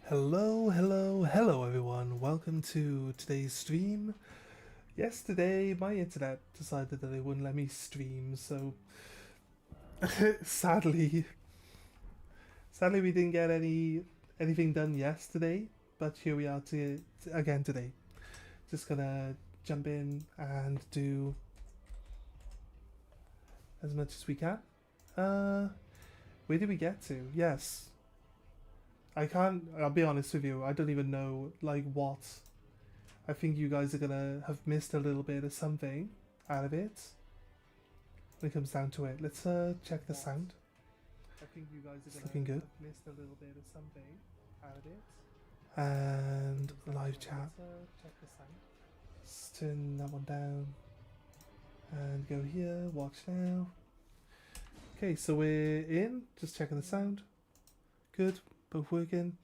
Hello everyone. Welcome to today's stream. Yesterday my internet decided that it wouldn't let me stream, so sadly we didn't get anything done yesterday, but here we are again today. Just gonna jump in and do as much as we can. Where did we get to? Yes. I'll be honest with you, I don't even know like what. I think you guys are gonna have missed a little bit of something out of it when it comes down to it. Let's check the sound. I think you guys are looking good. Have missed a little bit of something out of it. And live chat. Check the sound. Let's turn that one down. And go here, watch now. Okay, so we're in, just checking the sound. Good, both working.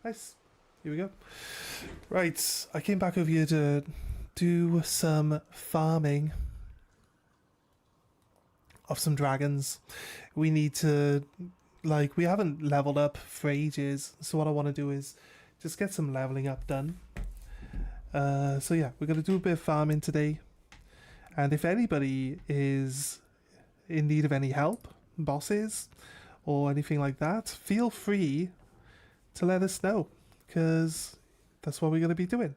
Nice. Here we go. Right, I came back over here to do some farming of some dragons. We need to, we haven't leveled up for ages, so what I want to do is just get some leveling up done. So yeah, we're going to do a bit of farming today. And if anybody is in need of any help, bosses, or anything like that, feel free to let us know, because that's what we're going to be doing.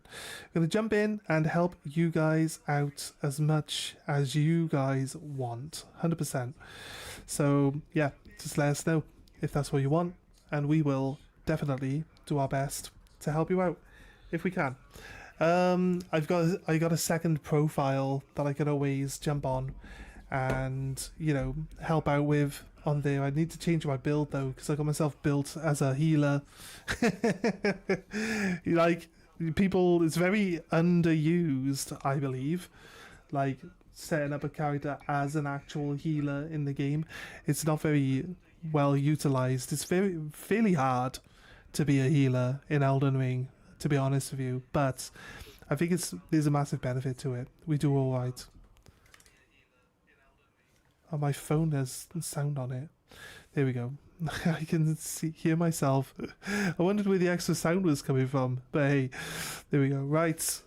We're going to jump in and help you guys out as much as you guys want, 100%. So yeah, just let us know if that's what you want, and we will definitely do our best to help you out if we can. I got a second profile that I can always jump on and, you know, help out with on there. I need to change my build though, because I got myself built as a healer. Like, people, it's very underused, I believe, like setting up a character as an actual healer in the game. It's not very well utilized. It's fairly hard to be a healer in Elden Ring, to be honest with you, but I think there's a massive benefit to it. We do all right. Oh, my phone has sound on it. There we go. I can hear myself. I wondered where the extra sound was coming from, but hey, there we go. Right.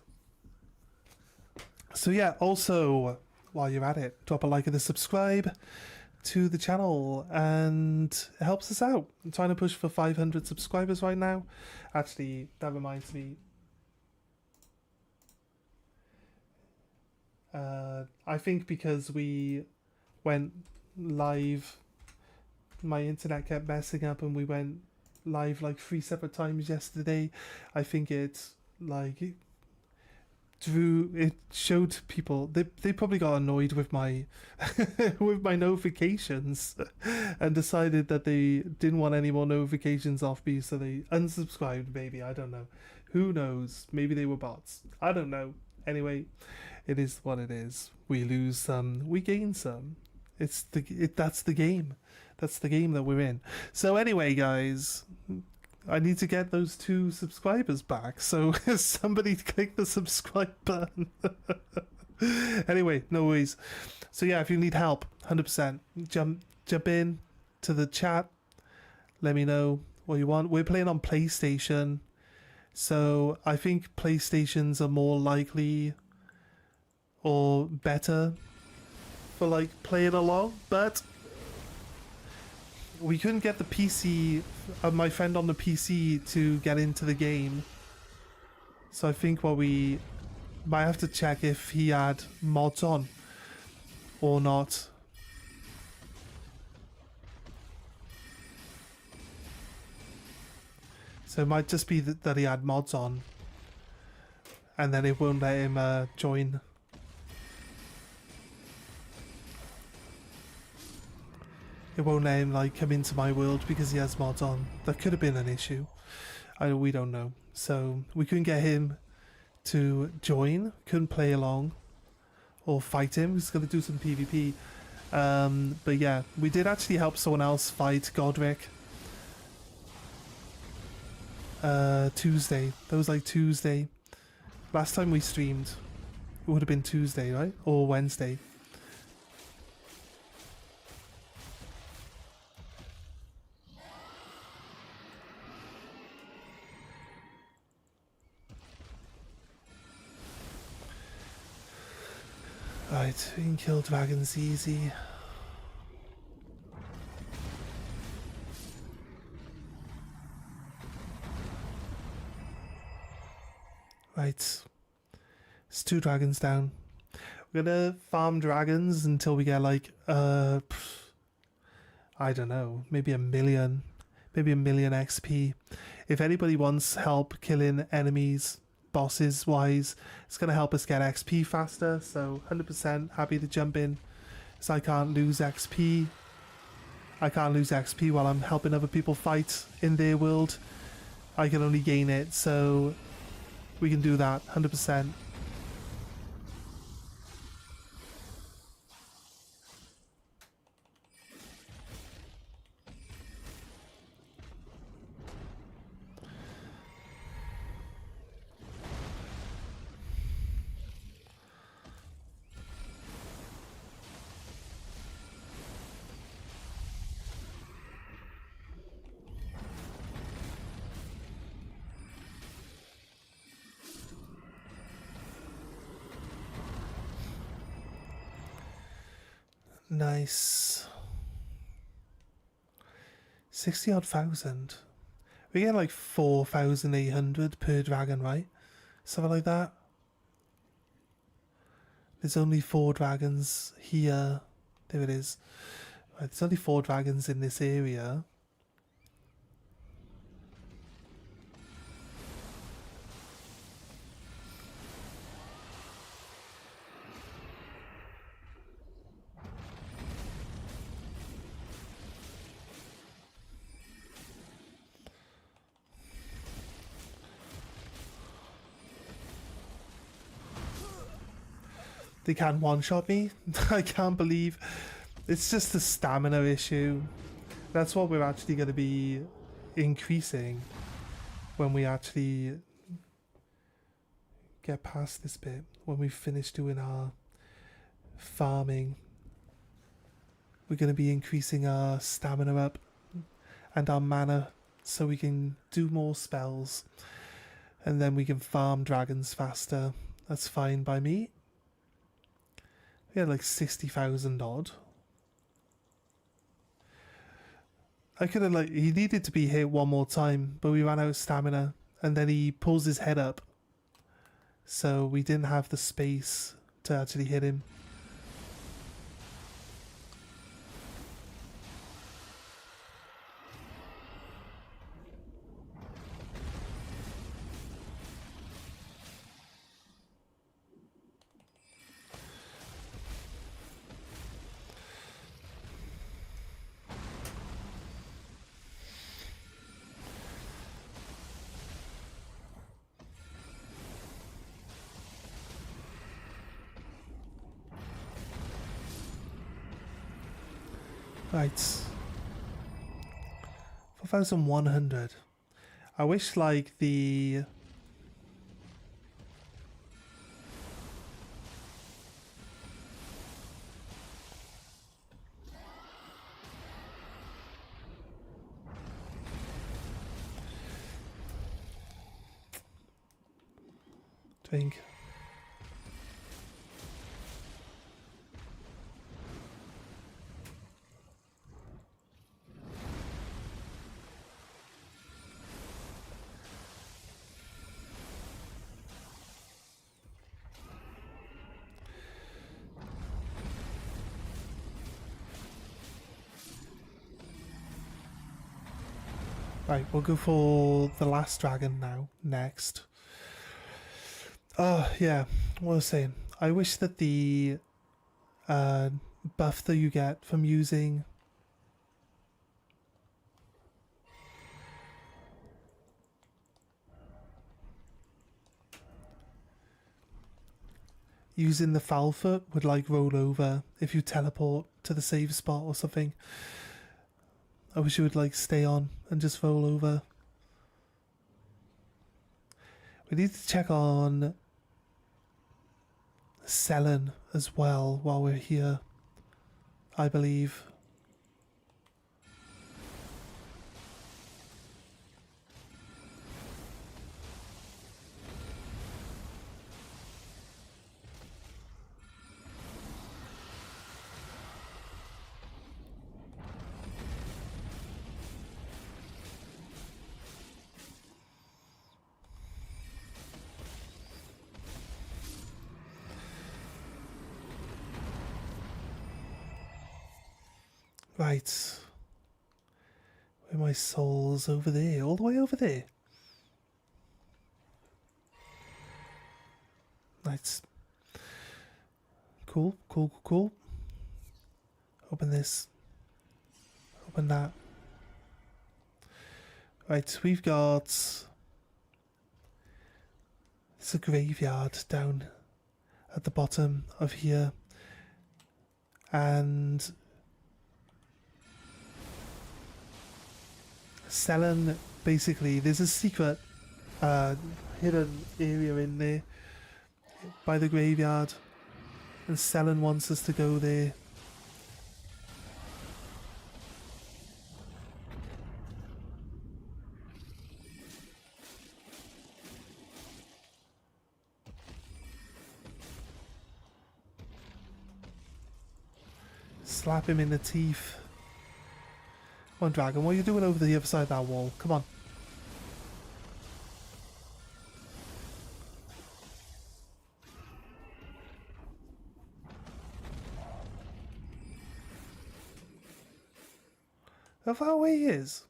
So yeah, also, while you're at it, drop a like and a subscribe to the channel, and it helps us out. I'm trying to push for 500 subscribers right now. Actually, that reminds me, I think because we went live, my internet kept messing up and we went live like 3 separate times yesterday. I think it showed people, they probably got annoyed with my with my notifications and decided that they didn't want any more notifications off me, so they unsubscribed. Maybe, I don't know, who knows, maybe they were bots, I don't know. Anyway, it is what it is. We lose some, we gain some. That's the game. That's the game that we're in. So anyway, guys, I need to get those 2 subscribers back, so somebody click the subscribe button. Anyway, no worries. So yeah, if you need help, 100%, jump in to the chat. Let me know what you want. We're playing on PlayStation, so I think PlayStations are more likely or better for like playing along, but we couldn't get the PC, my friend on the PC, to get into the game. So I think what we might have to check if he had mods on or not. So it might just be that he had mods on, and then it won't let him join. It won't let him like come into my world because he has mods on. That could have been an issue. We don't know. So we couldn't get him to join, couldn't play along or fight him. He's going to do some PvP. But yeah, we did actually help someone else fight Godric. Tuesday. That was like Tuesday. Last time we streamed, it would have been Tuesday, right? Or Wednesday. Right, we can kill dragons easy. Right, it's 2 dragons down. We're gonna farm dragons until we get like, I don't know, maybe a million XP. If anybody wants help killing enemies, bosses wise, it's gonna help us get XP faster. So 100% happy to jump in, so I can't lose XP. I can't lose XP while I'm helping other people fight in their world. I can only gain it, so we can do that 100%. Nice. 60 odd thousand. We get like 4,800 per dragon, right? Something like that. There's only 4 dragons here. There it is. Right, there's only 4 dragons in this area. They can't one-shot me. I can't believe. It's just a stamina issue. That's what we're actually going to be increasing when we actually get past this bit. When we finish doing our farming, we're going to be increasing our stamina up and our mana so we can do more spells. And then we can farm dragons faster. That's fine by me. We had like 60,000 odd. I could have like, he needed to be hit one more time, but we ran out of stamina, and then he pulls his head up, so we didn't have the space to actually hit him. Right. 4,100. I wish like the... Drink. Right, we'll go for the last dragon now, next. Oh, yeah, what I was saying. I wish that the buff that you get from using the foul foot would like roll over if you teleport to the save spot or something. I wish it would like stay on and just roll over. We need to check on Selen as well while we're here, I believe. Right. Where are my souls? Over there. All the way over there. Right. Cool, cool, cool, cool. Open this. Open that. Right, we've got... It's a graveyard down at the bottom of here. And... Selen, basically, there's a secret hidden area in there by the graveyard. And Selen wants us to go there. Slap him in the teeth. Come on, dragon, what are you doing over the other side of that wall? Come on. How far away he is?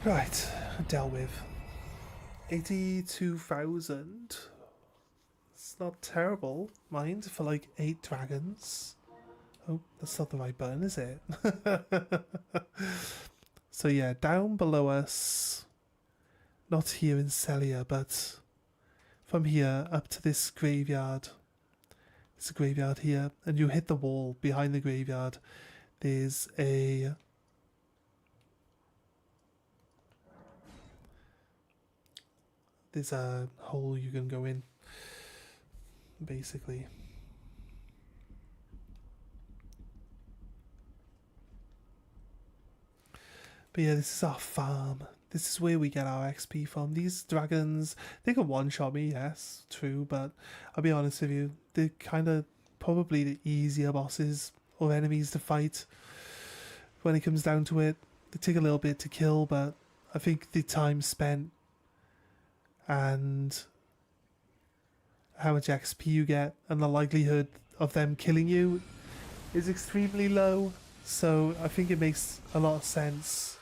Right, dealt with. 82,000. It's not terrible, mind, for like 8 dragons. Oh, that's not the right button, is it? So yeah, down below us, not here in Celia, but from here up to this graveyard. It's a graveyard here, and you hit the wall behind the graveyard. There's a... There's a hole you can go in, basically. But yeah, this is our farm. This is where we get our XP from. These dragons, they can one-shot me, yes, true, but I'll be honest with you, they're kind of probably the easier bosses or enemies to fight when it comes down to it. They take a little bit to kill, but I think the time spent and how much XP you get and the likelihood of them killing you is extremely low. So I think it makes a lot of sense.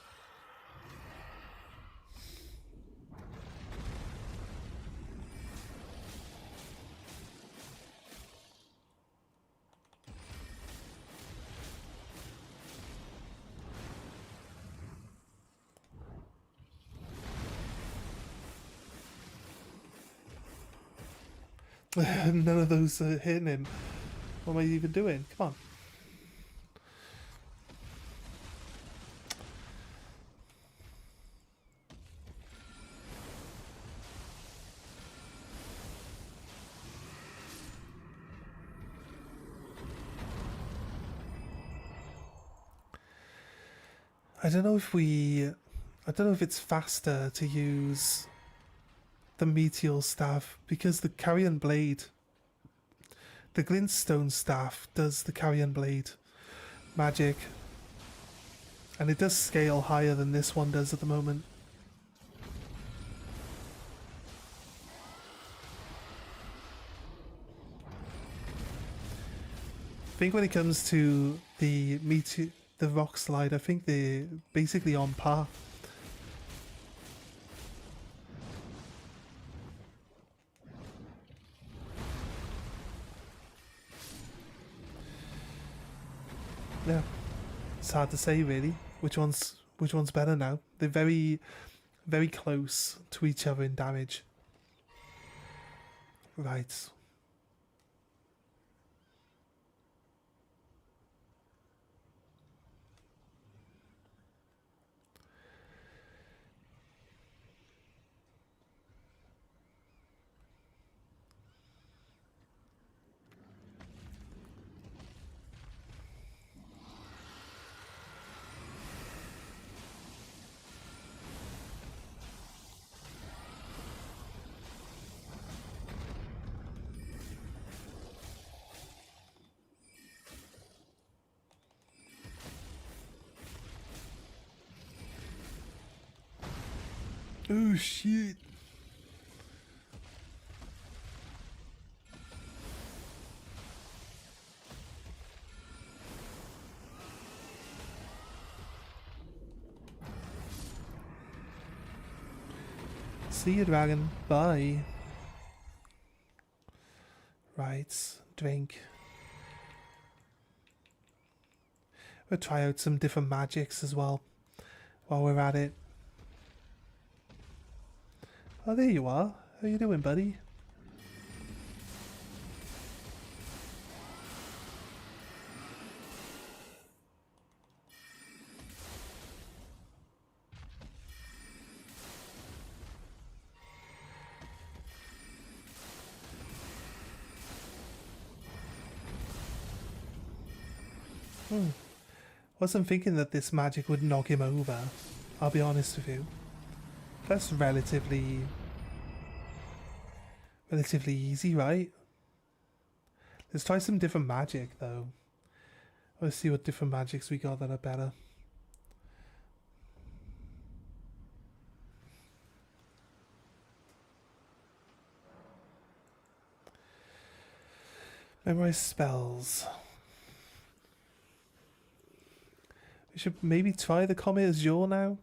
None of those are hitting him. What am I even doing? Come on. I don't know if it's faster to use the meteor staff because the carrion blade, the glintstone staff does the carrion blade magic, and it does scale higher than this one does at the moment. I think when it comes to the rock slide, I think they're basically on par. Yeah, it's hard to say really which one's better now. They're very, very close to each other in damage. Right. Oh shit. See you, dragon. Bye. Right, drink. We'll try out some different magics as well while we're at it. Oh, there you are. How you doing, buddy? Wasn't thinking that this magic would knock him over. I'll be honest with you. That's relatively easy, right? Let's try some different magic though. Let's see what different magics we got that are better. Memorize spells. We should maybe try the Comet Azure now.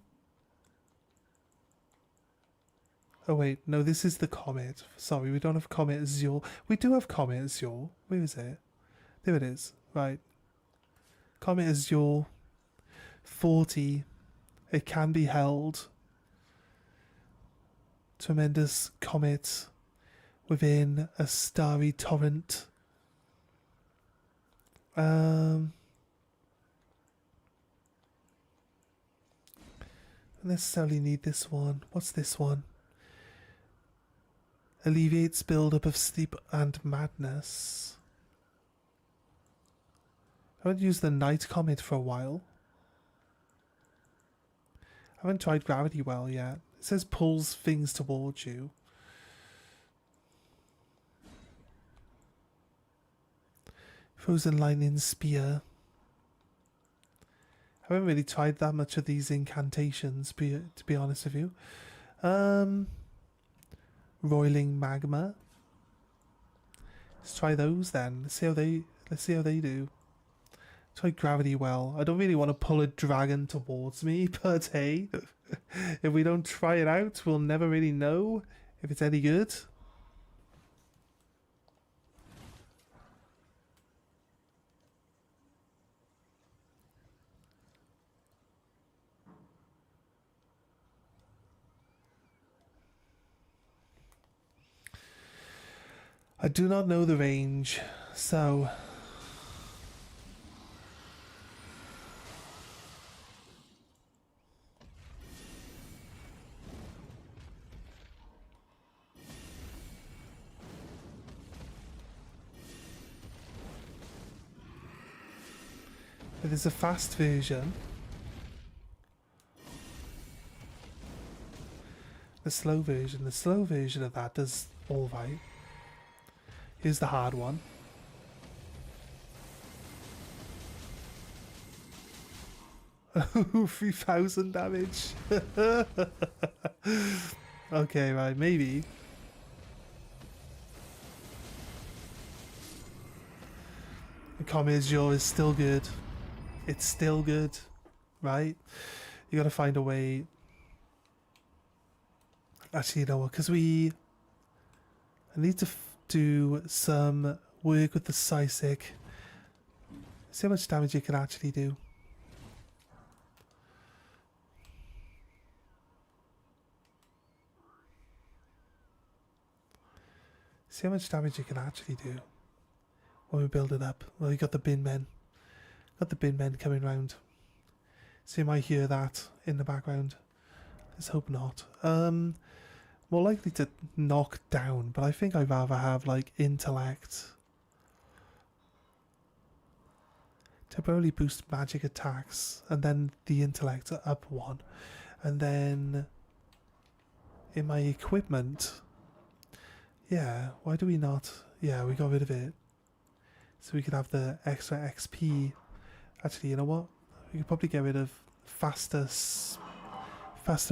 Oh wait, no, this is the Comet. Sorry, we don't have Comet Azure. We do have Comet Azure. Where is it? There it is. Right. Comet Azure. 40. It can be held. Tremendous comet within a starry torrent. Necessarily need this one. What's this one? Alleviates build-up of sleep and madness. I haven't used the night comet for a while. I haven't tried gravity well yet. It says pulls things towards you. Frozen lightning spear. I haven't really tried that much of these incantations, to be honest with you. Roiling magma. Let's try those then. Let's see how they do. Try gravity well. I don't really want to pull a dragon towards me, but hey, if we don't try it out, we'll never really know if it's any good. I do not know the range, so there's a fast version. The slow version of that does all right. Here's the hard one. Oh, 3,000 damage. Okay, right, maybe. The Comet Azure is still good. It's still good, right? You gotta find a way. Actually, you know what? Because I need to do some work with the Psysic. See how much damage you can actually do. See how much damage you can actually do when we build it up. Well, you got the bin men. Got the bin men coming round. So you might hear that in the background. Let's hope not. More likely to knock down, but I think I'd rather have like intellect. Temporarily boost magic attacks, and then the intellect up one. And then in my equipment, yeah, why do we not? Yeah, we got rid of it. So we could have the extra XP. Actually, you know what? We could probably get rid of faster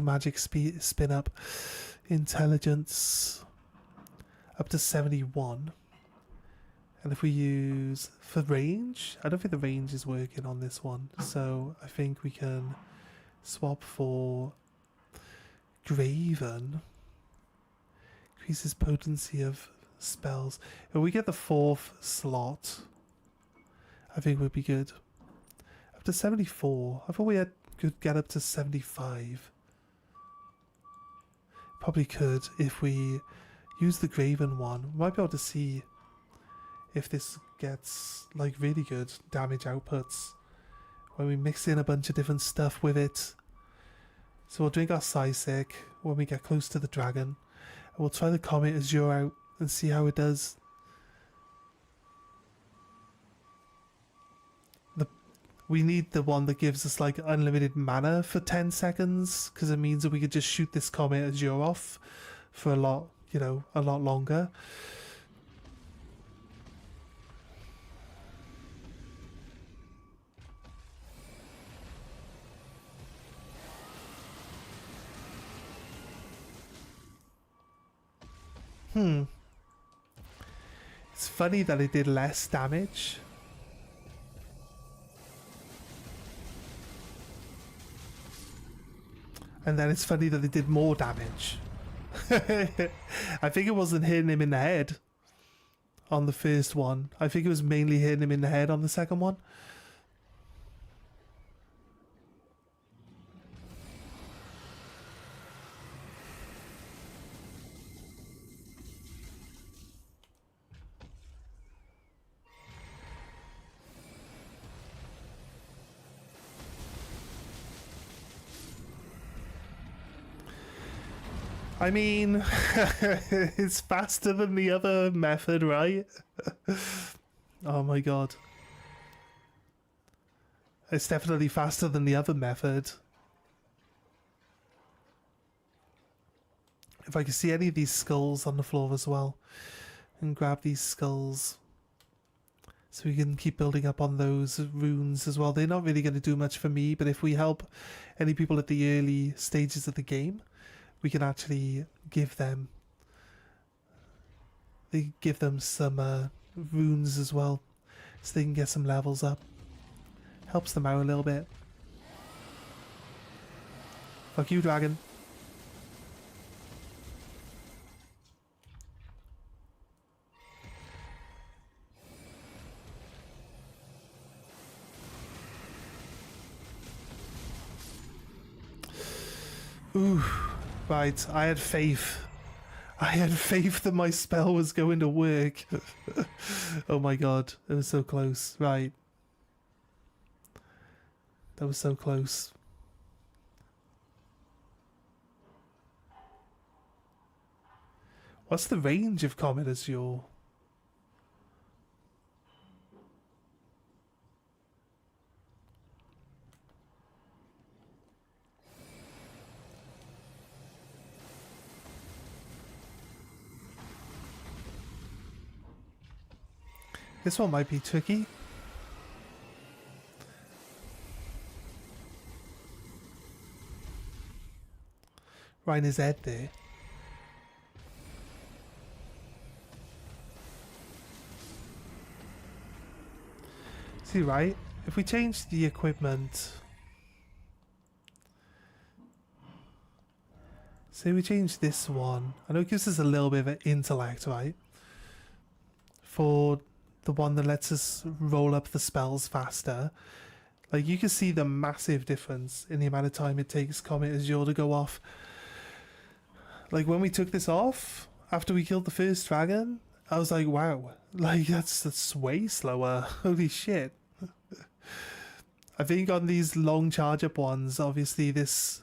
magic spin up. Intelligence up to 71. And if we use for range, I don't think the range is working on this one, so I think we can swap for Graven. Increases potency of spells. If we get the 4th slot, I think would be good. Up to 74. I thought could get up to 75. Probably could if we use the Graven one. We might be able to see if this gets like really good damage outputs when we mix in a bunch of different stuff with it. So we'll drink our Psysic when we get close to the dragon. And we'll try the Comet Azure out and see how it does. We need the one that gives us like unlimited mana for 10 seconds, because it means that we could just shoot this Comet Azure off for a lot, you know, a lot longer. It's funny that it did less damage. And then it's funny that it did more damage. I think it wasn't hitting him in the head on the first one. I think it was mainly hitting him in the head on the second one. I mean, it's faster than the other method, right? Oh my god. It's definitely faster than the other method. If I can see any of these skulls on the floor as well, and grab these skulls so we can keep building up on those runes as well. They're not really going to do much for me, but if we help any people at the early stages of the game, we can actually give them some runes as well, so they can get some levels up. Helps them out a little bit. Fuck you, dragon. Ooh. Right, I had faith. I had faith that my spell was going to work. Oh my god, it was so close. Right. That was so close. What's the range of Comet Azure? This one might be tricky. Right in his head there. See, right? If we change the equipment... Say we change this one. I know it gives us a little bit of an intellect, right? For the one that lets us roll up the spells faster. Like, you can see the massive difference in the amount of time it takes Comet Azure to go off. Like, when we took this off, after we killed the first dragon, I was like, wow, like, that's way slower. Holy shit. I think on these long charge up ones, obviously this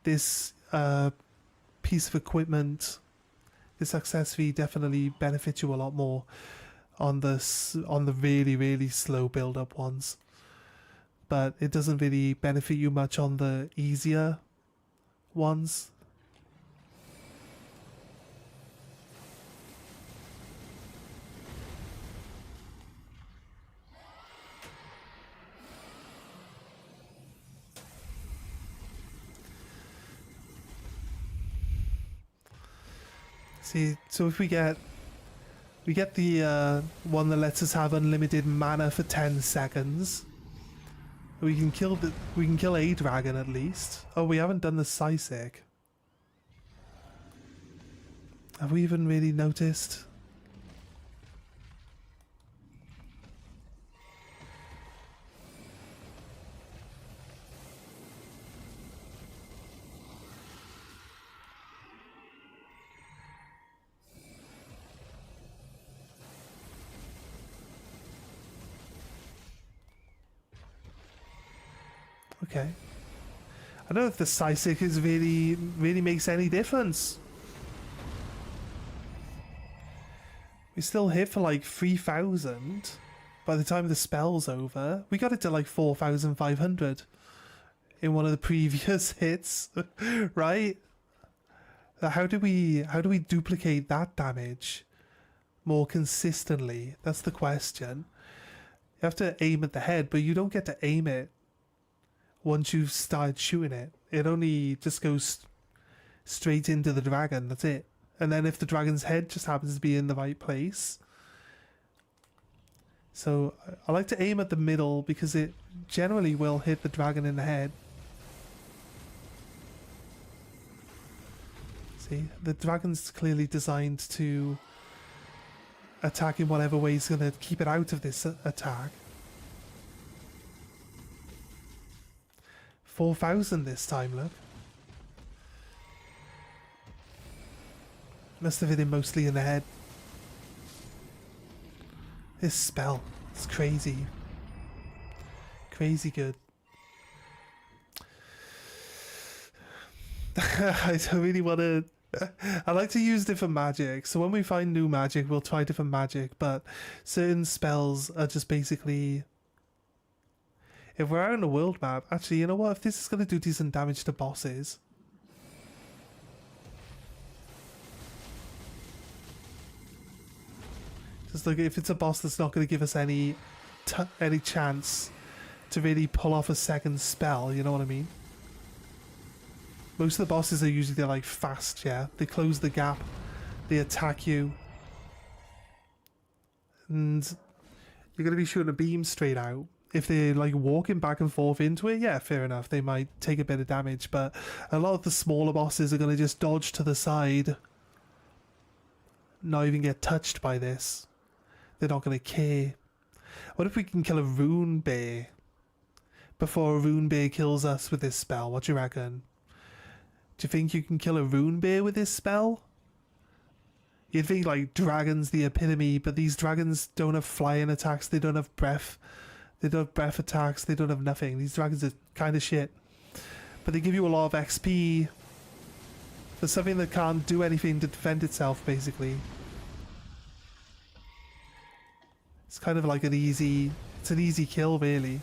piece of equipment, this accessory definitely benefits you a lot more on the really, really slow build up ones. But it doesn't really benefit you much on the easier ones. See, so if we get the one that lets us have unlimited mana for 10 seconds. We can kill a dragon at least. Oh, we haven't done the Psysic. Have we even really noticed? Okay. I don't know if the Psychic is really makes any difference. We still hit for like 3,000 by the time the spell's over. We got it to like 4,500 in one of the previous hits, right? How do we duplicate that damage more consistently? That's the question. You have to aim at the head, but you don't get to aim it once you've started shooting it. It only just goes straight into the dragon, that's it. And then if the dragon's head just happens to be in the right place. So I like to aim at the middle because it generally will hit the dragon in the head. See, the dragon's clearly designed to attack in whatever way is going to keep it out of this attack. 4,000 this time, look. Must have hit him mostly in the head. This spell, it's crazy. Crazy good. I don't really want to... I like to use different magic, so when we find new magic, we'll try different magic, but certain spells are just basically... If we're out on a world map, actually, you know what? If this is going to do decent damage to bosses... Just like, if it's a boss that's not going to give us any chance to really pull off a second spell, you know what I mean? Most of the bosses are usually, they're like fast, yeah? They close the gap, they attack you. And you're going to be shooting a beam straight out. If they're like walking back and forth into it, yeah, fair enough, they might take a bit of damage, but a lot of the smaller bosses are going to just dodge to the side, not even get touched by this. They're not going to care. What if we can kill a rune bear before a rune bear kills us with this spell? What do you reckon? Do you think you can kill a rune bear with this spell? You'd think like dragons the epitome, but these dragons don't have flying attacks, they don't have breath. They don't have breath attacks, they don't have nothing. These dragons are kind of shit. But they give you a lot of XP for something that can't do anything to defend itself, basically. It's kind of like an easy kill, really.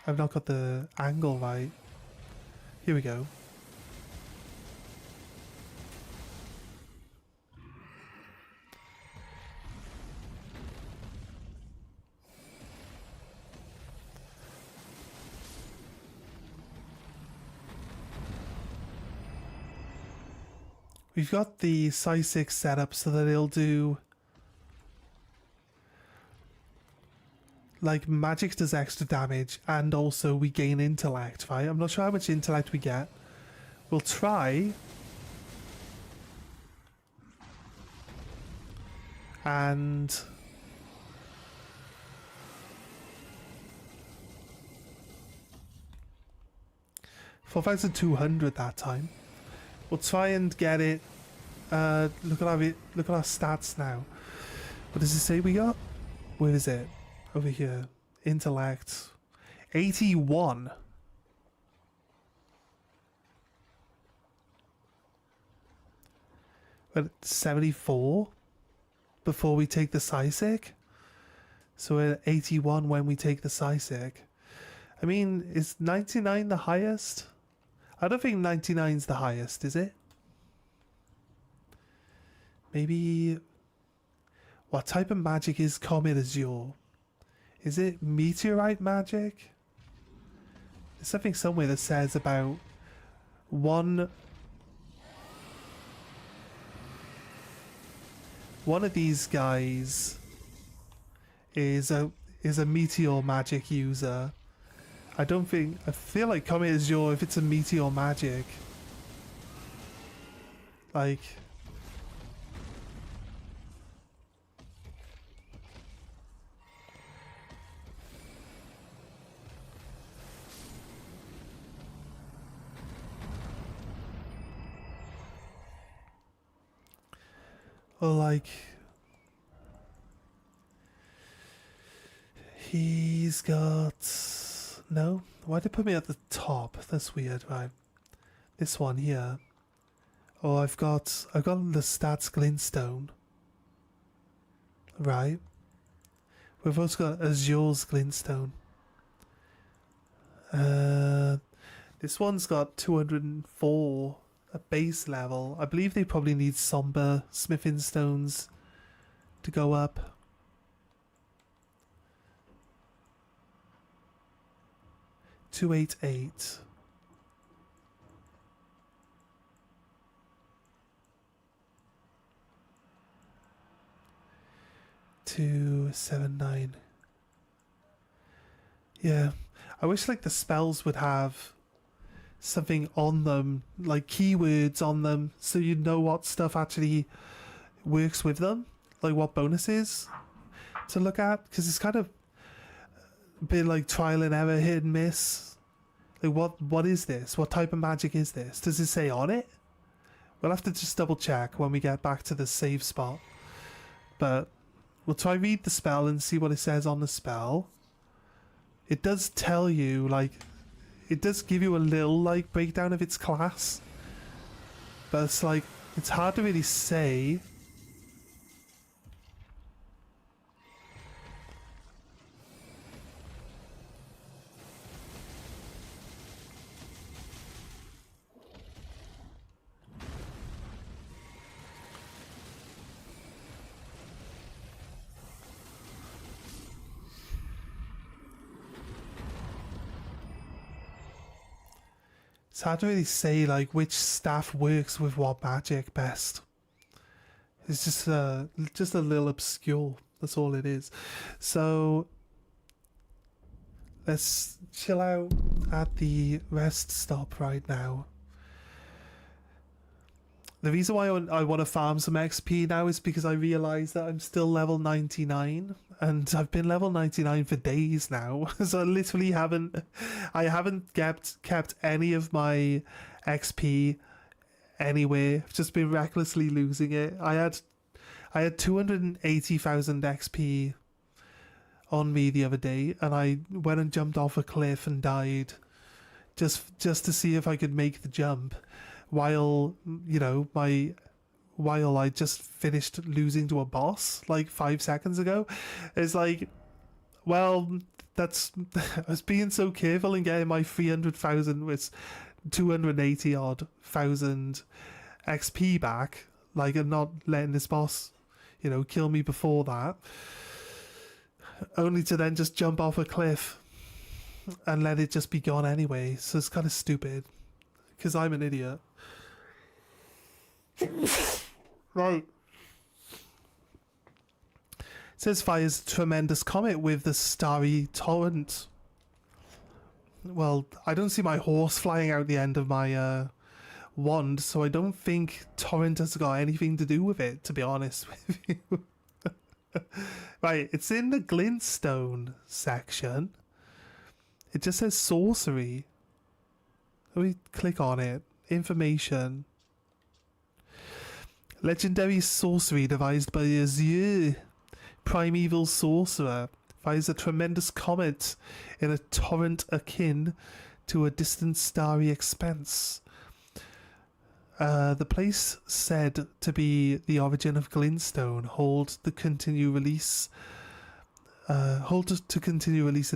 I've not got the angle right. Here we go. We've got the Psi 6 set up so that it'll do... Like, magic does extra damage, and also we gain intellect, right? I'm not sure how much intellect we get. We'll try. And... 4,200 that time. We'll try and get it. Look at our stats now. What does it say we got? Where is it? Over here. Intellect. 81. We're at 74 before we take the Psysic. So we're at 81 when we take the Psysic. I mean, is 99 the highest? I don't think 99's the highest, is it? Maybe... What type of magic is Comet Azure? Is it meteorite magic? There's something somewhere that says about one of these guys is a meteor magic user, I don't think... I feel like Comet Azure, if it's a meteor magic... Like... Or like... He's got... No? Why'd they put me at the top? That's weird, right? This one here. Oh, I've got the stats glintstone. Right. We've also got Azure's glintstone. This one's got 204 at base level. I believe they probably need somber smithing stones to go up. $288. $279. Yeah, I wish like the spells would have something on them, like keywords on them, so you know what stuff actually works with them, like what bonuses to look at, because it's kind of a bit like trial and error, hit and miss. Like what is this? What type of magic is this? Does it say on it? We'll have to just double check when we get back to the save spot. But we'll try read the spell and see what it says on the spell. It does tell you, like, it does give you a little like breakdown of its class. But it's like, it's hard to really say. It's hard to really say like which staff works with what magic best. It's just a little obscure. That's all it is. So let's chill out at the rest stop right now. The reason why I want to farm some XP now is because I realise that I'm still level 99, and I've been level 99 for days now. So I literally haven't kept any of my XP anywhere. I've just been recklessly losing it. I had 280,000 XP on me the other day, and I went and jumped off a cliff and died just to see if I could make the jump. While, you know, while I just finished losing to a boss like 5 seconds ago. It's like, well, that's I was being so careful in getting my 300,000 with 280 odd thousand XP back, like, and not letting this boss, you know, kill me before that, only to then just jump off a cliff and let it just be gone anyway. So it's kind of stupid because I'm an idiot. Right. It says fires tremendous comet with the starry torrent. Well, I don't see my horse flying out the end of my wand, so I don't think torrent has got anything to do with it, to be honest with you. Right, it's in the glintstone section. It just says sorcery. Let me click on it. Information. Legendary sorcery devised by Azure. Primeval sorcerer fires a tremendous comet in a torrent akin to a distant starry expanse. The place said to be the origin of glintstone hold to continue releasing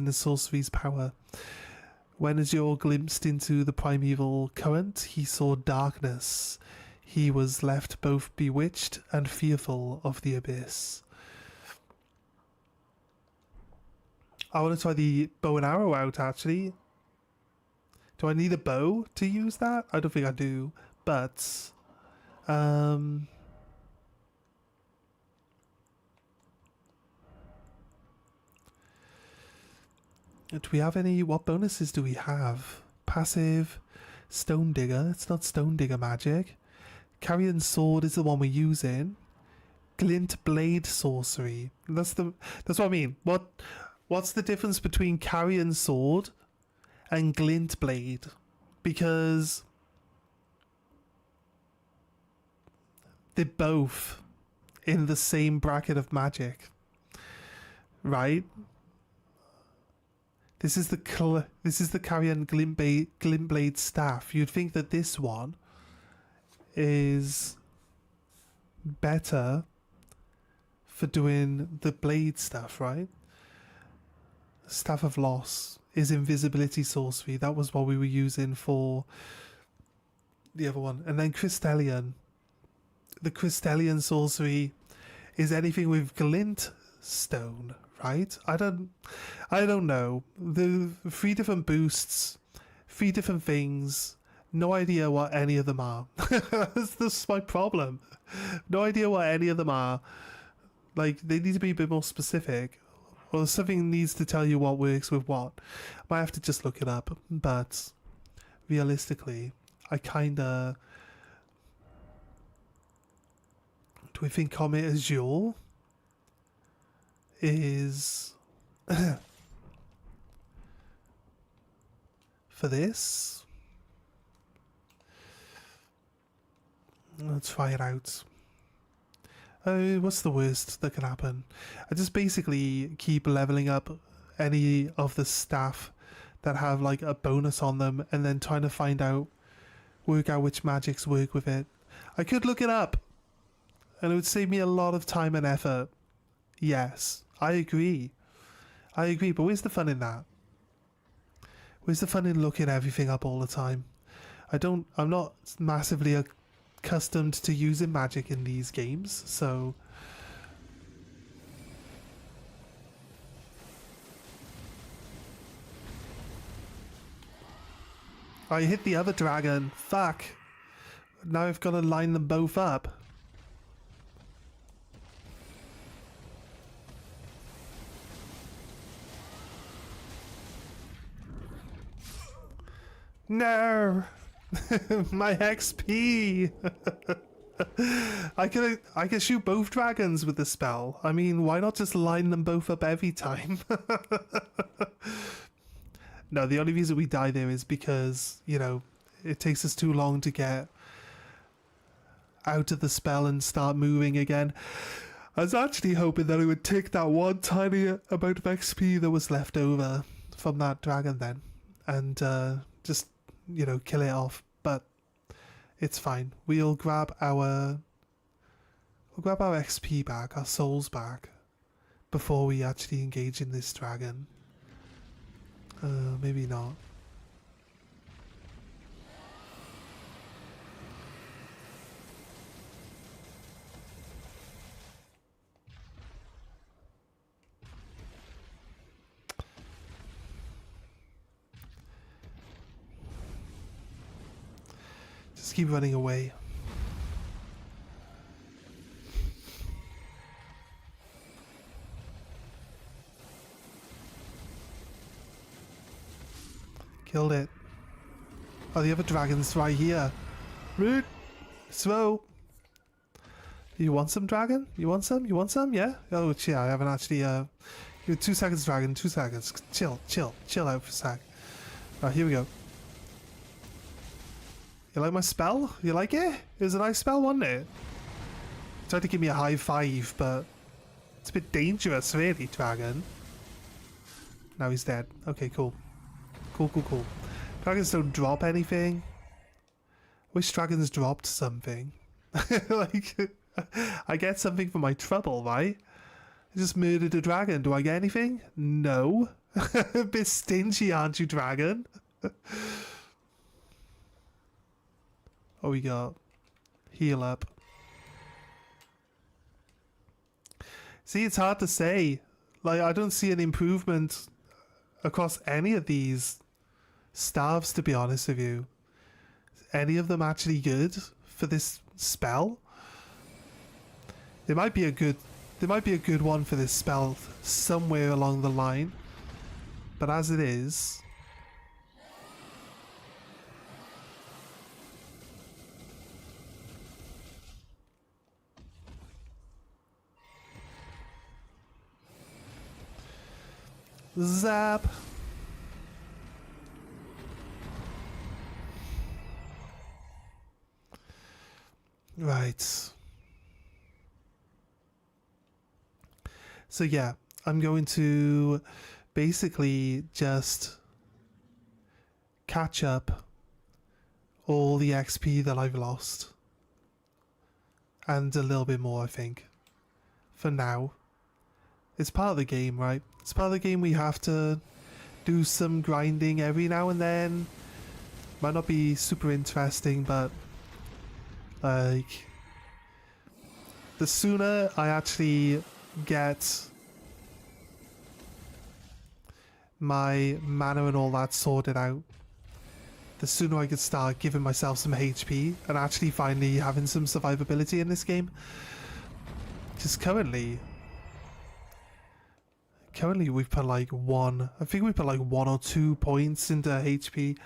the sorcery's power. When Azure glimpsed into the primeval current, he saw darkness. He was left both bewitched and fearful of the abyss. I want to try the bow and arrow out, actually. Do I need a bow to use that? I don't think I do, but... Do we have any? What bonuses do we have? Passive, Stone Digger. It's not Stone Digger magic. Carrion Sword is the one we're using. Glint Blade Sorcery. That's what I mean. What's the difference between Carrion Sword and Glint Blade? Because they're both in the same bracket of magic, right? This is the Carrion Glint Blade Staff. You'd think that this one is better for doing the blade stuff, right? Staff of Loss is invisibility sorcery. That was what we were using for the other one. And then Crystallion. The Crystallion sorcery is anything with glint stone, right? I don't know. The 3 different boosts, 3 different things. No idea what any of them are. That's my problem. No idea what any of them are. Like, they need to be a bit more specific. Or something needs to tell you what works with what. Might have to just look it up. But realistically, I kinda... Do we think Comet Azure is... for this? Let's try it out. What's the worst that can happen? I just basically keep leveling up any of the staff that have like a bonus on them and then trying to work out which magics work with it. I could look it up and it would save me a lot of time and effort. Yes, I agree. But where's the fun in that? Where's the fun in looking everything up all the time? I'm not massively accustomed to using magic in these games, so I hit the other dragon. Fuck. Now I've got to line them both up. No. My XP. I can shoot both dragons with the spell. I mean, why not just line them both up every time? No, the only reason we die there is because, you know, it takes us too long to get out of the spell and start moving again. I was actually hoping that it would take that one tiny amount of XP that was left over from that dragon then and just, you know, kill it off. But it's fine. We'll grab our XP back, our souls back, before we actually engage in this dragon. Maybe not. Just keep running away. Killed it. Oh, the other dragon's right here. Rude. Slow. You want some, dragon? You want some? You want some? Yeah? Oh, chill. I haven't actually, 2 seconds, dragon. 2 seconds. Chill out for a sec. Alright, here we go. You like my spell? You like it? It was a nice spell, wasn't it? Tried to give me a high five, but it's a bit dangerous, really, dragon. Now he's dead. Okay, cool. Cool. Dragons don't drop anything. Wish dragons dropped something. Like, I get something for my trouble, right? I just murdered a dragon. Do I get anything? No. A bit stingy, aren't you, dragon? Oh, we got heal up. See, it's hard to say. Like, I don't see an improvement across any of these staves, to be honest with you. Is any of them actually good for this spell? There might be a good one for this spell somewhere along the line. But as it is... Zap! Right. So yeah, I'm going to basically just catch up all the XP that I've lost. And a little bit more, I think. For now. It's part of the game, right? It's part of the game. We have to do some grinding every now and then. Might not be super interesting, but like the sooner I actually get my mana and all that sorted out, the sooner I can start giving myself some HP and actually finally having some survivability in this game. Because currently we've put like I think we put like 1 or 2 points into HP,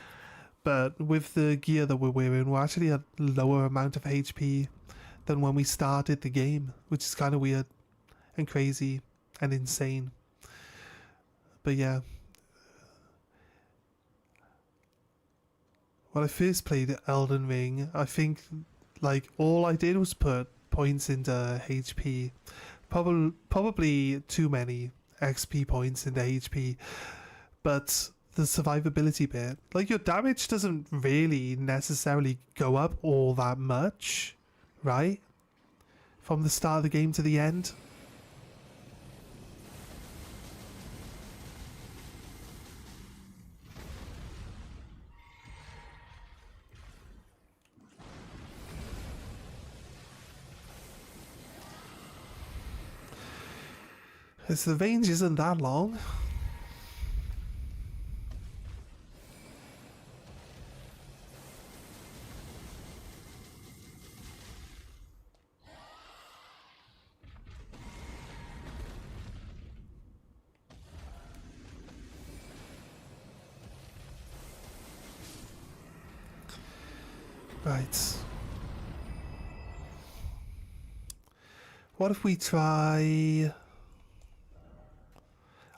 but with the gear that we're wearing, we're actually a lower amount of HP than when we started the game, which is kind of weird and crazy and insane. But yeah, when I first played Elden Ring, I think like all I did was put points into HP, probably too many XP points into HP, but the survivability bit, like your damage doesn't really necessarily go up all that much, right? From the start of the game to the end. The range isn't that long. Right. What if we try...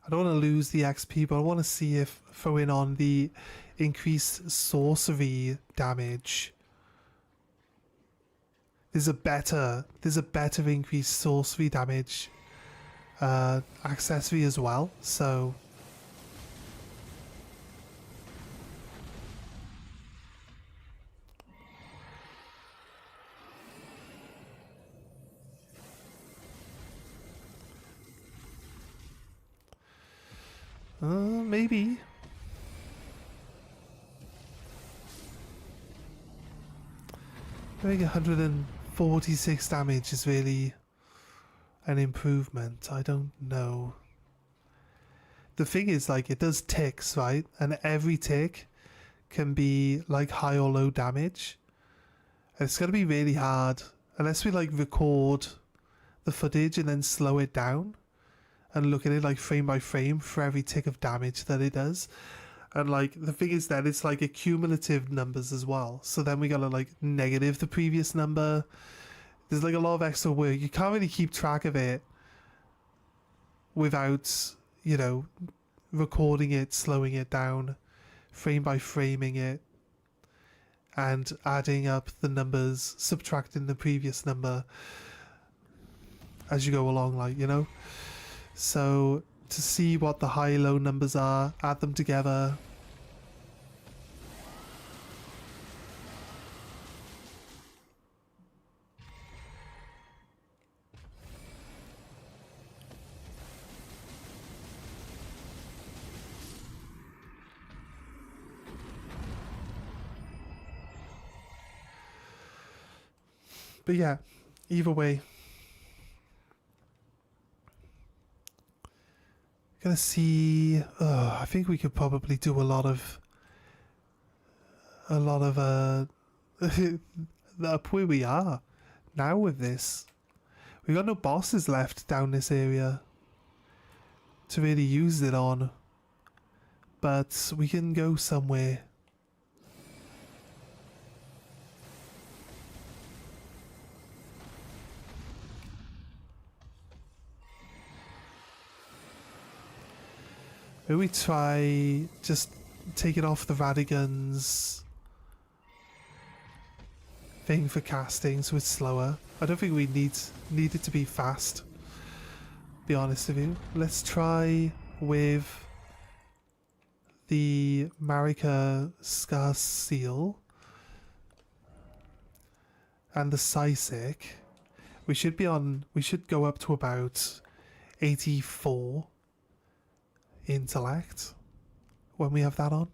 I don't want to lose the XP, but I want to see if throwing on the increased sorcery damage, there's a better increased sorcery damage accessory as well. So maybe. I think 146 damage is really an improvement. I don't know. The thing is, like, it does ticks, right? And every tick can be like high or low damage. And it's going to be really hard unless we like record the footage and then slow it down and look at it like frame by frame for every tick of damage that it does. And like the thing is that it's like accumulative numbers as well. So then we gotta like negative the previous number. There's like a lot of extra work. You can't really keep track of it without, you know, recording it, slowing it down, frame by framing it, and adding up the numbers, subtracting the previous number as you go along, like, you know. So to see what the high low numbers are, add them together. But yeah, either way, gonna see. I think we could probably do a lot of up where we are now with this. We got no bosses left down this area to really use it on. but we can go somewhere. Maybe we try just taking off the Radigan's thing for casting so it's slower. I don't think we need it to be fast, be honest with you. Let's try with the Marika Scar Seal and the Psysic. We should go up to about 84 intellect when we have that on.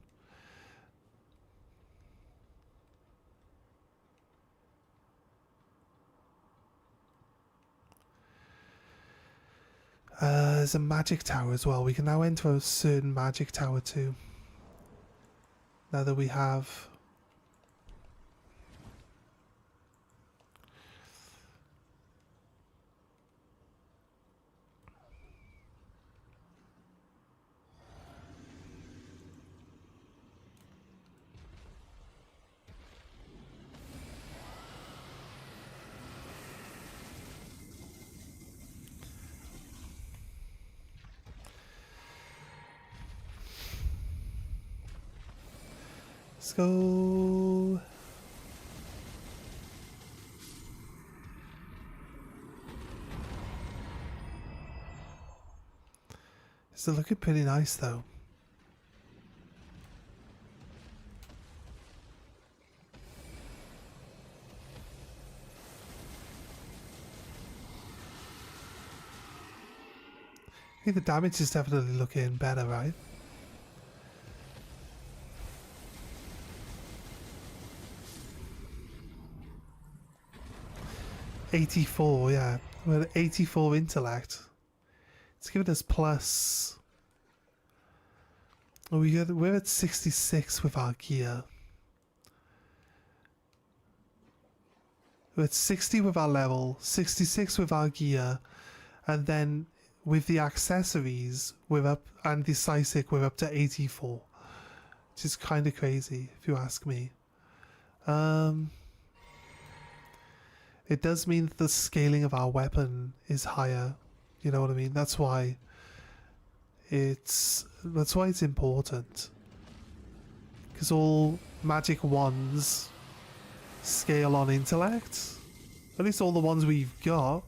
There's a magic tower as well. We can now enter a certain magic tower too. Now that we have... Let's go. It's looking pretty nice though. I think the damage is definitely looking better, right? '84, yeah. We're at 84 intellect. It's giving us plus. Oh, we're at 66 with our gear. We're at 60 with our level, 66 with our gear, and then with the accessories, we're up, and the Psysic, we're up to 84. Which is kind of crazy, if you ask me. It does mean that the scaling of our weapon is higher. You know what I mean? That's why it's important. Because all magic wands scale on intellect. At least all the ones we've got.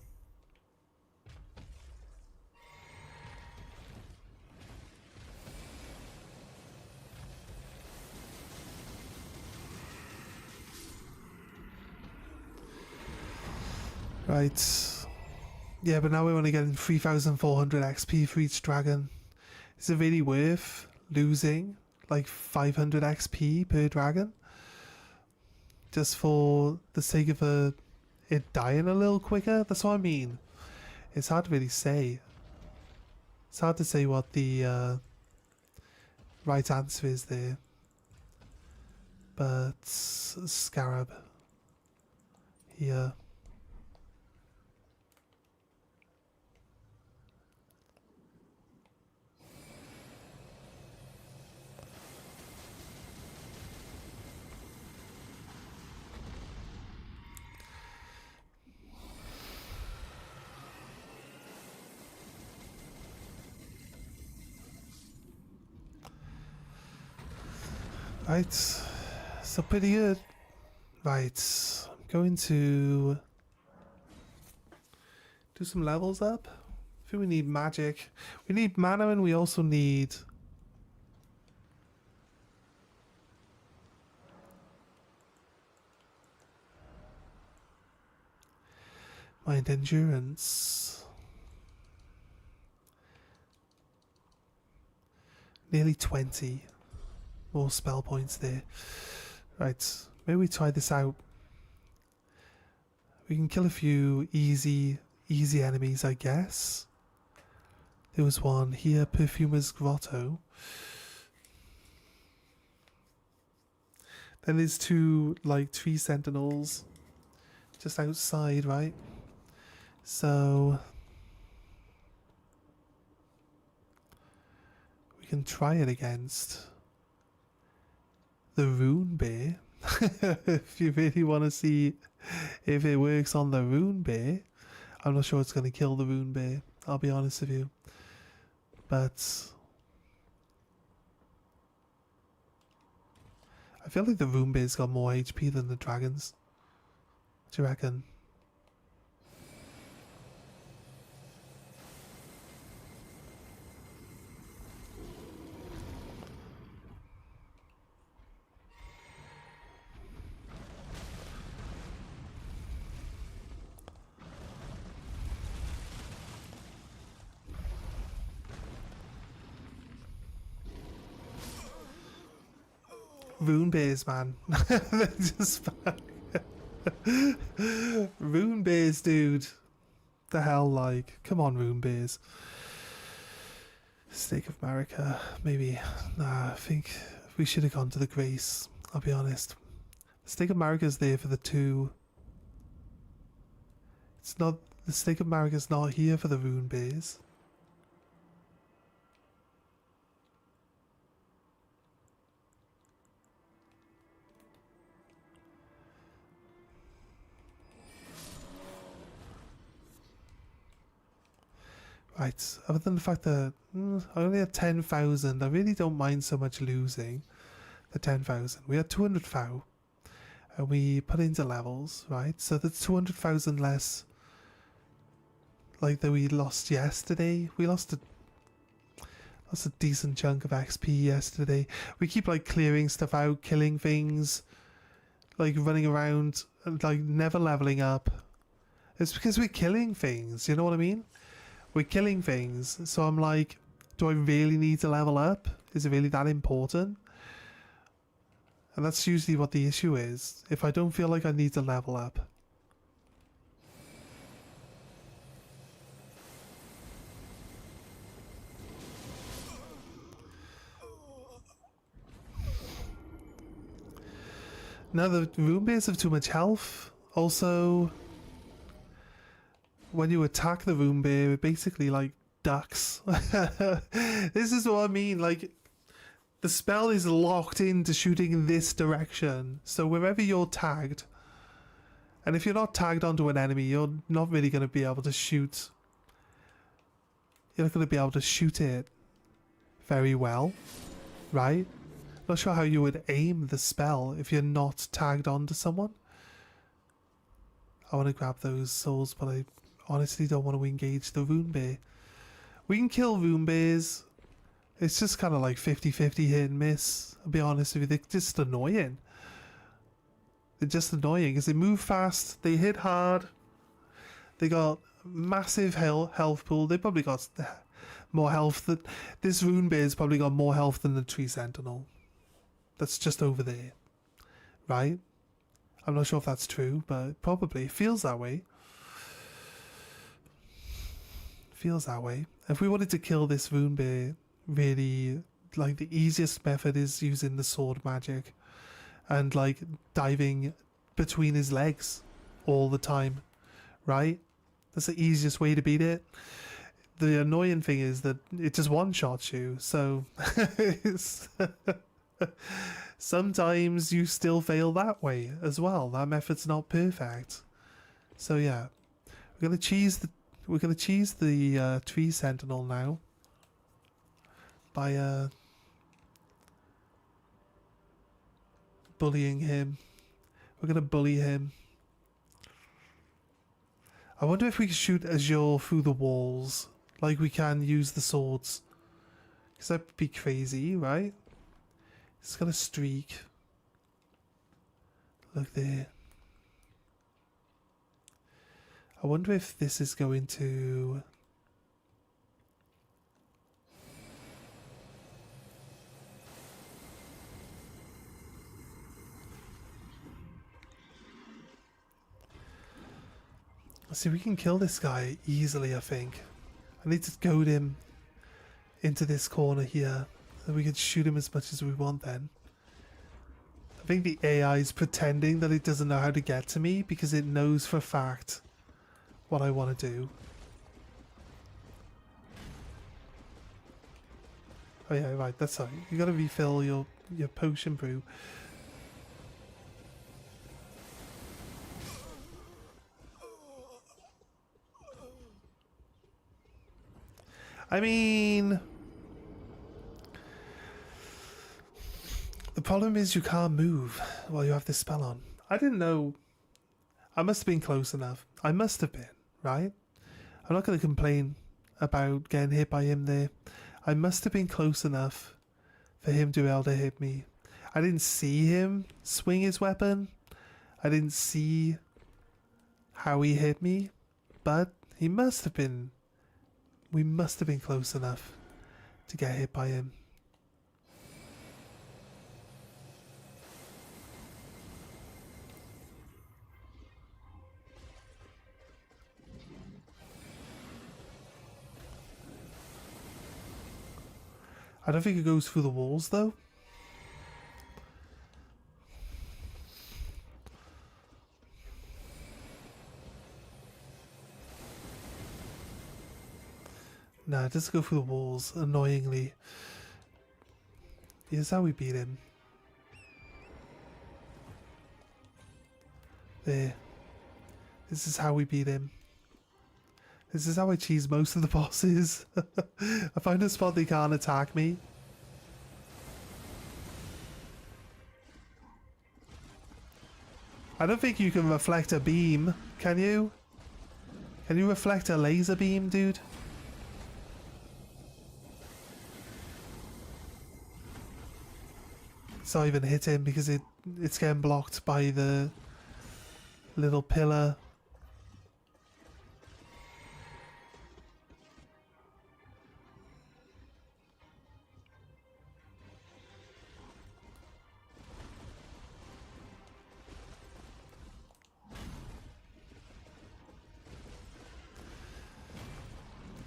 Right. Yeah, but now we're only getting 3,400 XP for each dragon. Is it really worth losing like 500 XP per dragon? Just for the sake of it dying a little quicker? That's what I mean. It's hard to really say. It's hard to say what the right answer is there. But Scarab here. Right, so pretty good. Right, I'm going to do some levels up. I think we need magic. We need mana and we also need... mind endurance. Nearly 20. More spell points there. Right, maybe we try this out. We can kill a few easy enemies, I guess. There was one here, Perfumer's Grotto. Then there's two, like, tree sentinels just outside, right? So can try it against the rune bear. If you really want to see if it works on the rune bear. I'm not sure it's going to kill the rune bear, I'll be honest with you. But I feel like the rune bear's got more HP than the dragons. What do you reckon? Rune bears, man. They're just rune bears, dude. The hell, like, come on, rune bears. Stake of Marika, maybe. Nah, I think we should have gone to the Grace. I'll be honest. Stake of Marika's there for the 2. It's not. The Stake of Marika's not here for the rune bears. Right, other than the fact that I only had 10,000, I really don't mind so much losing the 10,000. We had 200 thou, and we put into levels, right? So that's 200,000 less, like, that we lost yesterday. We lost a decent chunk of XP yesterday. We keep, like, clearing stuff out, killing things, like, running around, like, never leveling up. It's because we're killing things, you know what I mean? We're killing things, so I'm like, do I really need to level up? Is it really that important? And that's usually what the issue is. If I don't feel like I need to level up. Now the rune bears have too much health. Also, when you attack the rune bear, it basically like ducks. This is what I mean, like the spell is locked into shooting in this direction. So wherever you're tagged, and if you're not tagged onto an enemy, you're not really going to be able to shoot. You're not going to be able to shoot it very well, right? Not sure how you would aim the spell if you're not tagged onto someone. I want to grab those souls, but I honestly don't want to engage the rune bear. We can kill rune bears. It's just kind of like 50-50 hit and miss. I'll be honest with you, they're just annoying. They're just annoying because they move fast, they hit hard, they got massive health pool. They probably got more health than this rune bear's probably got more health than the tree sentinel. That's just over there, right? I'm not sure if that's true, but probably it feels that way. Feels that way. If we wanted to kill this rune bear, really, like the easiest method is using the sword magic and like diving between his legs all the time, right? That's the easiest way to beat it. The annoying thing is that it just one-shots you, so sometimes you still fail that way as well. That method's not perfect. So yeah, we're gonna cheese the tree sentinel now by bullying him. We're gonna bully him. I wonder if we can shoot Azure through the walls like we can use the swords, because that'd be crazy, right? It's got a streak. Look there. I wonder if this is going to... See, we can kill this guy easily, I think. I need to goad him into this corner here, and we can shoot him as much as we want then. I think the AI is pretending that it doesn't know how to get to me because it knows for a fact what I want to do. Oh yeah, right, that's right. You gotta refill your potion brew. I mean, the problem is you can't move while you have this spell on. I didn't know. I must have been close enough. I must have been, right? I'm not going to complain about getting hit by him there. I must have been close enough for him to be able to hit me. I didn't see him swing his weapon. I didn't see how he hit me, but he must have been. We must have been close enough to get hit by him. I don't think it goes through the walls though. Nah, it doesn't go through the walls, annoyingly. Here's how we beat him. There. This is how we beat him. This is how I cheese most of the bosses. I find a spot they can't attack me. I don't think you can reflect a beam, can you? Can you reflect a laser beam, dude? It's not even hitting because it's getting blocked by the little pillar.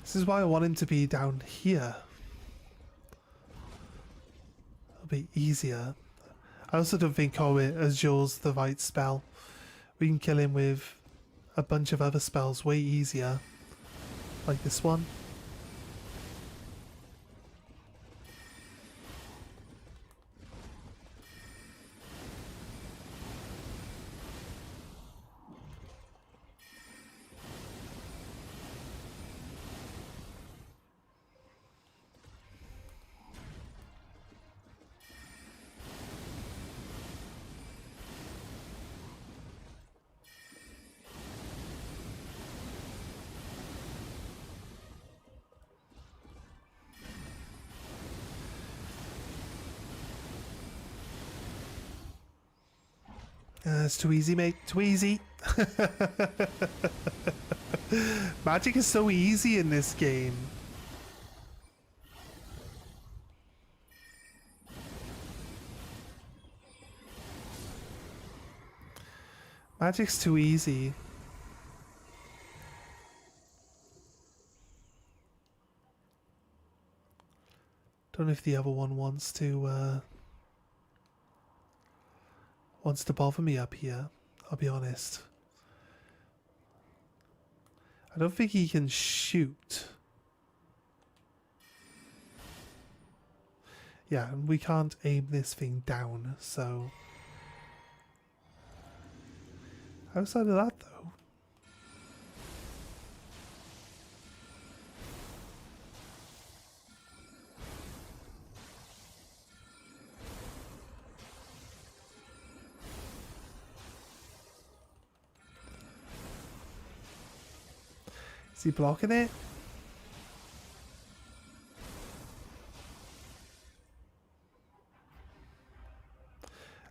This is why I want him to be down here. It'll be easier. I also don't think Coet Azure's the right spell. We can kill him with a bunch of other spells way easier. Like this one. It's too easy, mate. Too easy. Magic is so easy in this game. Magic's too easy. Don't know if the other one wants to bother me up here, I'll be honest. I don't think he can shoot. Yeah, and we can't aim this thing down, so... Outside of that, though... Is he blocking it?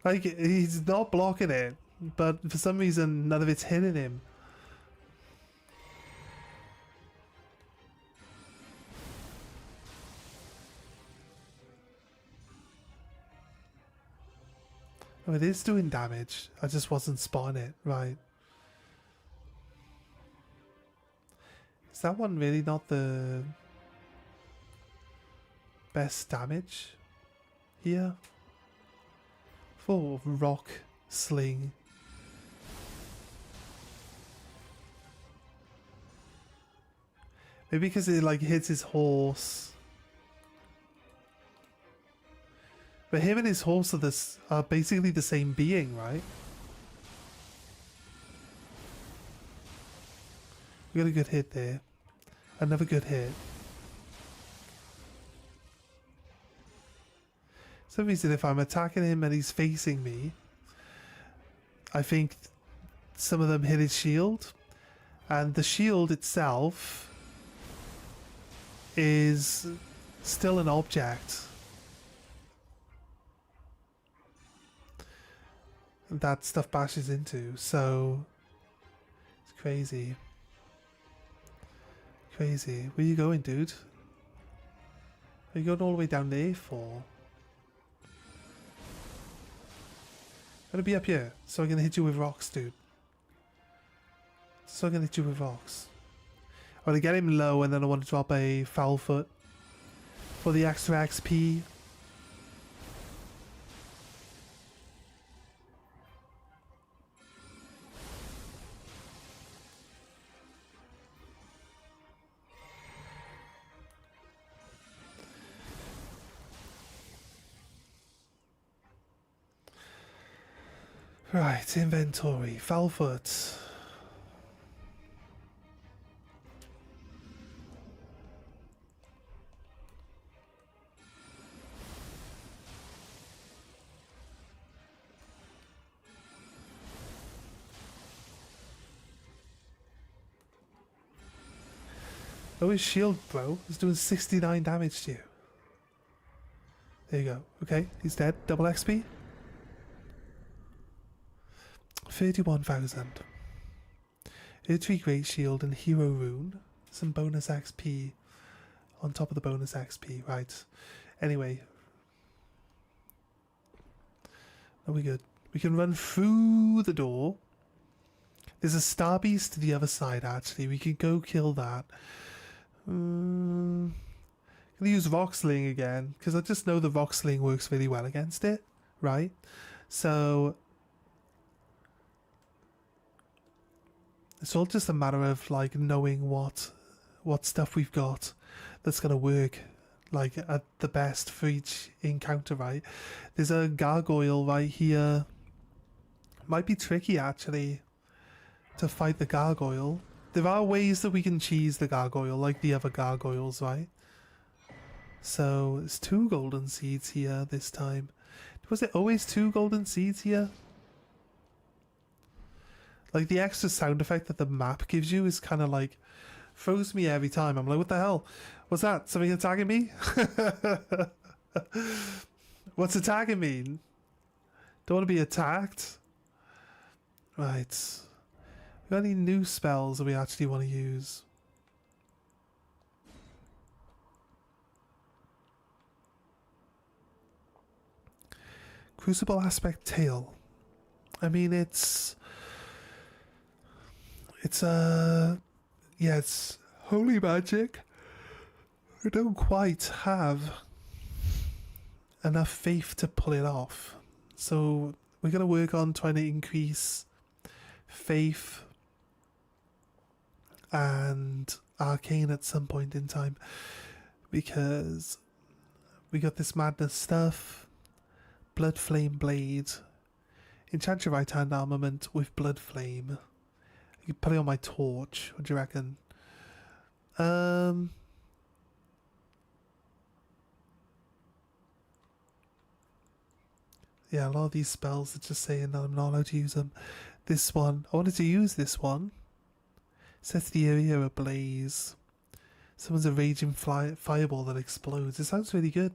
Like, he's not blocking it, but for some reason none of it's hitting him. Oh, it is doing damage. I just wasn't spotting it, right. Is that one really not the best damage here? For rock sling. Maybe because it like hits his horse. But him and his horse are basically the same being, right? We got a good hit there. Another good hit. For some reason, if I'm attacking him and he's facing me, I think some of them hit his shield. And the shield itself is still an object that stuff bashes into, so it's crazy. Crazy. Where you going, dude? Are you going all the way down there for? I'm gonna be up here, so I'm gonna hit you with rocks, dude. So I'm gonna hit you with rocks. I want to get him low, and then I want to drop a foul foot for the extra XP. Right, inventory, foul foot. Oh, his shield, bro, is doing 69 damage to you. There you go. Okay, he's dead. Double XP. 31,000. Earthly Great Shield and Hero Rune. Some bonus XP on top of the bonus XP. Right. Anyway. Are we good? We can run through the door. There's a Star Beast to the other side, actually. We can go kill that. I'm gonna use Rock Sling again, because I just know the Rock Sling works really well against it, right? So it's all just a matter of like knowing what stuff we've got that's gonna work like at the best for each encounter, right? There's a gargoyle right here. Might be tricky actually to fight the gargoyle. There are ways that we can cheese the gargoyle like the other gargoyles, right? So there's 2 golden seeds here this time. Was it always 2 golden seeds here? Like the extra sound effect that the map gives you is kind of like throws me every time. I'm like, what the hell? What's that? Something attacking me? What's attacking me? Don't want to be attacked. Right. Got any new spells that we actually want to use? Crucible Aspect Tail. I mean, it's holy magic. I don't quite have enough faith to pull it off, so we're gonna work on trying to increase faith and arcane at some point in time, because we got this madness stuff. Blood Flame Blade. Enchant your right hand armament with Blood Flame. You can put it on my torch. What do you reckon? Yeah, a lot of these spells are just saying that I'm not allowed to use them. This one, I wanted to use this one. Sets the area ablaze. Someone's a raging fireball that explodes. It sounds really good.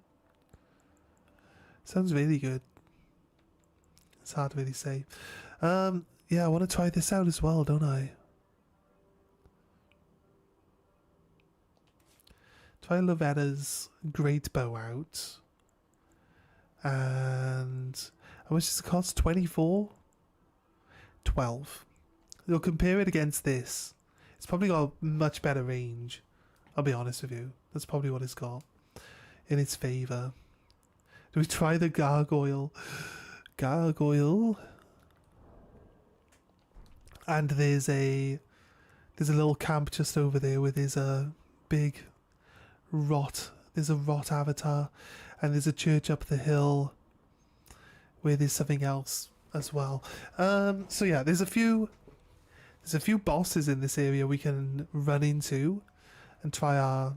Sounds really good. It's hard to really say. Yeah, I want to try this out as well, don't I? Try Lovetta's Great Bow out. And how much does it cost? 24? 12. You'll compare it against this. It's probably got a much better range. I'll be honest with you. That's probably what it's got in its favour. Do we try the gargoyle? Gargoyle. And there's a little camp just over there where there's a big rot. There's a rot avatar, and there's a church up the hill. where there's something else as well. So yeah, there's a few bosses in this area we can run into and try our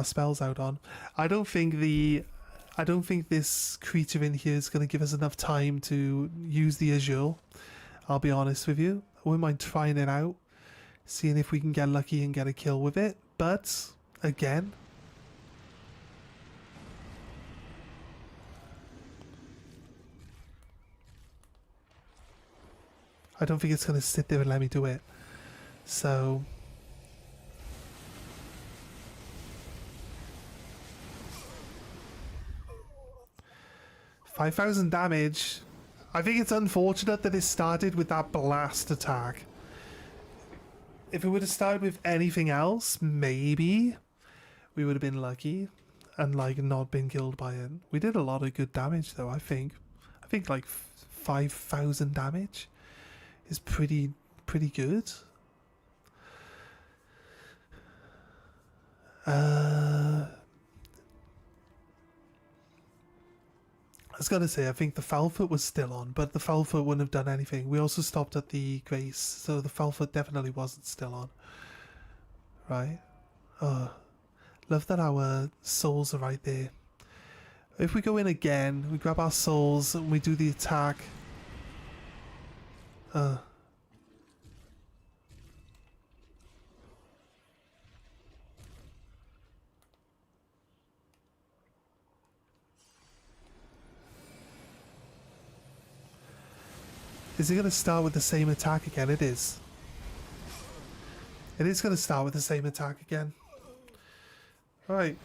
spells out on. I don't think this creature in here is going to give us enough time to use the Azure. I'll be honest with you. I wouldn't mind trying it out, seeing if we can get lucky and get a kill with it. But again, I don't think it's going to sit there and let me do it. So 5,000 damage. I think it's unfortunate that it started with that blast attack. If it would have started with anything else, maybe we would have been lucky and like not been killed by it. We did a lot of good damage though, I think. I think like 5,000 damage is pretty good. I was going to say, I think the foul foot was still on, but the foul foot wouldn't have done anything. We also stopped at the grace, so the foul foot definitely wasn't still on. Right? Oh, love that our souls are right there. If we go in again, we grab our souls and we do the attack. Is it going to start with the same attack again? It is. It is going to start with the same attack again. Right.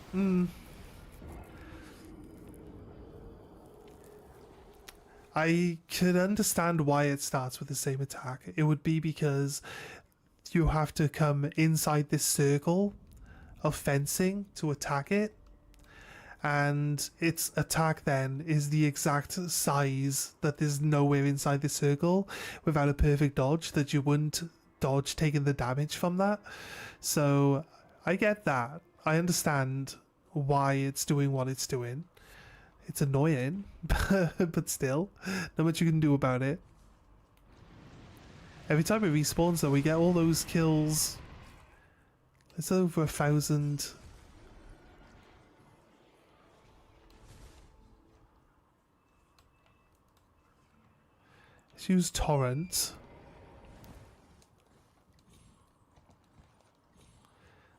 I could understand why it starts with the same attack. It would be because you have to come inside this circle of fencing to attack it. And its attack then is the exact size that there's nowhere inside the circle without a perfect dodge that you wouldn't dodge taking the damage from that. So I get that. I understand why it's doing what it's doing. It's annoying, but still, not much you can do about it. Every time it respawns though, we get all those kills. It's over 1,000. Let's use Torrent.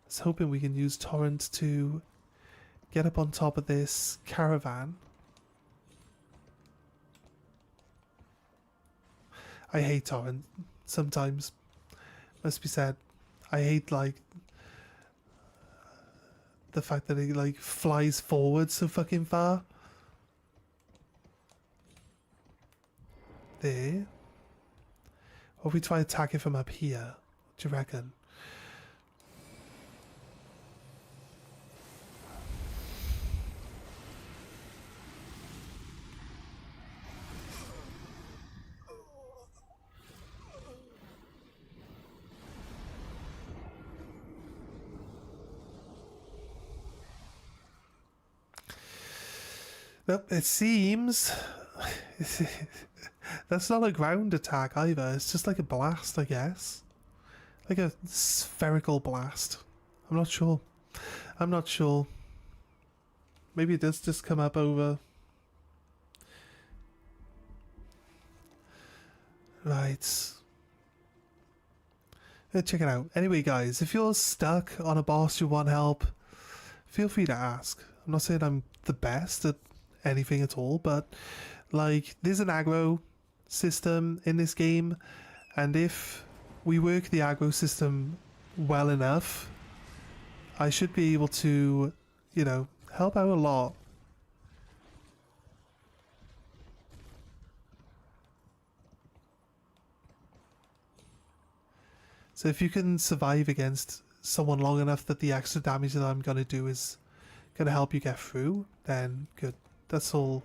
I was hoping we can use Torrent to get up on top of this caravan. I hate Torrent sometimes, must be said. I hate like the fact that it like flies forward so fucking far. There. Or if we try to attack it from up here, what do you reckon? Nope, it seems that's not a ground attack either. It's just like a blast, I guess. Like a spherical blast. I'm not sure. I'm not sure. Maybe it does just come up over. Right. Check it out. Anyway, guys, if you're stuck on a boss you want help, feel free to ask. I'm not saying I'm the best at anything at all, but like there's an aggro system in this game, and if we work the aggro system well enough, I should be able to, you know, help out a lot. So if you can survive against someone long enough that the extra damage that I'm gonna do is gonna help you get through, then good. That's all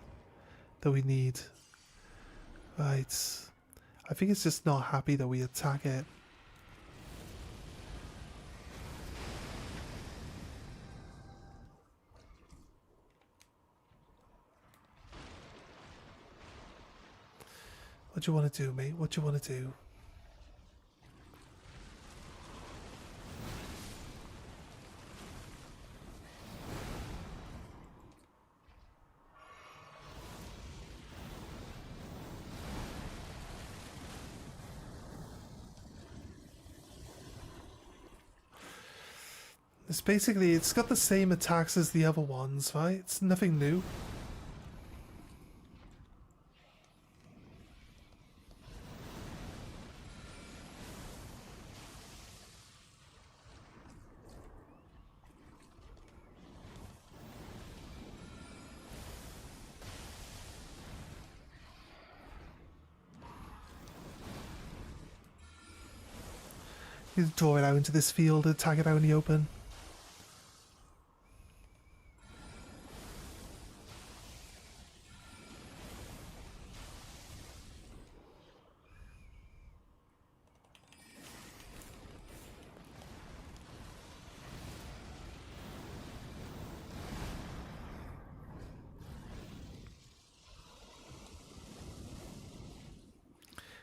that we need. Right. I think it's just not happy that we attack it. What do you want to do, mate? What do you want to do? It's basically, it's got the same attacks as the other ones, right? It's nothing new. You draw it out into this field, attack it out in the open.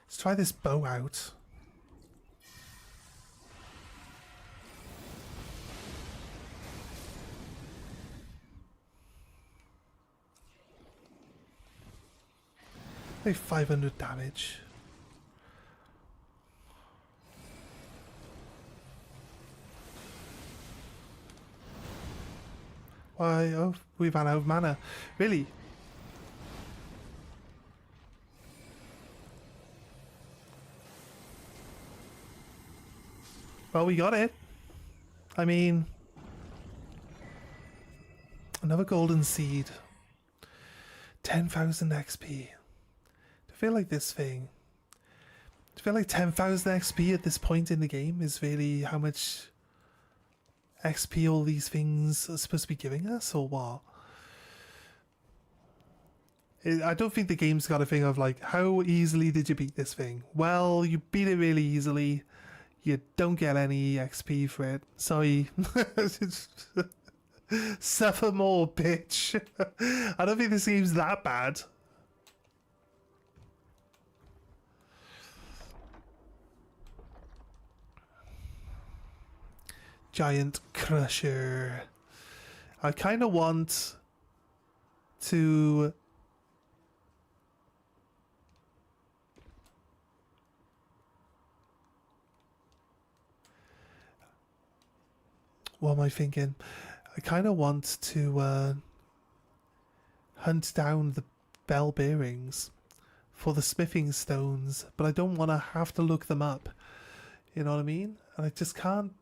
Let's try this bow out. Like 500 damage. Why? Oh, we ran out of mana. Really? Well, we got it. I mean, another golden seed. 10,000 XP. I feel like this thing. I feel like 10,000 XP at this point in the game is really how much XP all these things are supposed to be giving us, or what? I don't think the game's got a thing of like, how easily did you beat this thing? Well, you beat it really easily. You don't get any XP for it. Sorry. Suffer more, bitch. I don't think this game's that bad. Giant Crusher. I kind of want to... What am I thinking? I kind of want to hunt down the bell bearings for the smithing stones, but I don't want to have to look them up. You know what I mean? And I just can't.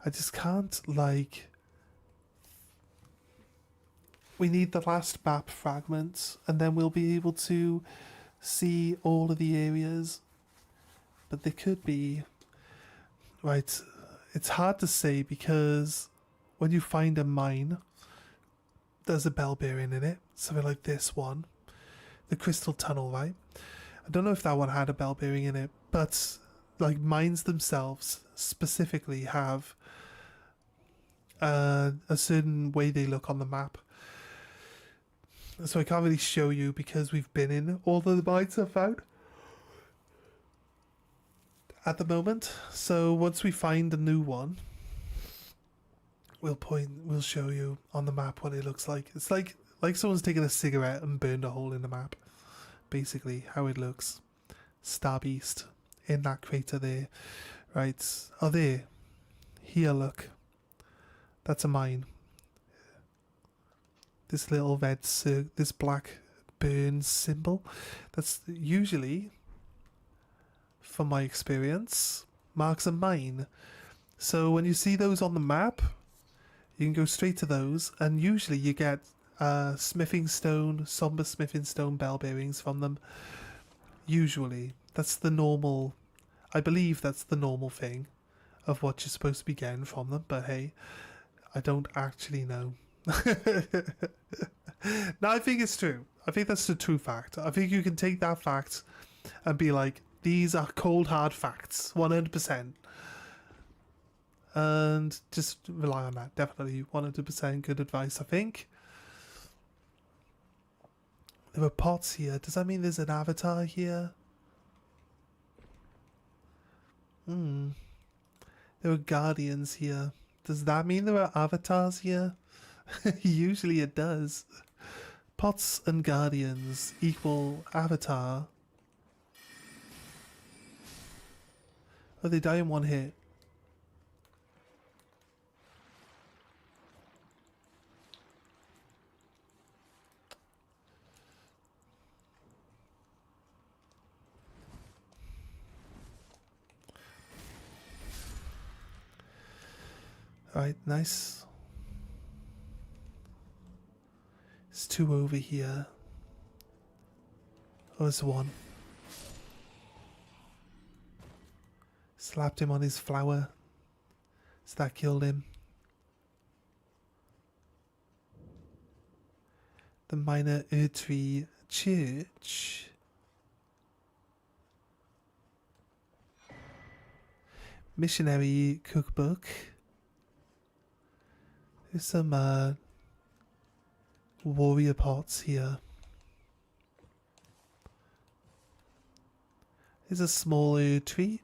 I just can't, like... We need the last map fragment, and then we'll be able to see all of the areas. But there could be... Right, it's hard to say because when you find a mine, there's a bell bearing in it. Something like this one. The crystal tunnel, right? I don't know if that one had a bell bearing in it, but like mines themselves specifically have a certain way they look on the map. So I can't really show you because we've been in all the mines I've found at the moment. So once we find a new one, we'll show you on the map what it looks like. It's like someone's taken a cigarette and burned a hole in the map. Basically how it looks. Star Beast in that crater there. Right. Oh, there. Here, look. That's a mine. This little red this black burn symbol. That's usually, from my experience, marks a mine. So when you see those on the map, you can go straight to those, and usually you get smithing stone, somber smithing stone bell bearings from them. Usually. That's the normal... I believe that's the normal thing of what you're supposed to be getting from them, but hey, I don't actually know. No, I think it's true. I think that's the true fact. I think you can take that fact and be like, these are cold hard facts, 100%. And just rely on that. Definitely 100% good advice, I think. There are pots here. Does that mean there's an avatar here? Hmm. There are guardians here. Does that mean there are avatars here? Usually it does. Pots and guardians equal avatar. Oh, they die in one hit. Alright, nice. There's two over here. Oh, there's one. Slapped him on his flower. So that killed him. The Minor Erdtree Church. Missionary Cookbook. There's some warrior pots here. There's a small Erdtree.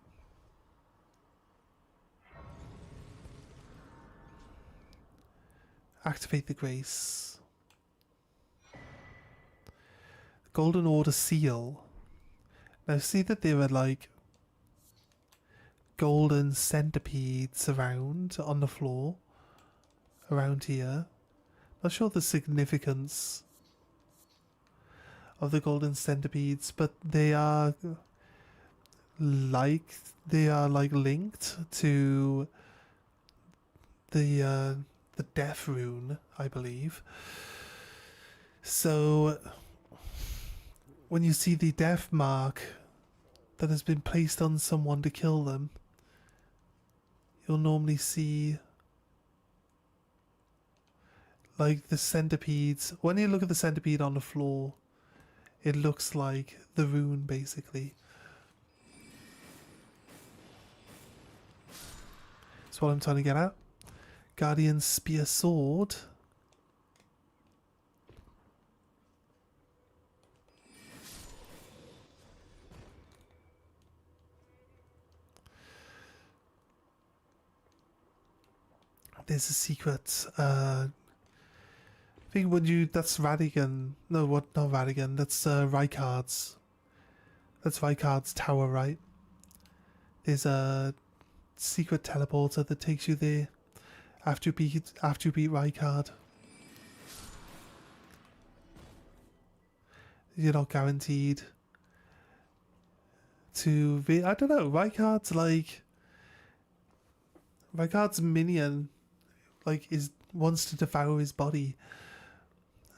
Activate the grace. Golden Order seal. Now see that there are like golden centipedes around on the floor. Around here. Not sure the significance of the golden centipedes, but they are like linked to the death rune, I believe. So when you see the death mark that has been placed on someone to kill them, you'll normally see like the centipedes. When you look at the centipede on the floor, it looks like the rune basically. That's what I'm trying to get at. Guardian Spear Sword. There's a secret. I think when you... That's Radigan. No, what? Not Radigan. That's Rykard's. That's Rykard's tower, right? There's a secret teleporter that takes you there after you beat Rykard. You're not guaranteed to be... I don't know. Rykard's like... Rykard's minion like wants to devour his body,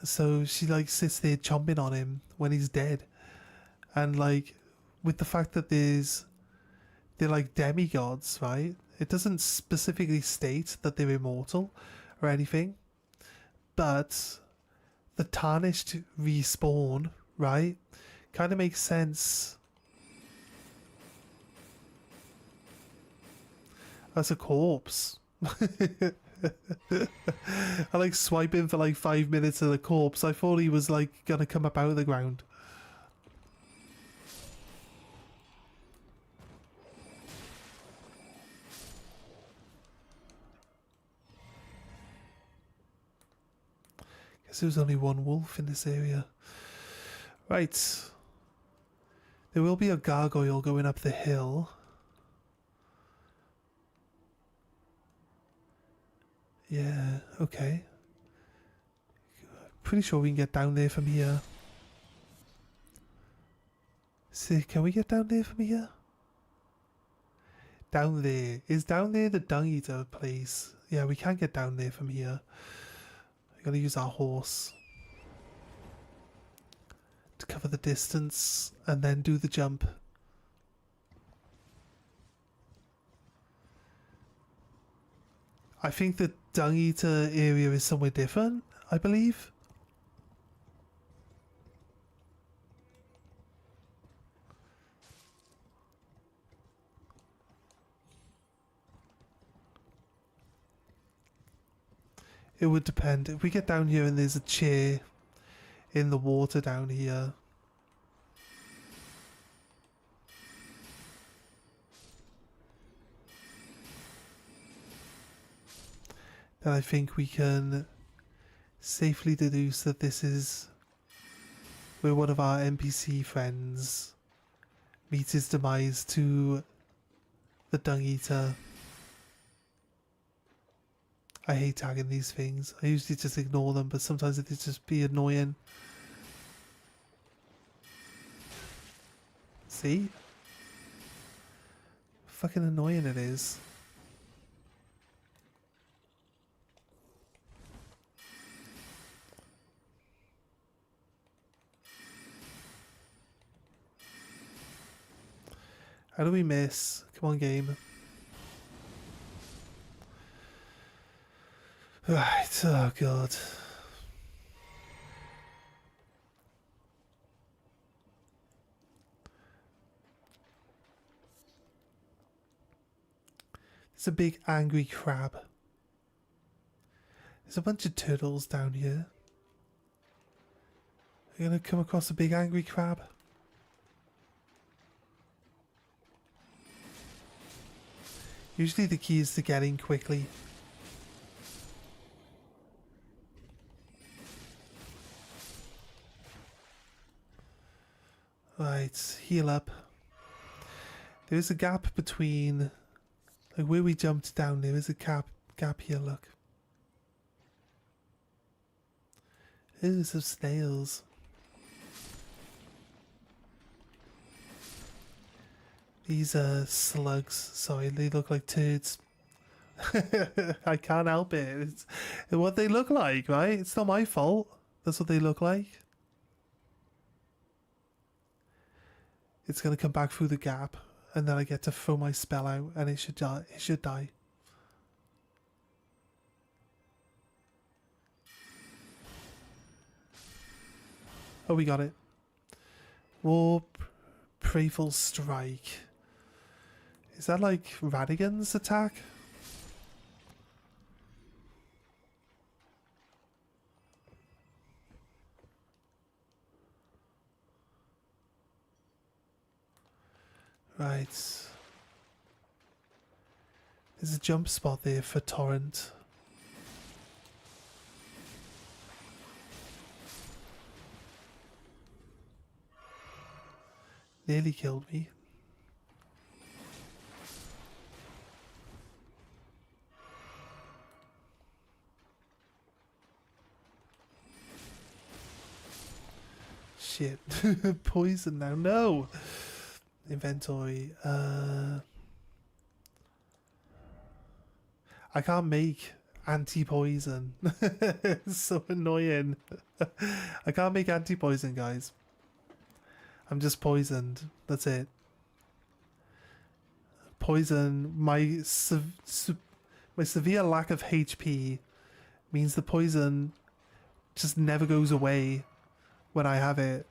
so she like sits there chomping on him when he's dead. And like with the fact that they're like demigods, right? It doesn't specifically state that they're immortal or anything, but the tarnished respawn, right, kind of makes sense. That's a corpse. I like swiping for like 5 minutes at the corpse. I thought he was like gonna come up out of the ground. Guess there was only one wolf in this area. Right. There will be a gargoyle going up the hill. Yeah, okay. Pretty sure we can get down there from here. See, can we get down there from here? Down there. Is down there the dung eater place? Yeah, we can get down there from here. We gotta use our horse to cover the distance and then do the jump. I think the dung eater area is somewhere different, I believe. It would depend. If we get down here and there's a chair in the water down here. Then I think we can safely deduce that this is where one of our NPC friends meets his demise to the Dung Eater. I hate tagging these things. I usually just ignore them, but sometimes it just be annoying. See? Fucking annoying it is. How do we miss? Come on, game. Right, oh god. There's a big angry crab. There's a bunch of turtles down here. We're gonna come across a big angry crab. Usually the key is to get in quickly. Right, heal up. There is a gap between, like where we jumped down, there is a gap here, look. Ooh, some snails. These are slugs, sorry, they look like turds. I can't help it. It's what they look like, right? It's not my fault. That's what they look like. It's gonna come back through the gap, and then I get to throw my spell out, and it should die. It should die. Oh, we got it. Warp, Prayful Strike. Is that like Radigan's attack? Right. There's a jump spot there for Torrent. Nearly killed me. Shit. Poison now. No! Inventory. I can't make anti-poison. It's so annoying. I can't make anti-poison, guys. I'm just poisoned. That's it. Poison. My severe lack of HP means the poison just never goes away when I have it.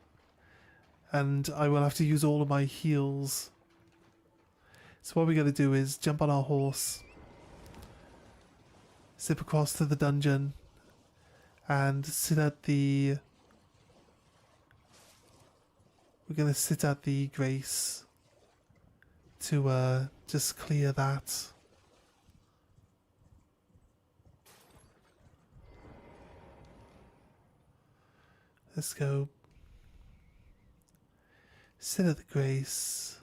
And I will have to use all of my heals. So what we're going to do is jump on our horse, zip across to the dungeon, and sit at the... We're going to sit at the Grace to just clear that. Let's go. Sit at the Grace.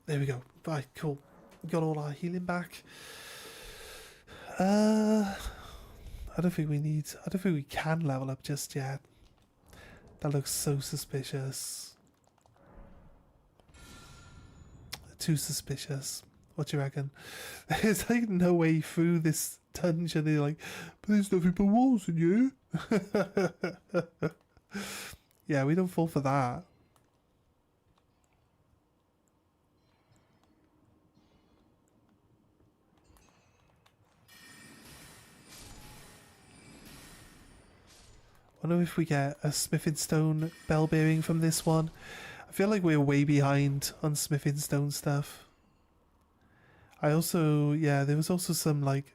There we go. Right, cool. We got all our healing back. I don't think we can level up just yet. That looks so suspicious. Too suspicious. What do you reckon? There's like no way through this dungeon. They're like, but there's nothing but walls in you. Yeah, we don't fall for that. I wonder if we get a smithing stone bell bearing from this one. I feel like we're way behind on smithing stone stuff. I also, yeah, there was also some like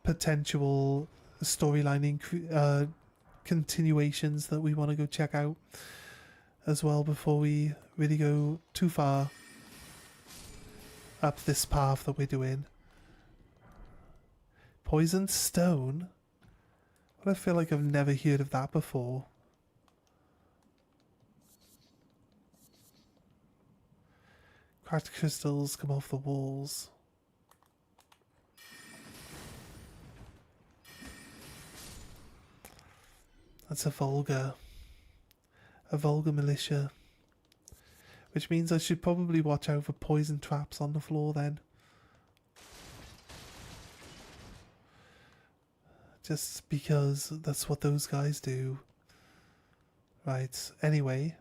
potential storyline continuations that we want to go check out as well before we really go too far up this path that we're doing. Poisoned stone? But I feel like I've never heard of that before. Cracked crystals come off the walls. That's a vulgar militia. Which means I should probably watch out for poison traps on the floor then. Just because that's what those guys do. Right, anyway.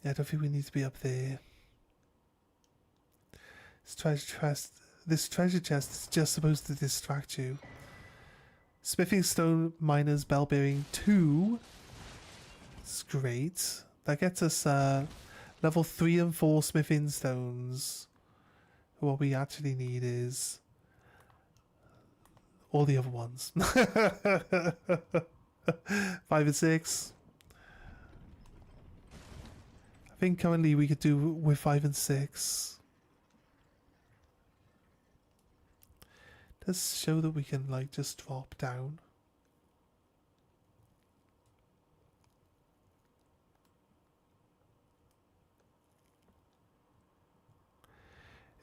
Yeah, I don't think we need to be up there. This treasure chest is just supposed to distract you. Smithing stone miners bell bearing 2. It's great. That gets us level 3 and 4 smithing stones. What we actually need is all the other ones. 5 and 6. I think currently we could do with 5 and 6. Does show that we can like just drop down.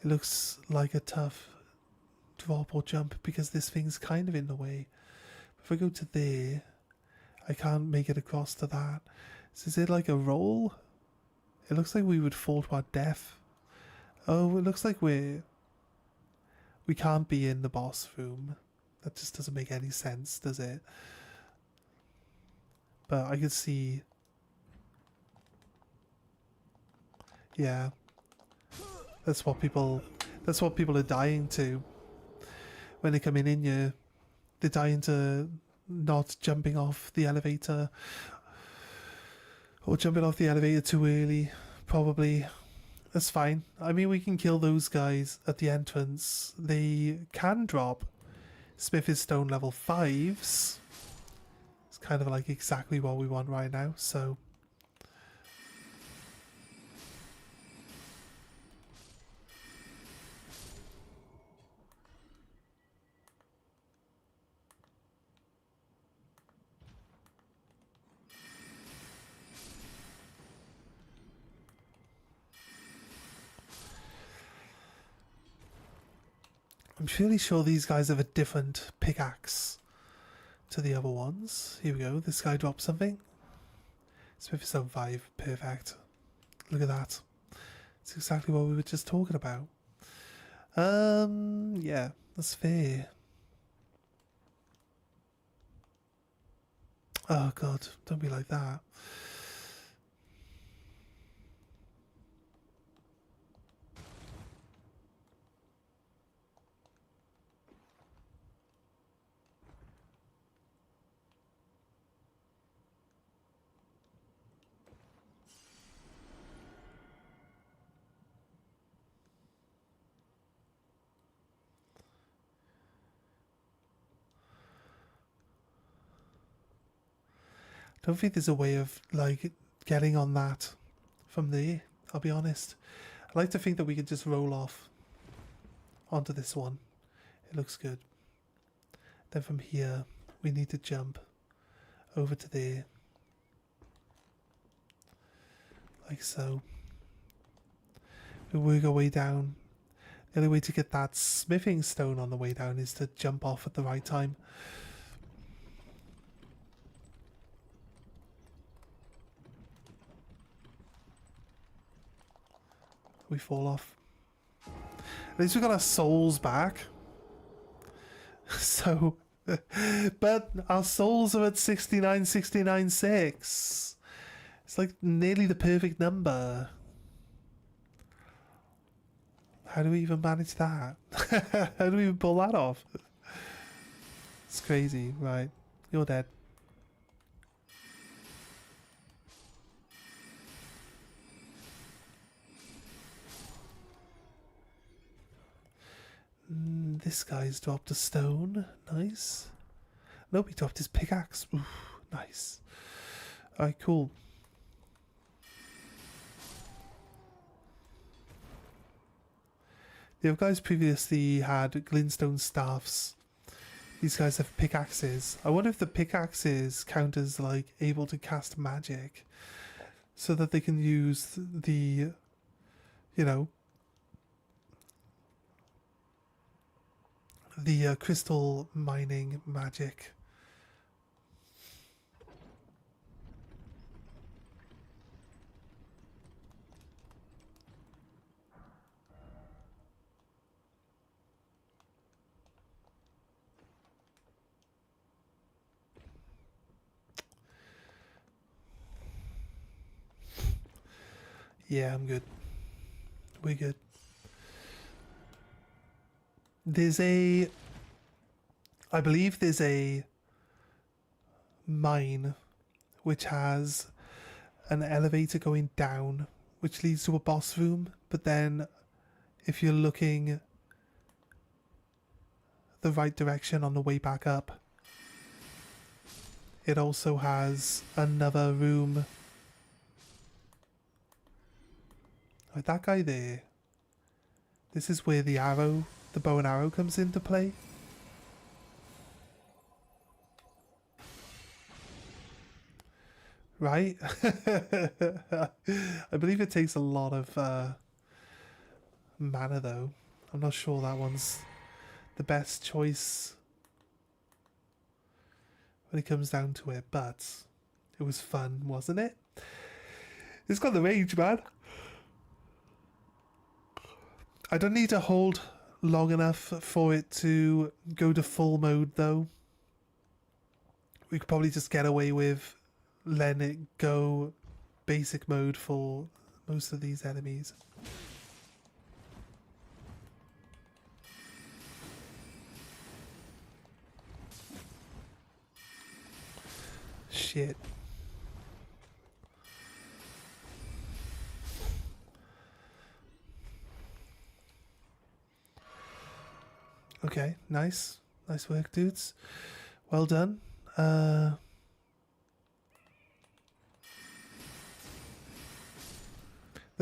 It looks like a tough drop or jump because this thing's kind of in the way. If I go to there, I can't make it across to that. So is it like a roll? It looks like we would fall to our death. Oh, it looks like we can't be in the boss room. That just doesn't make any sense, does it? But I could see... Yeah. That's what people are dying to. When they're coming in here, they're dying to not jumping off the elevator. Or jumping off the elevator too early, probably. That's fine. I mean, we can kill those guys at the entrance. They can drop Smith's Stone level 5s. It's kind of like exactly what we want right now, so... I'm fairly sure these guys have a different pickaxe to the other ones. Here we go. This guy dropped something. Smith's Stone 5. Perfect. Look at that. It's exactly what we were just talking about. Yeah, that's fair. Oh god, don't be like that. Don't think there's a way of like getting on that from there, I'll be honest. I like to think that we could just roll off onto this one. It looks good. Then from here we need to jump over to there. Like so. We work our way down. The only way to get that smithing stone on the way down is to jump off at the right time. We fall off. At least we got our souls back. So, but our souls are at 69,6. It's like nearly the perfect number. How do we even manage that? How do we even pull that off? It's crazy, right? You're dead. This guy's dropped a stone. Nice. Nope, he dropped his pickaxe. Ooh, nice. Alright, cool. The other guys previously had glintstone staffs. These guys have pickaxes. I wonder if the pickaxes count as like able to cast magic, so that they can use the, you know, the crystal mining magic. Yeah, I'm good. We're good. I believe there's a mine which has an elevator going down, which leads to a boss room, but then if you're looking the right direction on the way back up, it also has another room. Like that guy there. This is where the bow and arrow comes into play. Right? I believe it takes a lot of mana though. I'm not sure that one's the best choice when it comes down to it, but it was fun, wasn't it? It's got the range, man. I don't need to hold long enough for it to go to full mode though. We could probably just get away with letting it go basic mode for most of these enemies. Shit. Okay, nice. Nice work, dudes. Well done. The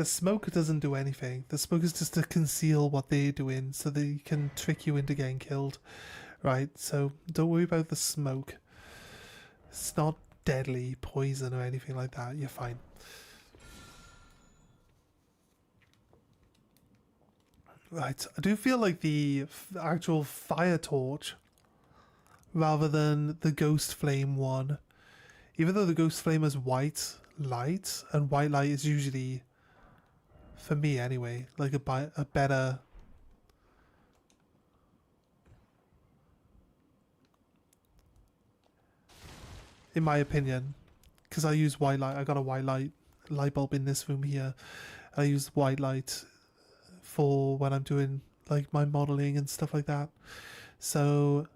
smoke doesn't do anything. The smoke is just to conceal what they're doing so they can trick you into getting killed. Right, so don't worry about the smoke. It's not deadly poison or anything like that. You're fine. Right, I do feel like the actual fire torch, rather than the ghost flame one, even though the ghost flame is white light, and white light is usually, for me anyway, like a better, in my opinion, because I use white light. I got a white light bulb in this room here. I use white light for when I'm doing like my modeling and stuff like that. So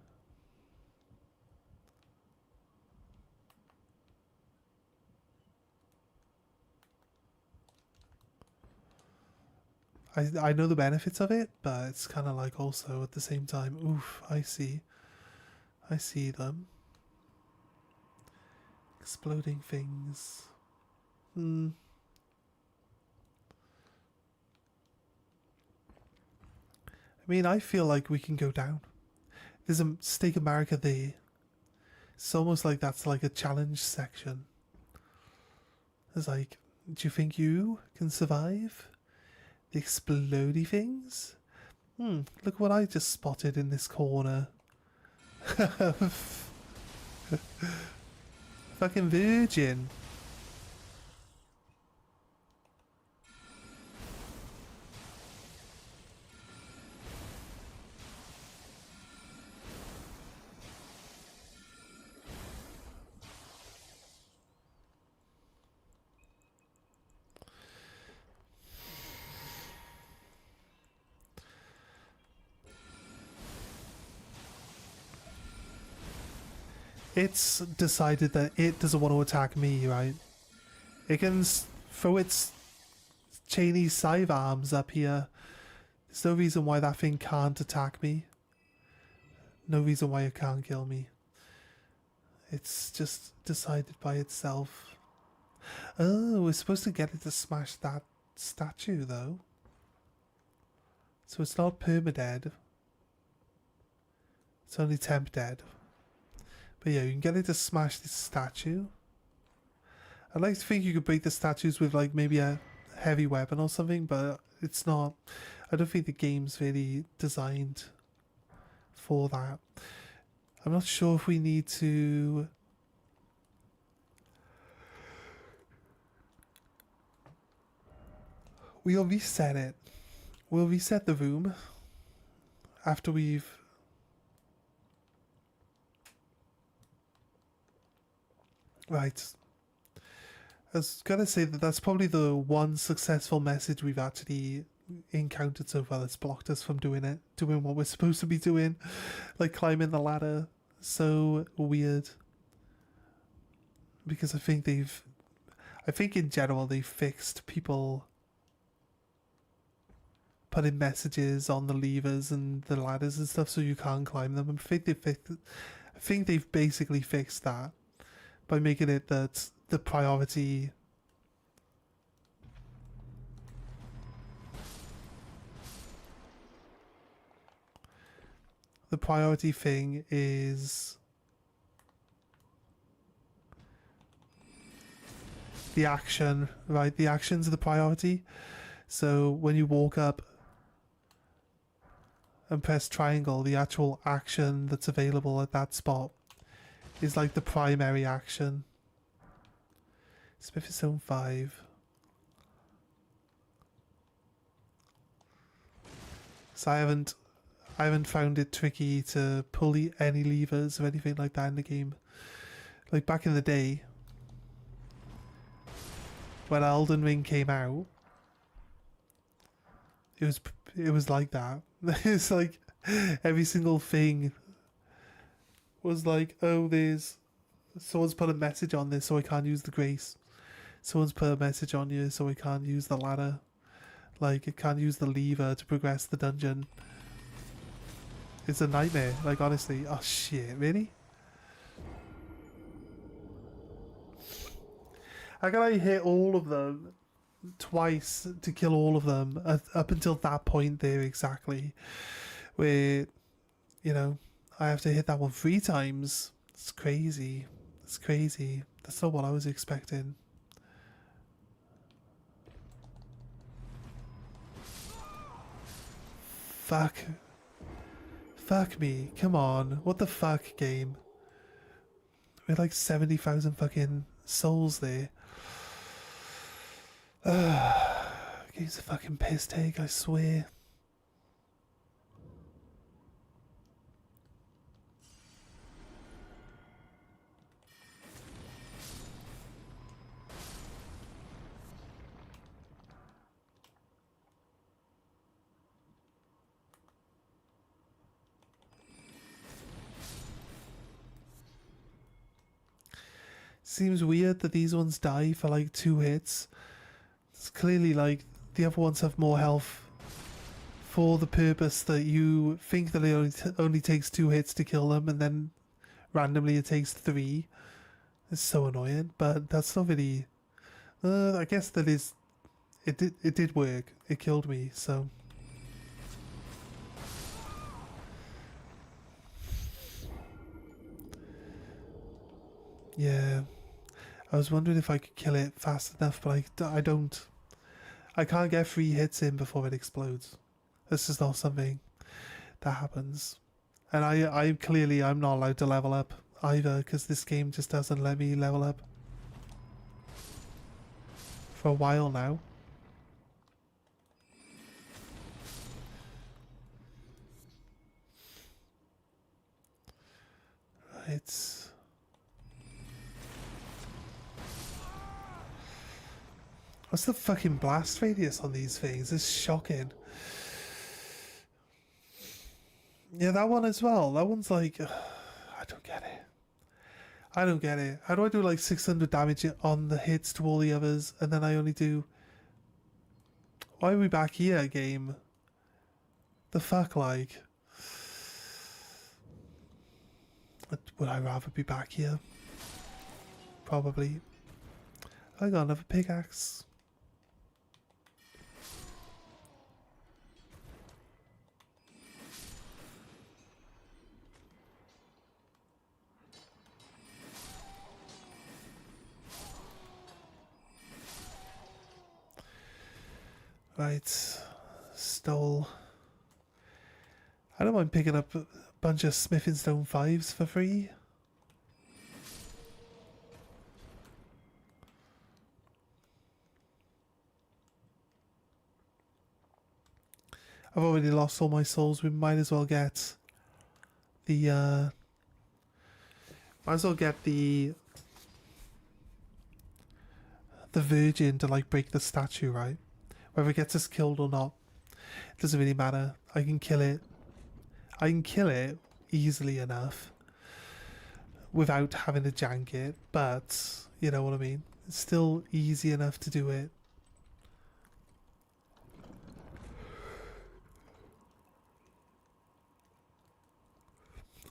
I know the benefits of it, but it's kind of like also at the same time, oof, I see them. Exploding things. I mean, I feel like we can go down. There's a Stake America there. It's almost like that's like a challenge section. It's like, do you think you can survive the explodey things? Look what I just spotted in this corner. Fucking virgin. It's decided that it doesn't want to attack me, right? It can throw its chainy scythe arms up here. There's no reason why that thing can't attack me. No reason why it can't kill me. It's just decided by itself. Oh, we're supposed to get it to smash that statue though. So it's not permadead. It's only temp dead. But yeah, you can get it to smash this statue. I'd like to think you could break the statues with like maybe a heavy weapon or something, but it's not. I don't think the game's really designed for that. I'm not sure if we need to... We'll reset it. We'll reset the room after we've... Right. I was gonna say that that's probably the one successful message we've actually encountered so far that's blocked us from doing what we're supposed to be doing, like climbing the ladder. So weird. Because I think in general they've fixed people putting messages on the levers and the ladders and stuff so you can't climb them. I think they've basically fixed that by making it that the priority thing is the action, right? The action's the priority. So when you walk up and press triangle, the actual action that's available at that spot is like the primary action. Smith's Zone 5. So I haven't found it tricky to pull any levers or anything like that in the game. Like back in the day, when Elden Ring came out, it was like that. It's like every single thing was like, oh, someone's put a message on this, so I can't use the grace. Someone's put a message on you, so I can't use the ladder. Like, it can't use the lever to progress the dungeon. It's a nightmare. Like, honestly. Oh, shit. Really? How can I hit all of them twice to kill all of them up until that point there exactly? Where, you know, I have to hit that one 3 times. It's crazy. It's crazy. That's not what I was expecting. Fuck. Fuck me. Come on. What the fuck, game? We're like 70,000 fucking souls there. Game's a fucking piss take, I swear. Seems weird that these ones die for like 2 hits. It's clearly like the other ones have more health for the purpose that you think that it only takes 2 hits to kill them, and then randomly it takes 3. It's so annoying, but that's not really... I guess that is... It did work. It killed me, so... Yeah. I was wondering if I could kill it fast enough, but I don't. I can't get 3 hits in before it explodes. This is not something that happens. And I'm not allowed to level up either, because this game just doesn't let me level up. For a while now. It's... What's the fucking blast radius on these things? It's shocking. Yeah, that one as well. That one's like... I don't get it. I don't get it. How do I do like 600 damage on the hits to all the others, and then I only do... Why are we back here, game? The fuck, like? Would I rather be back here? Probably. I got another pickaxe. Right. Stole. I don't mind picking up a bunch of smithing stone 5s for free. I've already lost all my souls. We might as well get the might as well get the virgin to like break the statue, right? Whether it gets us killed or not, it doesn't really matter. I can kill it. I can kill it easily enough without having to jank it, but you know what I mean? It's still easy enough to do it.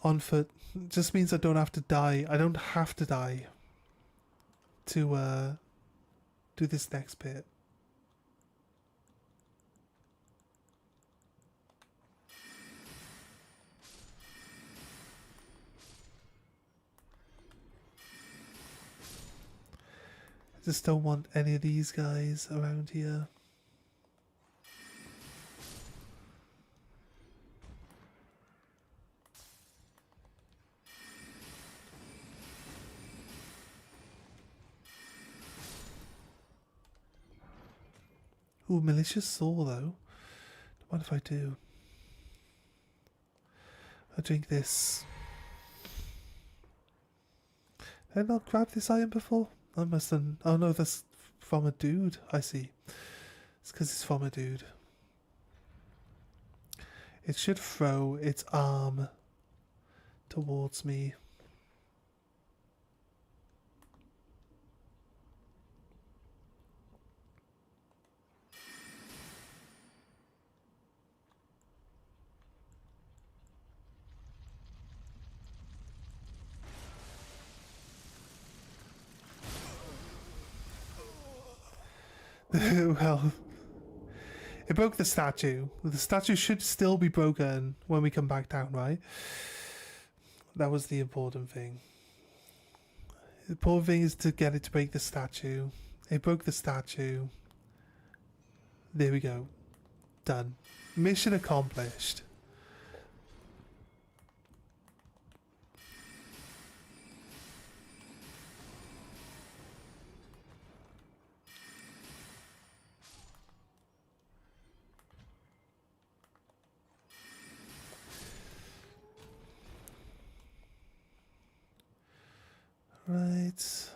On foot just means I don't have to die. I don't have to die to do this next bit. I just don't want any of these guys around here. Ooh, malicious saw though. What if I do? I drink this. Did I not grab this item before? I must have. Oh no, that's from a dude. I see. It's because it's from a dude. It should throw its arm towards me. Well, it broke the statue. The statue should still be broken when we come back down, right? That was the important thing. The important thing is to get it to break the statue. It broke the statue. There we go. Done. Mission accomplished. Right.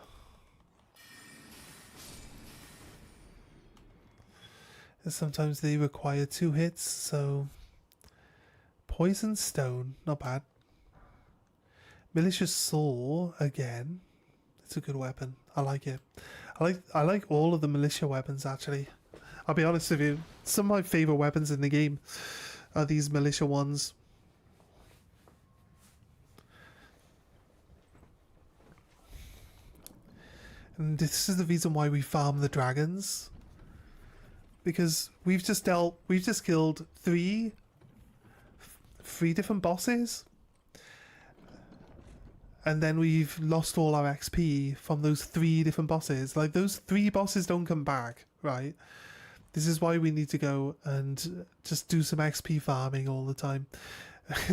And sometimes they require 2 hits, so poison stone, not bad. Malicious saw again. It's a good weapon. I like it. I like all of the militia weapons actually. I'll be honest with you. Some of my favorite weapons in the game are these militia ones. And this is the reason why we farm the dragons. Because we've just killed three different bosses. And then we've lost all our XP from those 3 different bosses. Like, those 3 bosses don't come back, right? This is why we need to go and just do some XP farming all the time.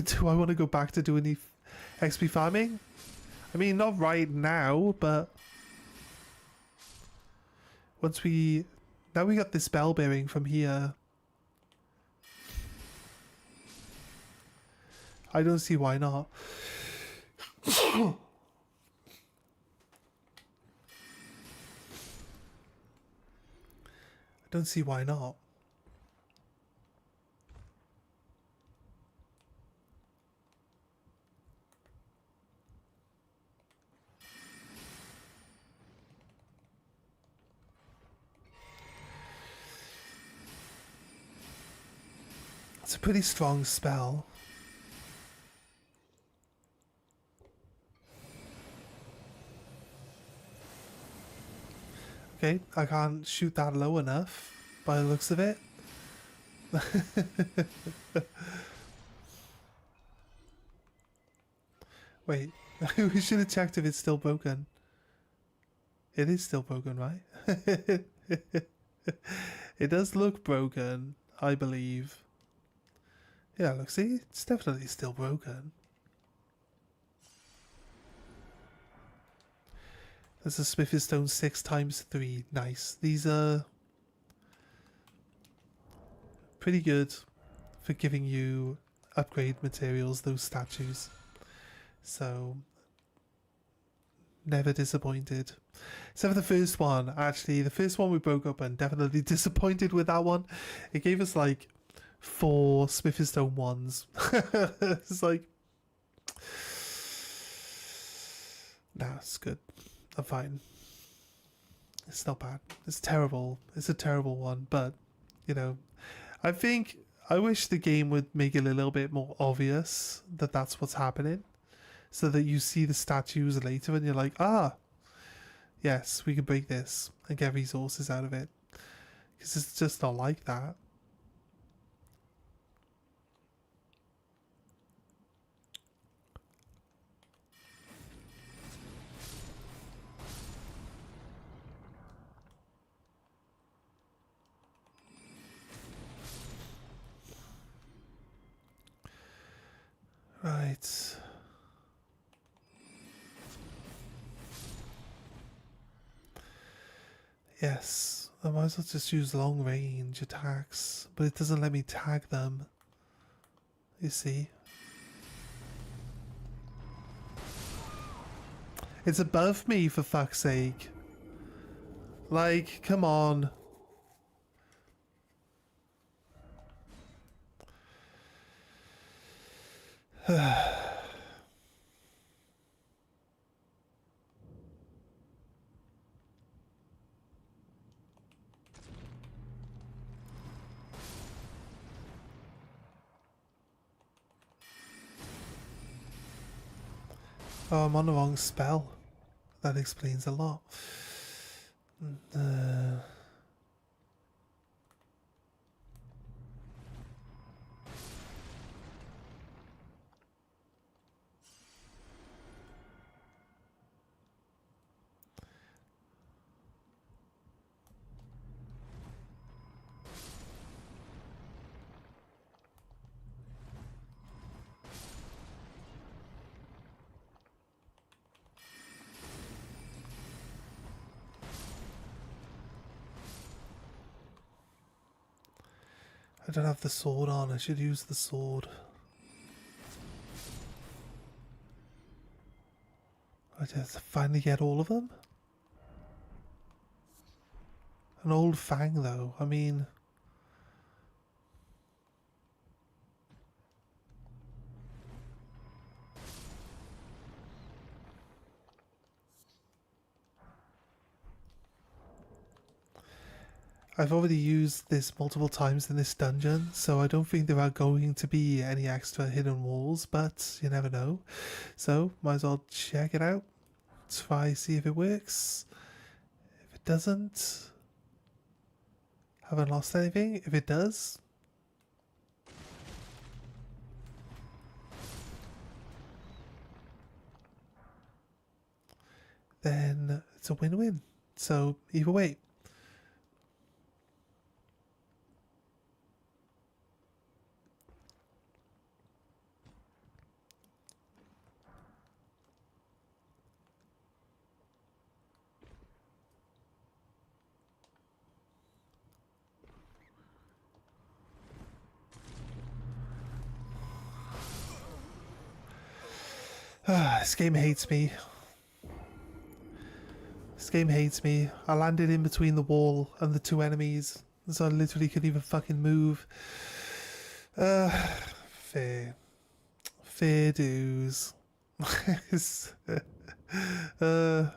Do I want to go back to doing the XP farming? I mean, not right now, but once we... Now we got this bell bearing from here. I don't see why not. I don't see why not. It's a pretty strong spell. Okay, I can't shoot that low enough by the looks of it. Wait, we should have checked if it's still broken. It is still broken, right? It does look broken, I believe. Yeah, look, see? It's definitely still broken. There's a Smith's Stone 6 times 3. Nice. These are pretty good for giving you upgrade materials, those statues. So, never disappointed. Except for the first one. Actually, the first one we broke up and definitely disappointed with that one. It gave us like 4 Smith's Stone ones. It's like, nah, it's good. I'm fine. It's not bad. It's terrible. It's a terrible one, but you know, I wish the game would make it a little bit more obvious that that's what's happening, so that you see the statues later and you're like, ah, yes, we can break this and get resources out of it, because it's just not like that. Right. Yes, I might as well just use long range attacks, but it doesn't let me tag them. You see? It's above me, for fuck's sake. Like, come on. Oh, I'm on the wrong spell. That explains a lot. I don't have the sword on. I should use the sword. I just finally get all of them? An old fang, though. I mean... I've already used this multiple times in this dungeon, so I don't think there are going to be any extra hidden walls, but you never know. So, might as well check it out. Try see if it works. If it doesn't, haven't lost anything. If it does, then it's a win-win. So, either way. This game hates me. This game hates me. I landed in between the wall and the two enemies, so I literally couldn't even fucking move. Fair. Fair dues. uh,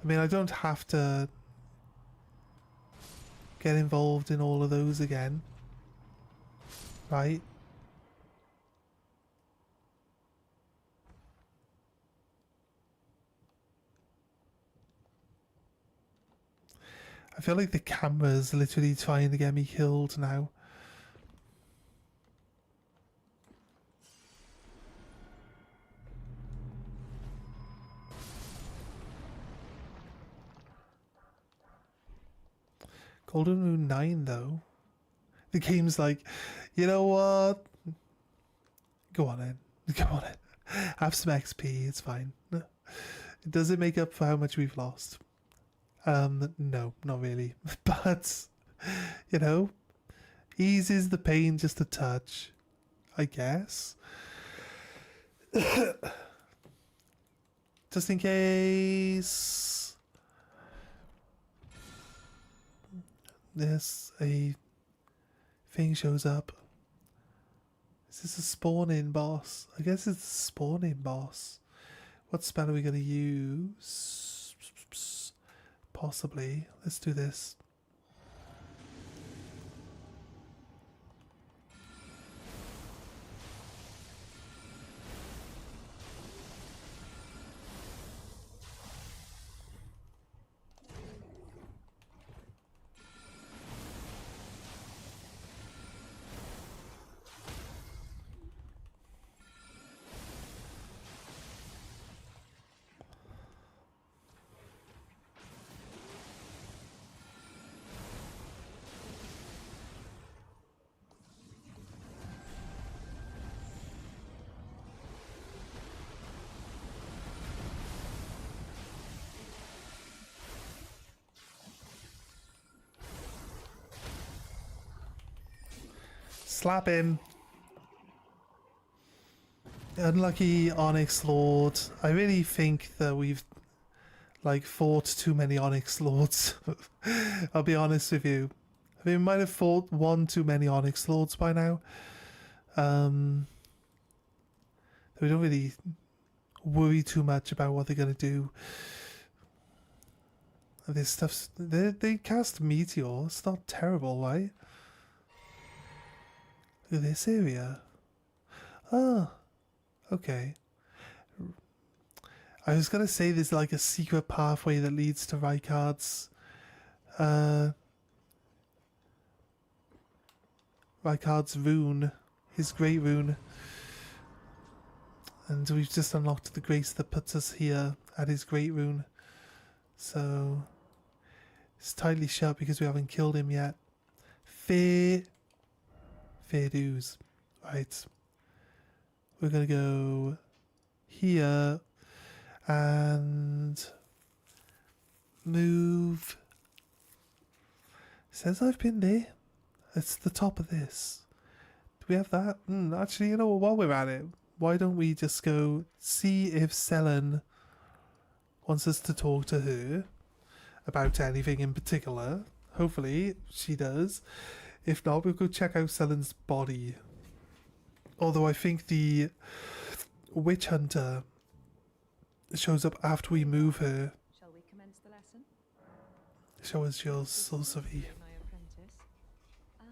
I mean, I don't have to get involved in all of those again, right? I feel like the camera's literally trying to get me killed now. Golden Rune 9 though. The game's like, you know what? Go on in. Go on in. Have some XP, it's fine. Does it make up for how much we've lost? No, not really. But, you know, eases the pain just a touch, I guess. Just in case there's a thing shows up. Is this a spawn-in boss? I guess it's a spawn-in boss. What spell are we going to use? Possibly. Let's do this. Slap him. Unlucky Onyx Lord. I really think that we've like fought too many Onyx Lords. I'll be honest with you. I mean, we might have fought one too many Onyx Lords by now. We don't really worry too much about what they're gonna do. This stuff's they cast Meteor. It's not terrible, right? Look at this area. Ah, okay. I was gonna say there's like a secret pathway that leads to Rykard's rune, his great rune. And we've just unlocked the grace that puts us here at his great rune. So it's tightly shut because we haven't killed him yet. Fair dues. Right. We're gonna go here and move. It says I've been there. It's the top of this. Do we have that? Actually, you know what, while we're at it, why don't we just go see if Selen wants us to talk to her about anything in particular. Hopefully she does. If not, we'll go check out Selen's body. Although I think the witch hunter shows up after we move her. Shall we commence the lesson? Show us your sorcery. My apprentice. Ah,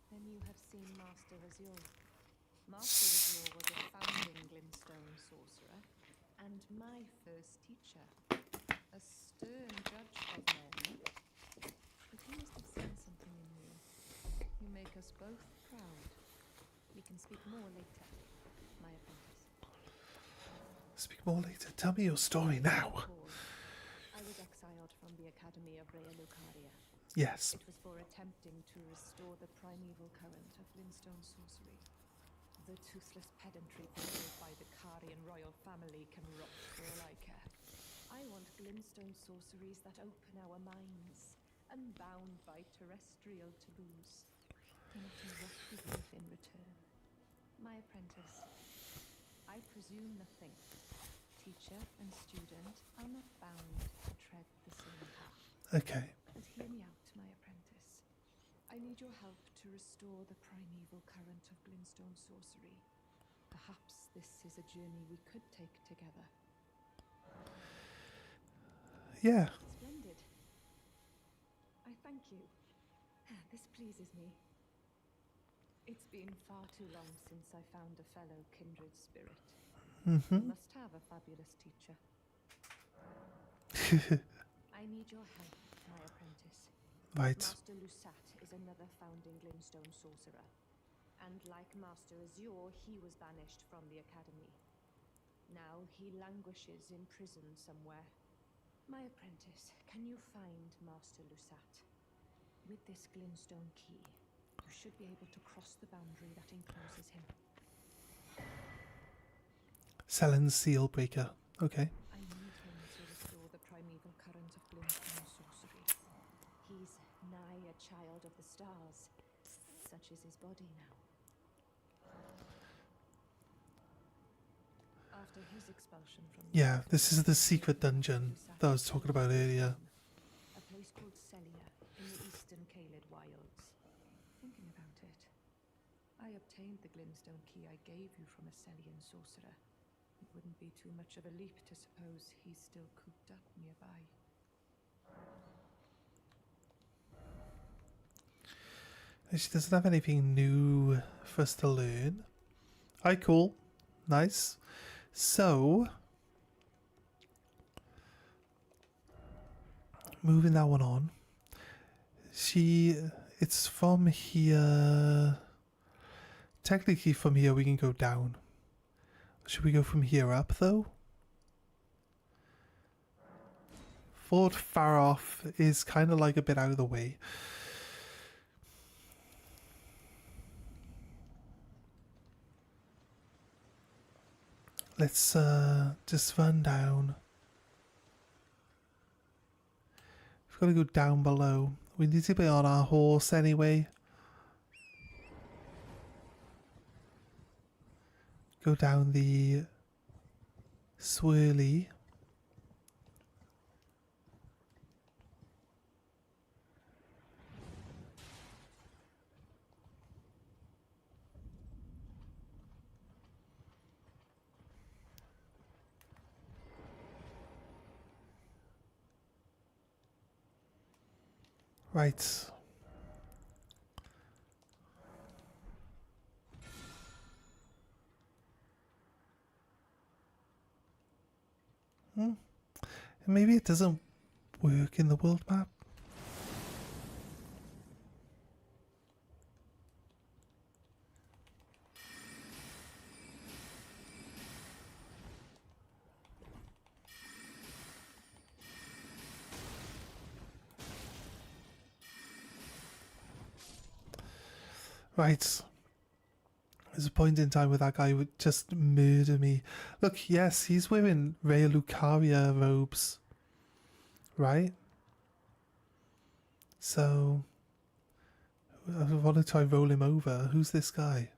then you have seen Master Azure. Master Azure was a founding Glimstone sorcerer and my first teacher. A stern judge of men. But he must have seen something in you. You make us both proud. We can speak more later, my apprentice. Speak more later. Tell me your story now. I was exiled from the Academy of Rea Lucaria. Yes. It was for attempting to restore the primeval current of Glimstone sorcery. The toothless pedantry followed by the Carian royal family can rot for all I care. I want Glimstone sorceries that open our minds, unbound by terrestrial taboos. And to what we give in return. My apprentice, I presume nothing. Teacher and student are not bound to tread the same path. Okay. But hear me out, my apprentice. I need your help to restore the primeval current of Glimstone sorcery. Perhaps this is a journey we could take together. Yeah. Splendid. I thank you. This pleases me. It's been far too long since I found a fellow kindred spirit. You must have a fabulous teacher. I need your help, my apprentice. Right. Master Lusat is another founding Glimstone sorcerer. And like Master Azure, he was banished from the academy. Now he languishes in prison somewhere. My apprentice, can you find Master Lusat? With this Glimstone key, you should be able to cross the boundary that encloses him. Selen's seal breaker. Okay. I need him to restore the primeval current of Glimstone sorcery. He's nigh a child of the stars. Such is his body now. After his expulsion from the Yeah, this is the secret dungeon that I was talking about earlier. a place called Celia in the eastern Caelid wilds. Thinking about it, I obtained the Glimstone key I gave you from a Celian sorcerer. It wouldn't be too much of a leap to suppose he's still cooped up nearby. She doesn't have anything new for us to learn. Alright, cool. Nice. So, moving that one on. It's from here. Technically from here we can go down. Should we go from here up though? Fort Faroff is kind of like a bit out of the way. Let's just run down. We've got to go down below. We need to be on our horse anyway. Go down the swirly. Right. Maybe it doesn't work in the world map. Right. There's a point in time where that guy would just murder me. Look, yes, he's wearing Rhea Lucaria robes. Right? So, I want to try roll him over. Who's this guy?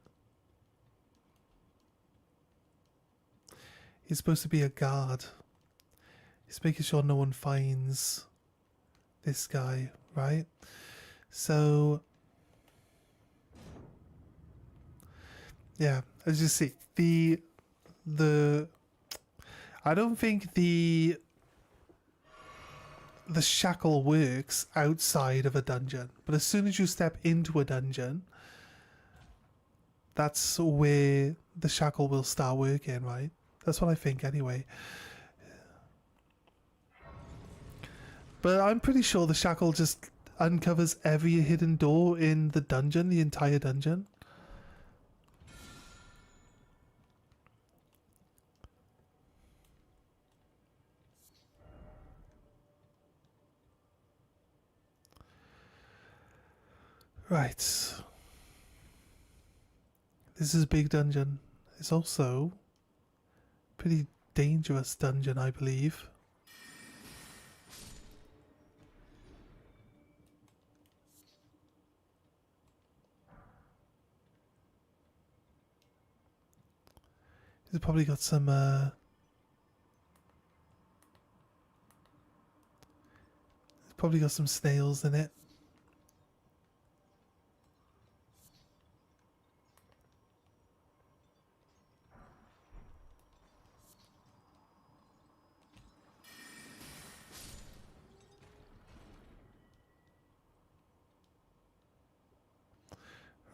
He's supposed to be a guard. He's making sure no one finds this guy, right? So, yeah, as you see, the I don't think the shackle works outside of a dungeon, but as soon as you step into a dungeon, that's where the shackle will start working, right? That's what I think anyway. But I'm pretty sure the shackle just uncovers every hidden door in the dungeon, the entire dungeon. Right. This is a big dungeon. It's also a pretty dangerous dungeon, I believe. It's probably got some snails in it.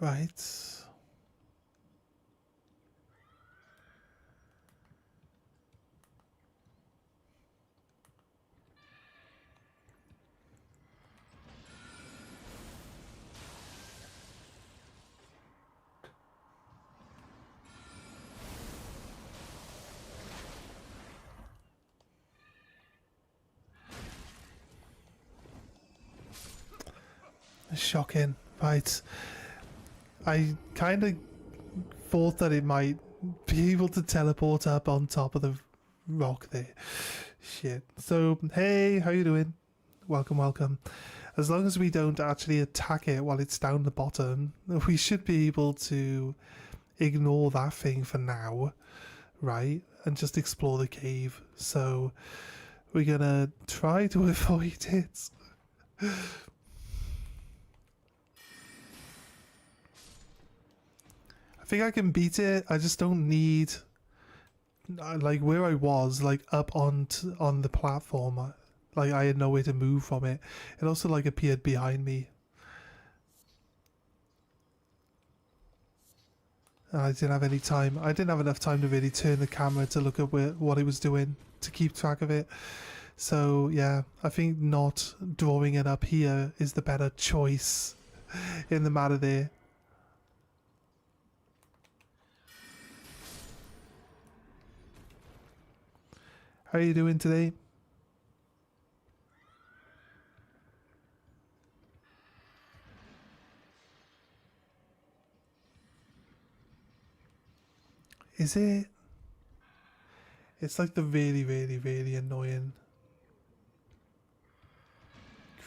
Right. Shocking. Right. I kind of thought that it might be able to teleport up on top of the rock there. Shit. So, hey, how you doing? Welcome, welcome. As long as we don't actually attack it while it's down the bottom, we should be able to ignore that thing for now, right? And just explore the cave. So, we're gonna try to avoid it. I think I can beat it. I just don't need like where I was, like up on the platform. Like I had nowhere to move from it. It also like appeared behind me. And I didn't have any time. I didn't have enough time to really turn the camera to look at what it was doing to keep track of it. So yeah, I think not drawing it up here is the better choice in the matter there. How are you doing today? Is it? It's like the really, really, really annoying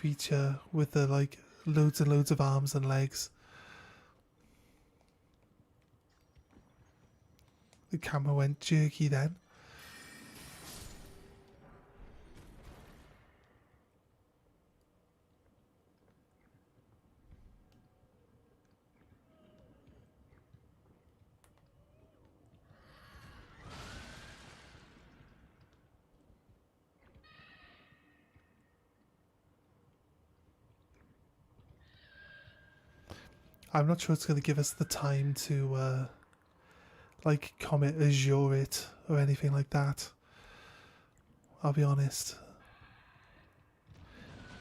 creature with the like loads and loads of arms and legs. The camera went jerky then. I'm not sure it's going to give us the time to like Comet Azure it or anything like that. I'll be honest.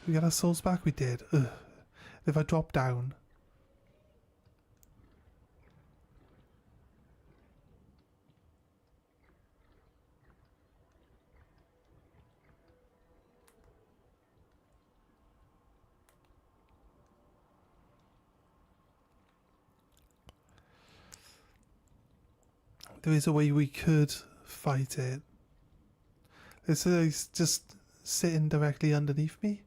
We got our souls back? We did. Ugh. If I drop down. There is a way we could fight it. It's just sitting directly underneath me.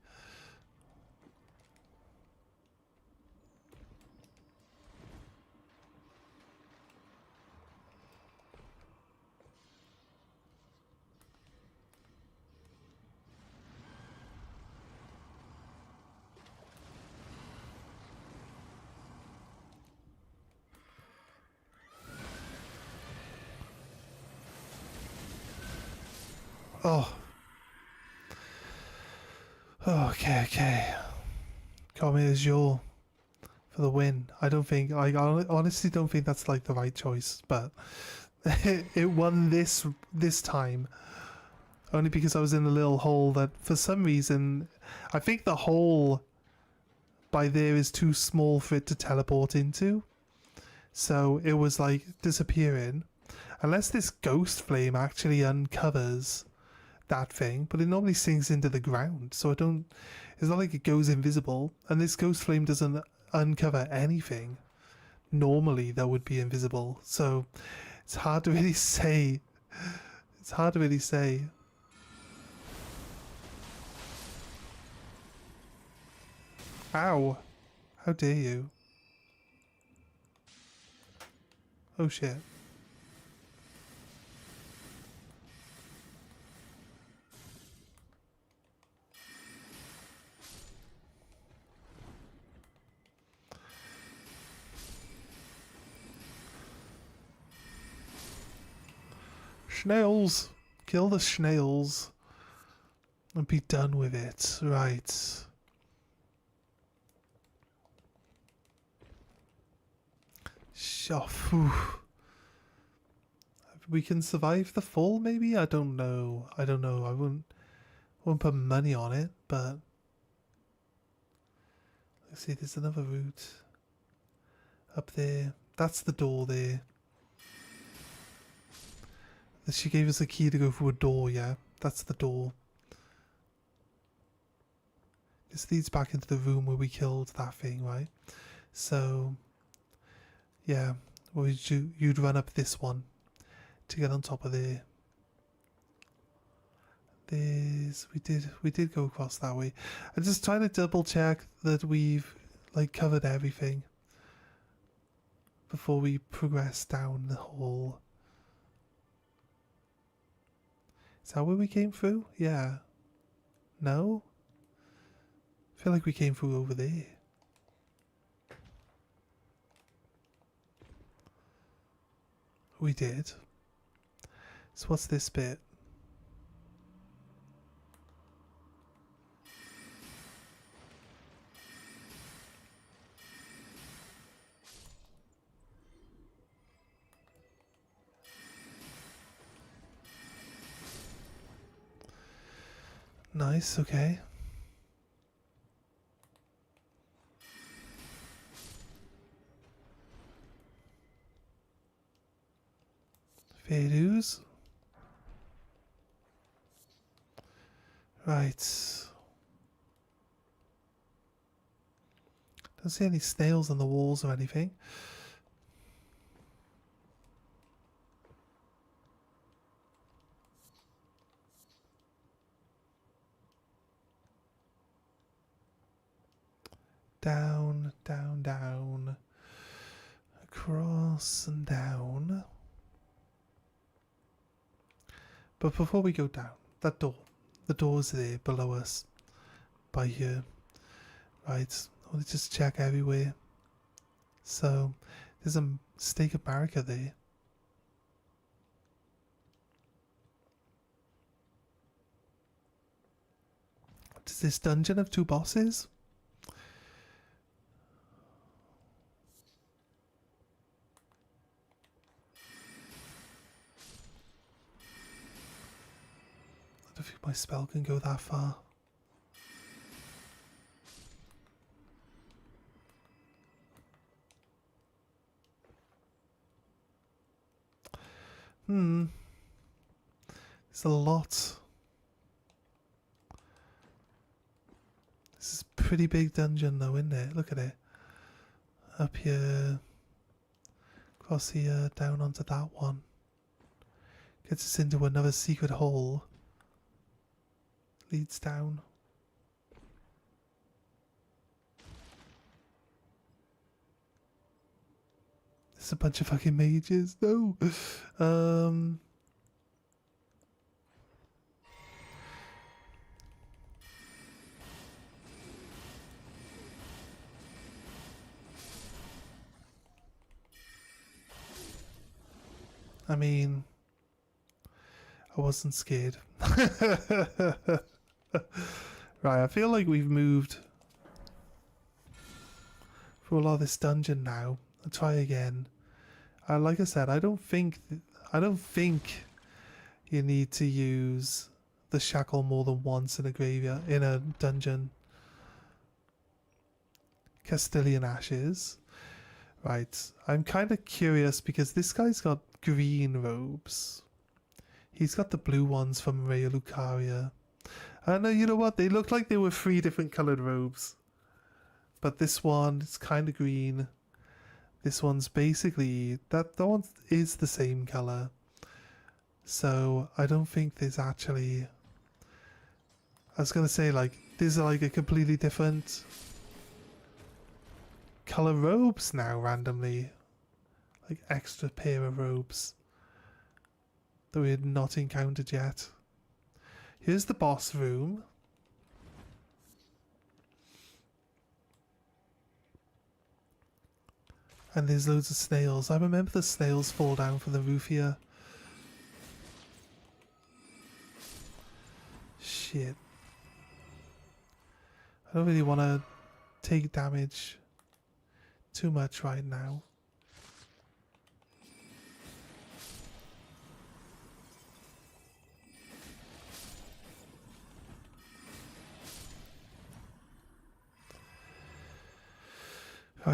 Oh. Okay, okay. Comet Azure for the win. I don't think, I honestly don't think that's like the right choice, but it won this time. Only because I was in a little hole that for some reason, I think the hole by there is too small for it to teleport into. So it was like disappearing. Unless this ghost flame actually uncovers that thing, but it normally sinks into the ground, so it's not like it goes invisible, and this ghost flame doesn't uncover anything normally that would be invisible, so it's hard to really say. It's hard to really say. Ow. How dare you. Oh shit. Snails! Kill the snails and be done with it. Right. Oh, phew. We can survive the fall, maybe? I don't know. I don't know. I won't put money on it, but let's see, there's another route up there. That's the door there. She gave us a key to go through a door, yeah? That's the door. This leads back into the room where we killed that thing, right? So, yeah, well, you'd run up this one to get on top of there. We did go across that way. I'm just trying to double check that we've like covered everything before we progress down the hall. Is that where we came through? Yeah. No? I feel like we came through over there. We did. So what's this bit? Nice, okay. Fair dues. Right. Don't see any snails on the walls or anything. Down, down, down. Across and down. But before we go down, that door. The door's there below us. By here. Right. Let's just check everywhere. So, there's a stake of barrica there. Does this dungeon have 2 bosses? I don't think my spell can go that far. There's a lot. This is a pretty big dungeon though, isn't it? Look at it. Up here. Across here, down onto that one. Gets us into another secret hall. Leads down. There's a bunch of fucking mages. No. I mean, I wasn't scared. Right, I feel like we've moved through a lot of this dungeon now. I'll try again. Like I said, I don't think you need to use the shackle more than once in a graveyard, in a dungeon. Castilian Ashes. Right, I'm kind of curious because this guy's got green robes. He's got the blue ones from Raya Lucaria. I know, you know what? They look like they were 3 different coloured robes. But this one is kind of green. This one's basically... That one is the same colour. So, I don't think there's actually... I was going to say, like, there's like a completely different colour robes now, randomly. Like, extra pair of robes that we had not encountered yet. Here's the boss room. And there's loads of snails. I remember the snails fall down from the roof here. Shit. I don't really want to take damage too much right now.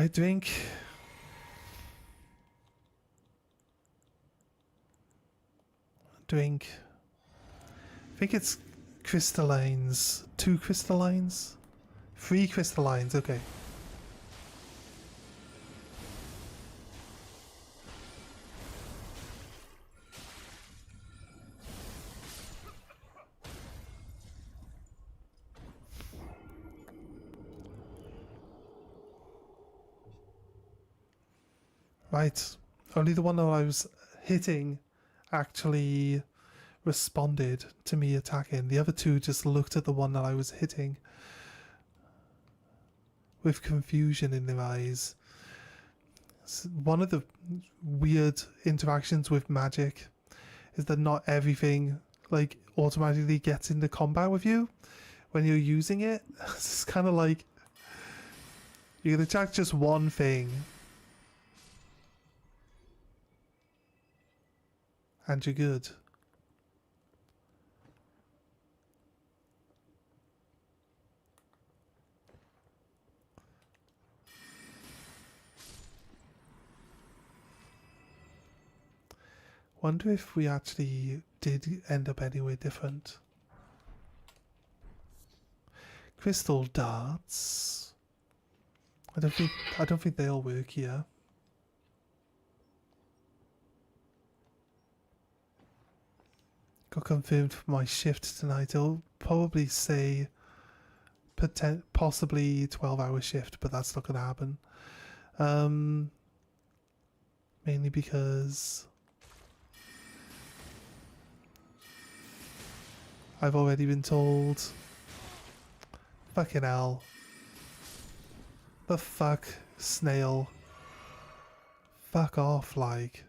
Right, drink. Drink. I think it's crystallines. 2 crystallines? 3 crystallines, okay. Right. Only the one that I was hitting actually responded to me attacking. The other 2 just looked at the one that I was hitting with confusion in their eyes. One of the weird interactions with magic is that not everything like automatically gets into combat with you when you're using it. It's kind of like you can attack just one thing and you're good. Wonder if we actually did end up anywhere different. Crystal darts. I don't think they'll work here. Got confirmed for my shift tonight. It'll probably say possibly 12-hour shift, but that's not gonna happen. Mainly because I've already been told. Fucking hell. The fuck, snail. Fuck off, like.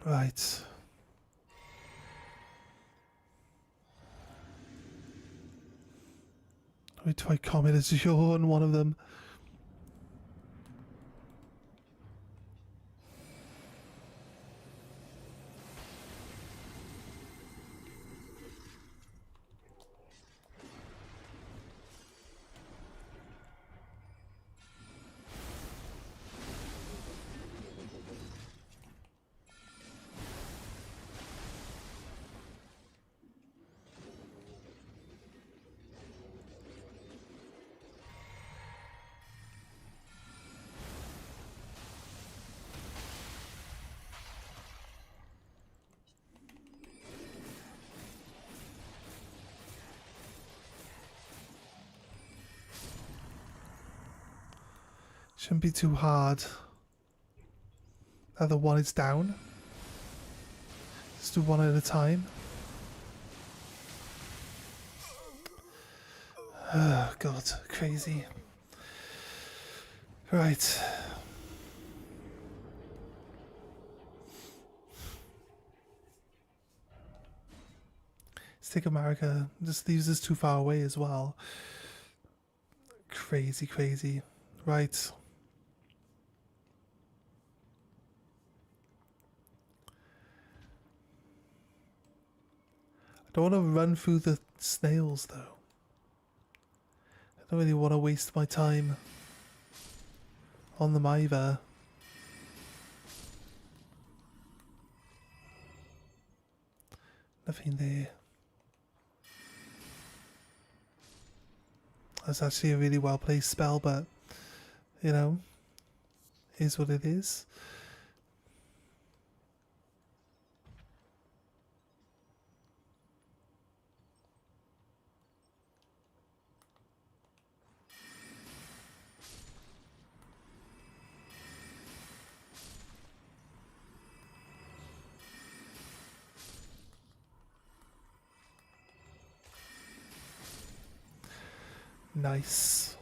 Right. We try comment as you're on one of them. Shouldn't be too hard. Other one is down. Let's do one at a time. Oh god, crazy. Right. Stick America just leaves us too far away as well. Crazy, crazy. Right. I don't want to run through the snails though. I don't really want to waste my time on them either. Nothing there. That's actually a really well placed spell, but you know, is what it is. Nice.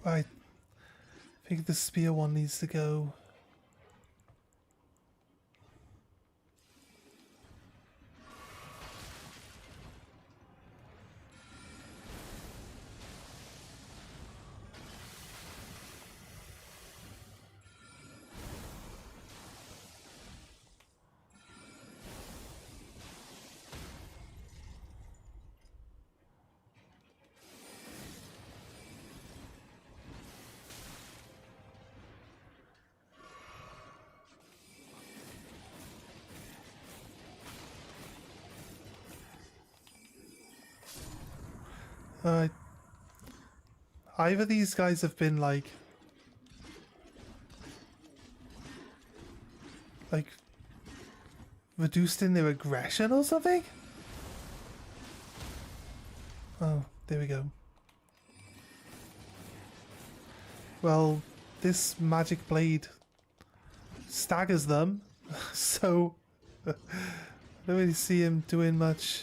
Right. I think the spear one needs to go. Alright. Either these guys have been like reduced in their aggression or something? Oh, there we go. Well, this magic blade staggers them, so I don't really see him doing much.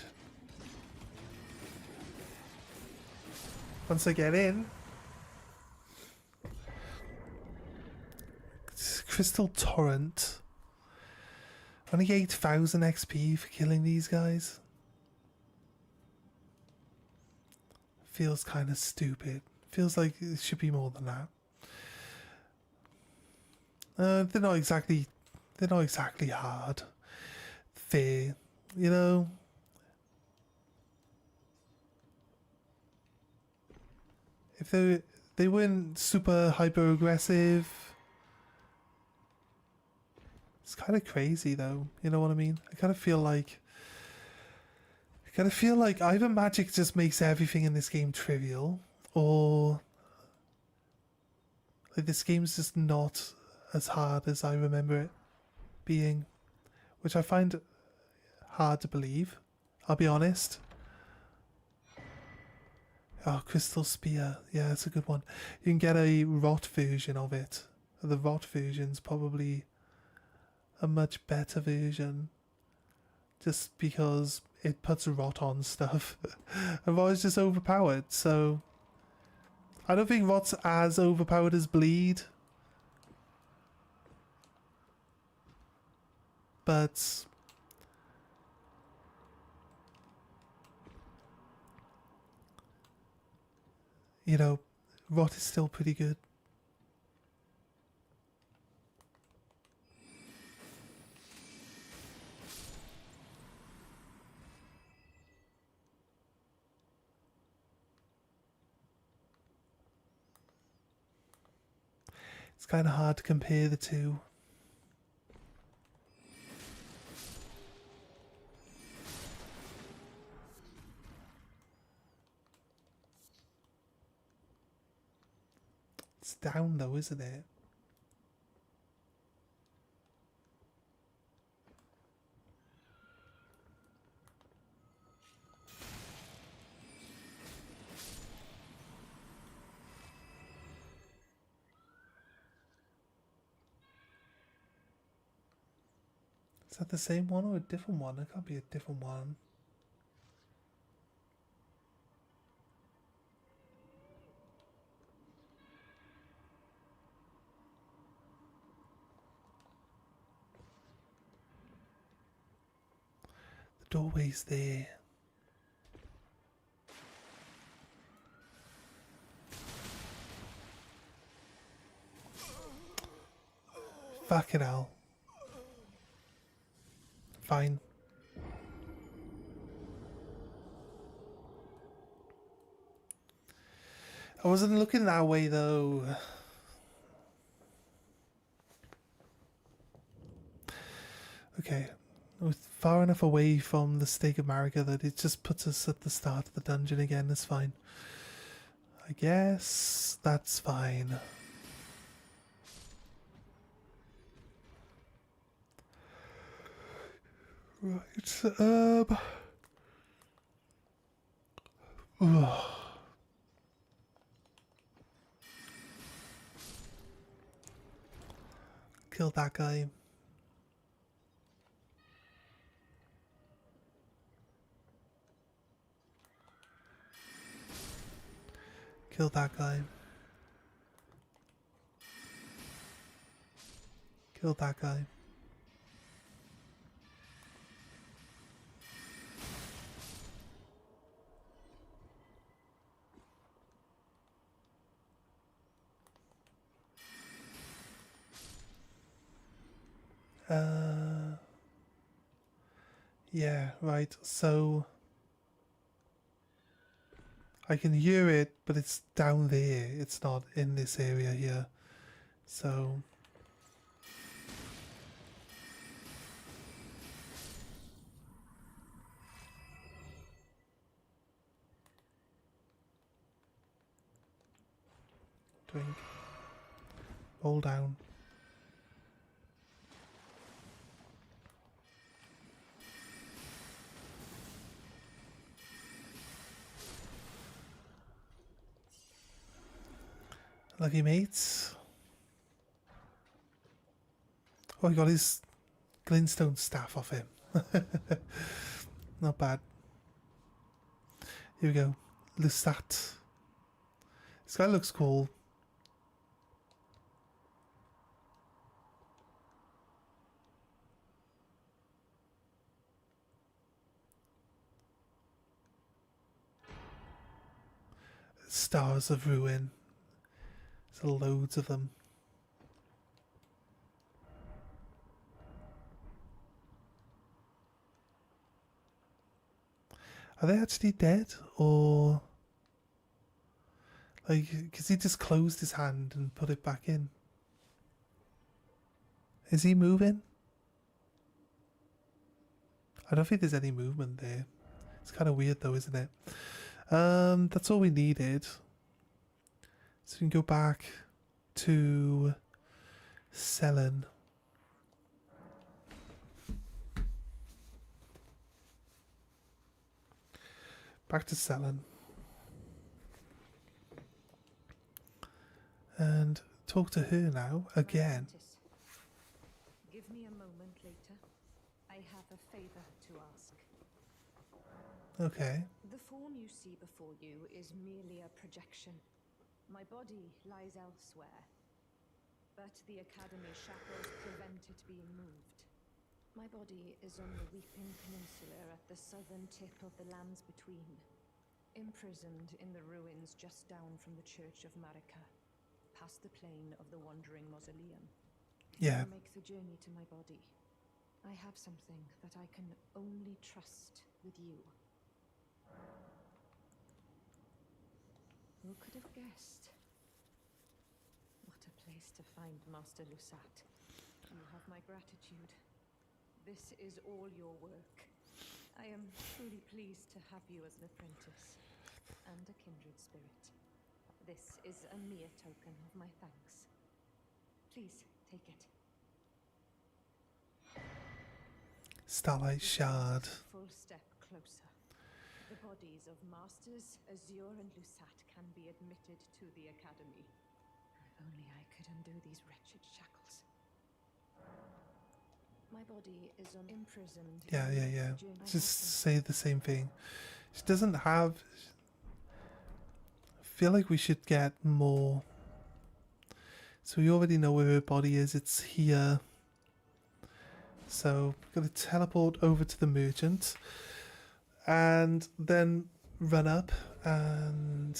Once I get in. Crystal Torrent. Only 8,000 XP for killing these guys. Feels kind of stupid. Feels like it should be more than that. They're not exactly hard. Fair, you know. If they weren't super hyper aggressive. It's kind of crazy though, you know what I mean? I kind of feel like either magic just makes everything in this game trivial, or like this game's just not as hard as I remember it being, which I find hard to believe, I'll be honest. Oh, Crystal Spear. Yeah, it's a good one. You can get a rot version of it. The rot version's probably a much better version. Just because it puts rot on stuff. And rot is just overpowered, so I don't think rot's as overpowered as bleed. But you know, rot is still pretty good. It's kind of hard to compare the two. It's down though, isn't it? Is that the same one or a different one? It can't be a different one. The doorway's there. Fucking hell. Fine. I wasn't looking that way though. Okay. We're far enough away from the Stake of Marika that it just puts us at the start of the dungeon again. It's fine. I guess that's fine. Right. Kill that guy. Kill that guy. Killed that guy. Yeah, right. So I can hear it, but it's down there. It's not in this area here. So drink. Roll down. Lucky mates. Oh, he got his glintstone staff off him. Not bad. Here we go. Lusat. This guy looks cool. Stars of Ruin. There's loads of them. Are they actually dead? Or... like, because he just closed his hand and put it back in. Is he moving? I don't think there's any movement there. It's kind of weird though, isn't it? That's all we needed. So we can go back to Selen. Back to Selen. And talk to her now, again. Give me a moment later. I have a favor to ask. Okay. The form you see before you is merely a projection. My body lies elsewhere, but the Academy shackles prevent it being moved. My body is on the Weeping Peninsula at the southern tip of the lands between, imprisoned in the ruins just down from the Church of Marika, past the plain of the Wandering Mausoleum. Yeah. I make the journey to my body. I have something that I can only trust with you. Who could have guessed? What a place to find Master Lusat. You have my gratitude. This is all your work. I am truly pleased to have you as an apprentice and a kindred spirit. This is a mere token of my thanks. Please take it. Starlight Shard. Full step closer. The bodies of Masters Azure and Lusat can be admitted to the Academy. If only I could undo these wretched shackles. My body is imprisoned. Yeah. Just say the same thing. She doesn't have... I feel like we should get more. So we already know where her body is. It's here. So we're going to teleport over to the merchant. And then run up and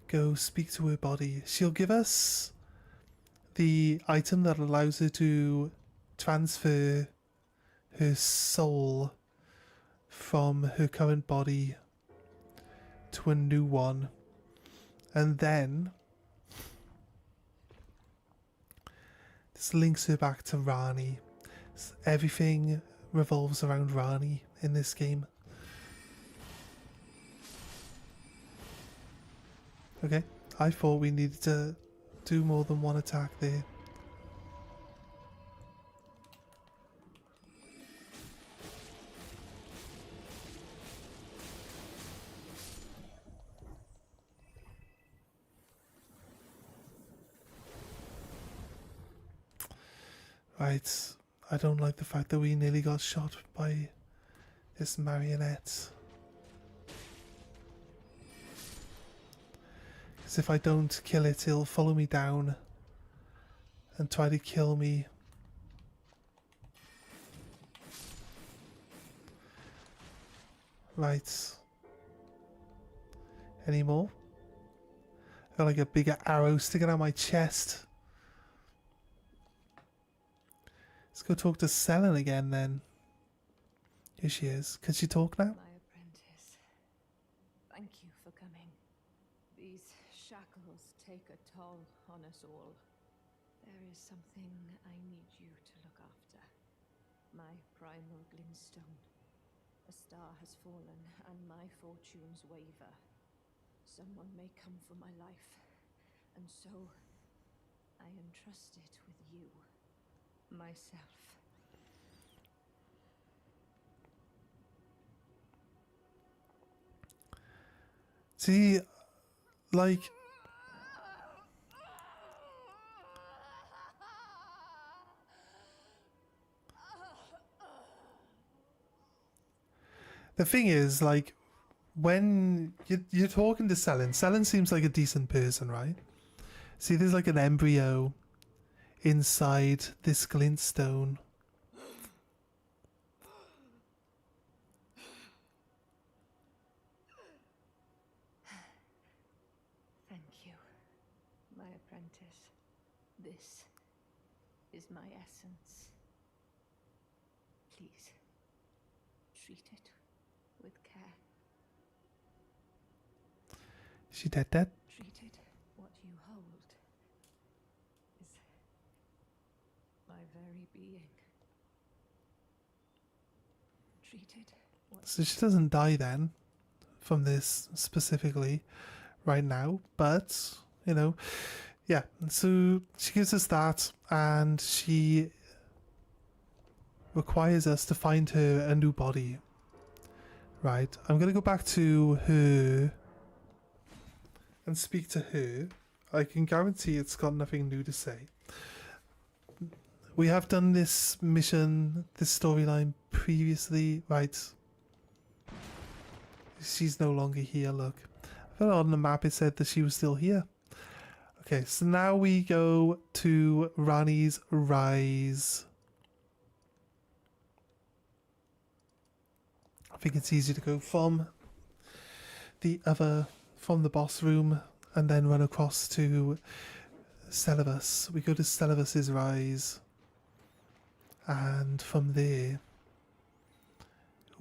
go speak to her body. She'll give us the item that allows her to transfer her soul from her current body to a new one. And then this links her back to Rani. Everything revolves around Rani in this game. Okay, I thought we needed to do more than one attack there. Right, I don't like the fact that we nearly got shot by this marionette. Because if I don't kill it, it'll follow me down and try to kill me. Right. Any more? I got like a bigger arrow sticking out my chest. Let's go talk to Selen again then. Here she is. Can she talk now? My apprentice, thank you for coming. These shackles take a toll on us all. There is something I need you to look after. My primal glintstone. A star has fallen, and my fortunes waver. Someone may come for my life, and so I entrust it with you, myself. See, like, the thing is, like, when you're talking to Selen seems like a decent person, right? See, there's like an embryo inside this glintstone. Thank you, my apprentice. This is my essence. Please, treat it with care. Is she dead? Treat it. What you hold is my very being. Treat it. So she doesn't die then from this specifically right now, but you know, yeah. So she gives us that, and she requires us to find her a new body. Right. I'm gonna go back to her and speak to her. I can guarantee it's got nothing new to say. We have done this mission, this storyline previously, right? She's no longer here, look. I thought on the map it said that she was still here. Okay, so now we go to Rani's Rise. I think it's easy to go from the boss room and then run across to Celibus. We go to Celibus's Rise, and from there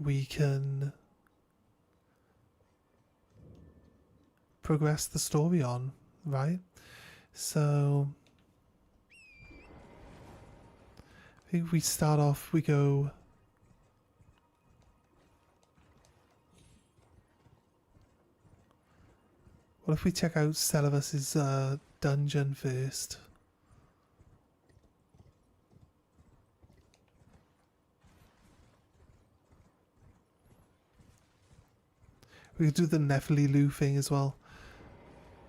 we can progress the story on, right? So I think we start off, we go what if we check out Celibus's dungeon first? We could do the Nephililu thing as well,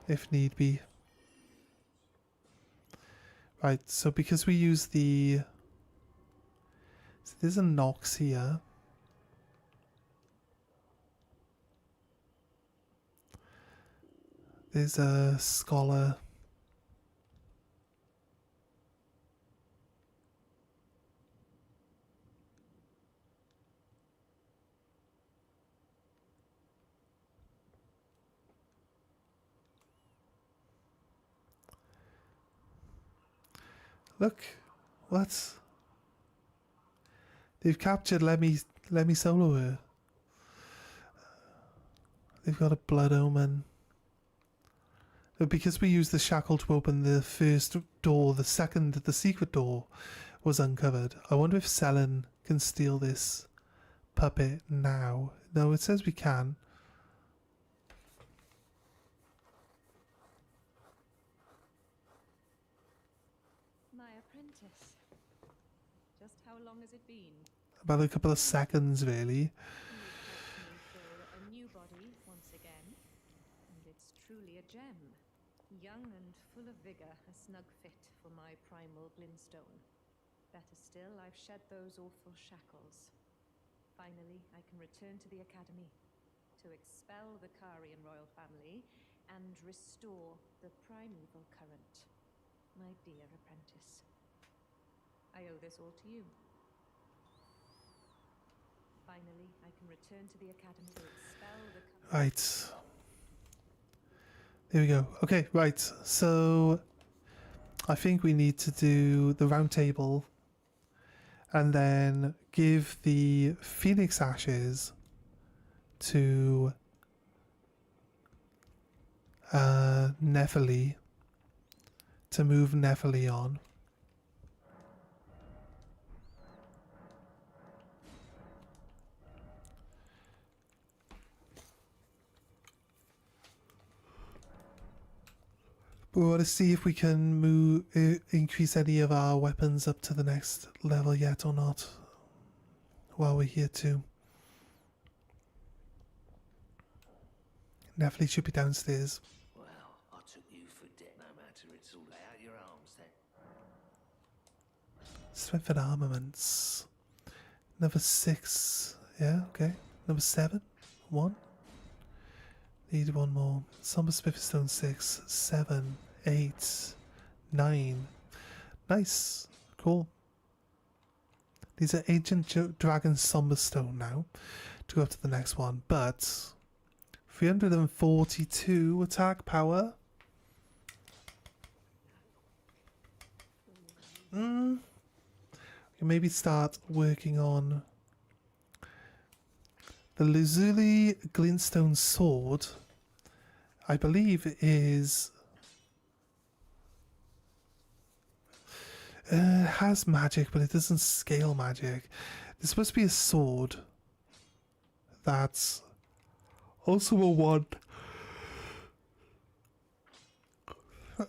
if need be. Right, so because we use the... So there's a Nox here. There's a Scholar. Look, what? They've captured Lemmy Solo here. They've got a Blood Omen. But because we used the shackle to open the first door, the secret door was uncovered. I wonder if Selen can steal this puppet now. No, it says we can. My apprentice. Just how long has it been? About a couple of seconds, really. You've helped me fill a new body once again, and it's truly a gem. Young and full of vigor, a snug fit for my primal glintstone. Better still, I've shed those awful shackles. Finally, I can return to the academy to expel the Karian royal family and restore the primeval current. My dear apprentice, I owe this all to you. Finally, I can return to the academy to expel the... Right. There we go. Okay, right. So I think we need to do the round table and then give the Phoenix Ashes to Nephili to move Nephili on. We want to see if we can move, increase any of our weapons up to the next level yet or not while we're here too. Nephili should be downstairs. Well, I took you for dead. No matter, it's all lay out your arms then. Strength and armaments. Number 6. Yeah, okay. Number 7. 1. Need one more. Somber Smith Stone 6. 7. 8. 9. Nice. Cool. These are Ancient Dragon Somber Stone now. To go up to the next one. But 342 attack power. We can maybe start working on the Lazuli Glintstone Sword. I believe it is has magic, but it doesn't scale magic. There's supposed to be a sword that's also a 1.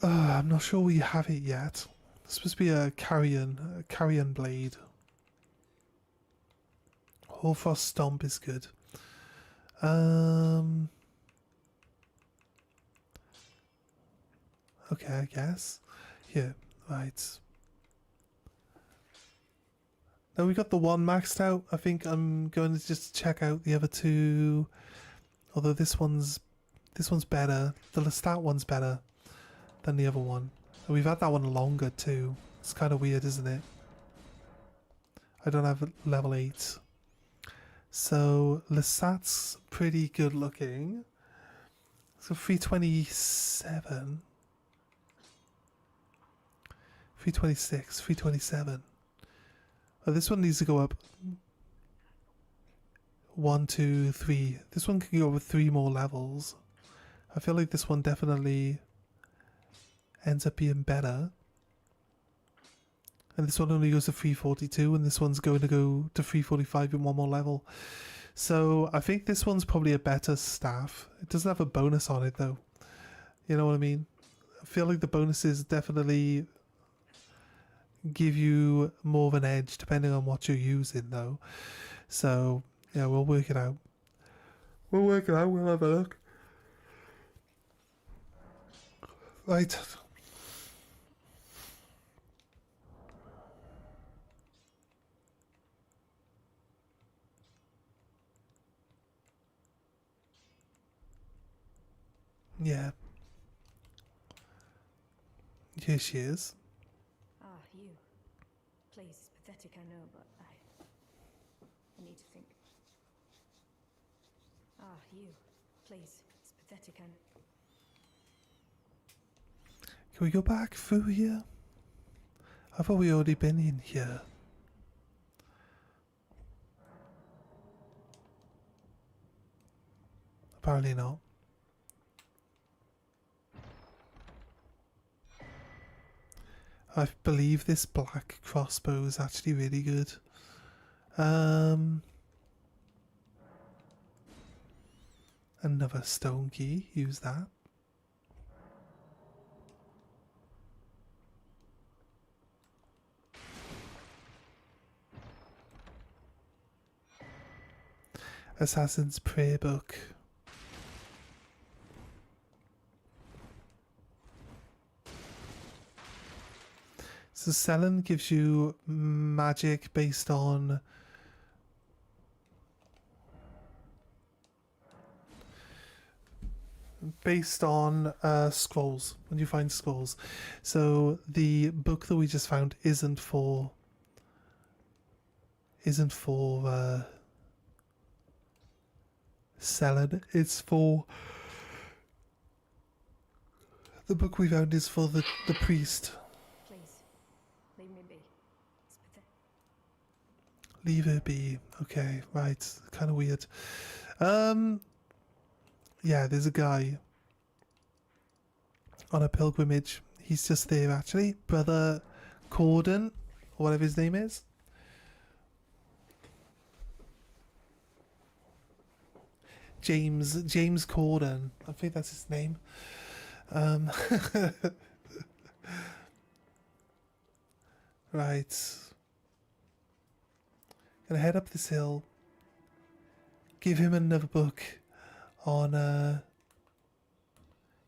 I'm not sure we have it yet. It's supposed to be a carrion blade. Hoarfrost Stomp is good. Okay, I guess. Here, right. Now we got the 1 maxed out. I think I'm going to just check out the other 2. Although this one's better. The Lestat one's better than the other one. And we've had that one longer too. It's kind of weird, isn't it? I don't have level 8. So Lestat's pretty good looking. So 327. 326, 327. Oh, this one needs to go up 1, 2, 3. This one can go with 3 more levels. I feel like this one definitely ends up being better. And this one only goes to 342, and this one's going to go to 345 in 1 more level. So I think this one's probably a better staff. It doesn't have a bonus on it though. You know what I mean? I feel like the bonuses definitely give you more of an edge depending on what you're using though. So yeah, we'll work it out. We'll have a look. Right. Yeah. Here she is. Ah, you. Please, it's pathetic, I know, but I need to think. Ah, you. Please, it's pathetic, I know. Can we go back through here? I thought we already been in here. Apparently not. I believe this black crossbow is actually really good. Another stone key, use that. Assassin's Prayer Book. So Selen gives you magic based on based on scrolls. When you find scrolls, so the book that we just found isn't for selling. It's for the book we found is for the priest. Please, leave me be. It's pathetic. Leave her be. Okay, right. Kind of weird. Yeah, there's a guy on a pilgrimage. He's just there, actually. Brother Corden, or whatever his name is. James Corden. I think that's his name. Right. Gonna head up this hill. Give him another book on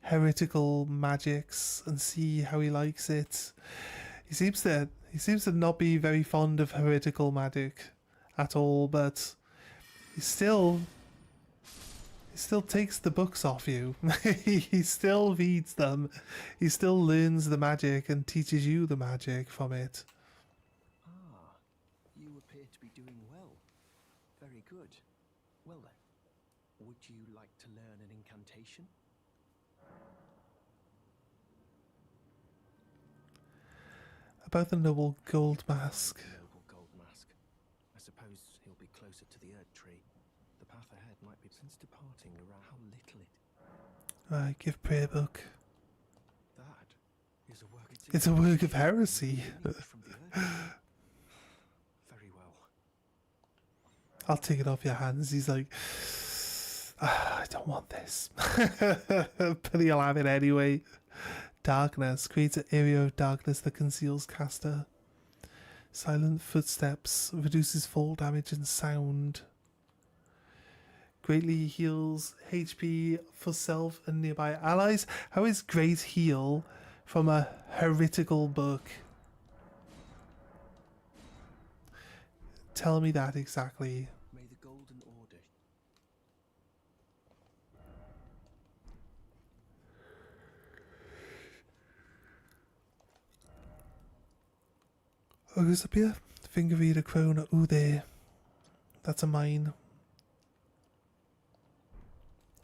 heretical magics and see how he likes it. He seems to not be very fond of heretical magic at all, but he still takes the books off you. He still reads them. He still learns the magic and teaches you the magic from it. Ah, you appear to be doing well. Very good. Well then, would you like to learn an incantation? About the noble gold mask. Noble gold mask. I suppose he'll be closer to the Erd tree. The path ahead might be since departing around how little it. Right, give prayer book. That is a work. It's a work of heresy. From the Erd. Very well. I'll take it off your hands. He's like, I don't want this. But he'll have it anyway. Darkness. Creates an area of darkness that conceals caster. Silent footsteps. Reduces fall damage and sound. Greatly heals HP for self and nearby allies. How is Great Heal from a heretical book? Tell me that exactly. May the Golden Order. Oh, who's up here? Finger reader crone. Ooh, there. That's a mine.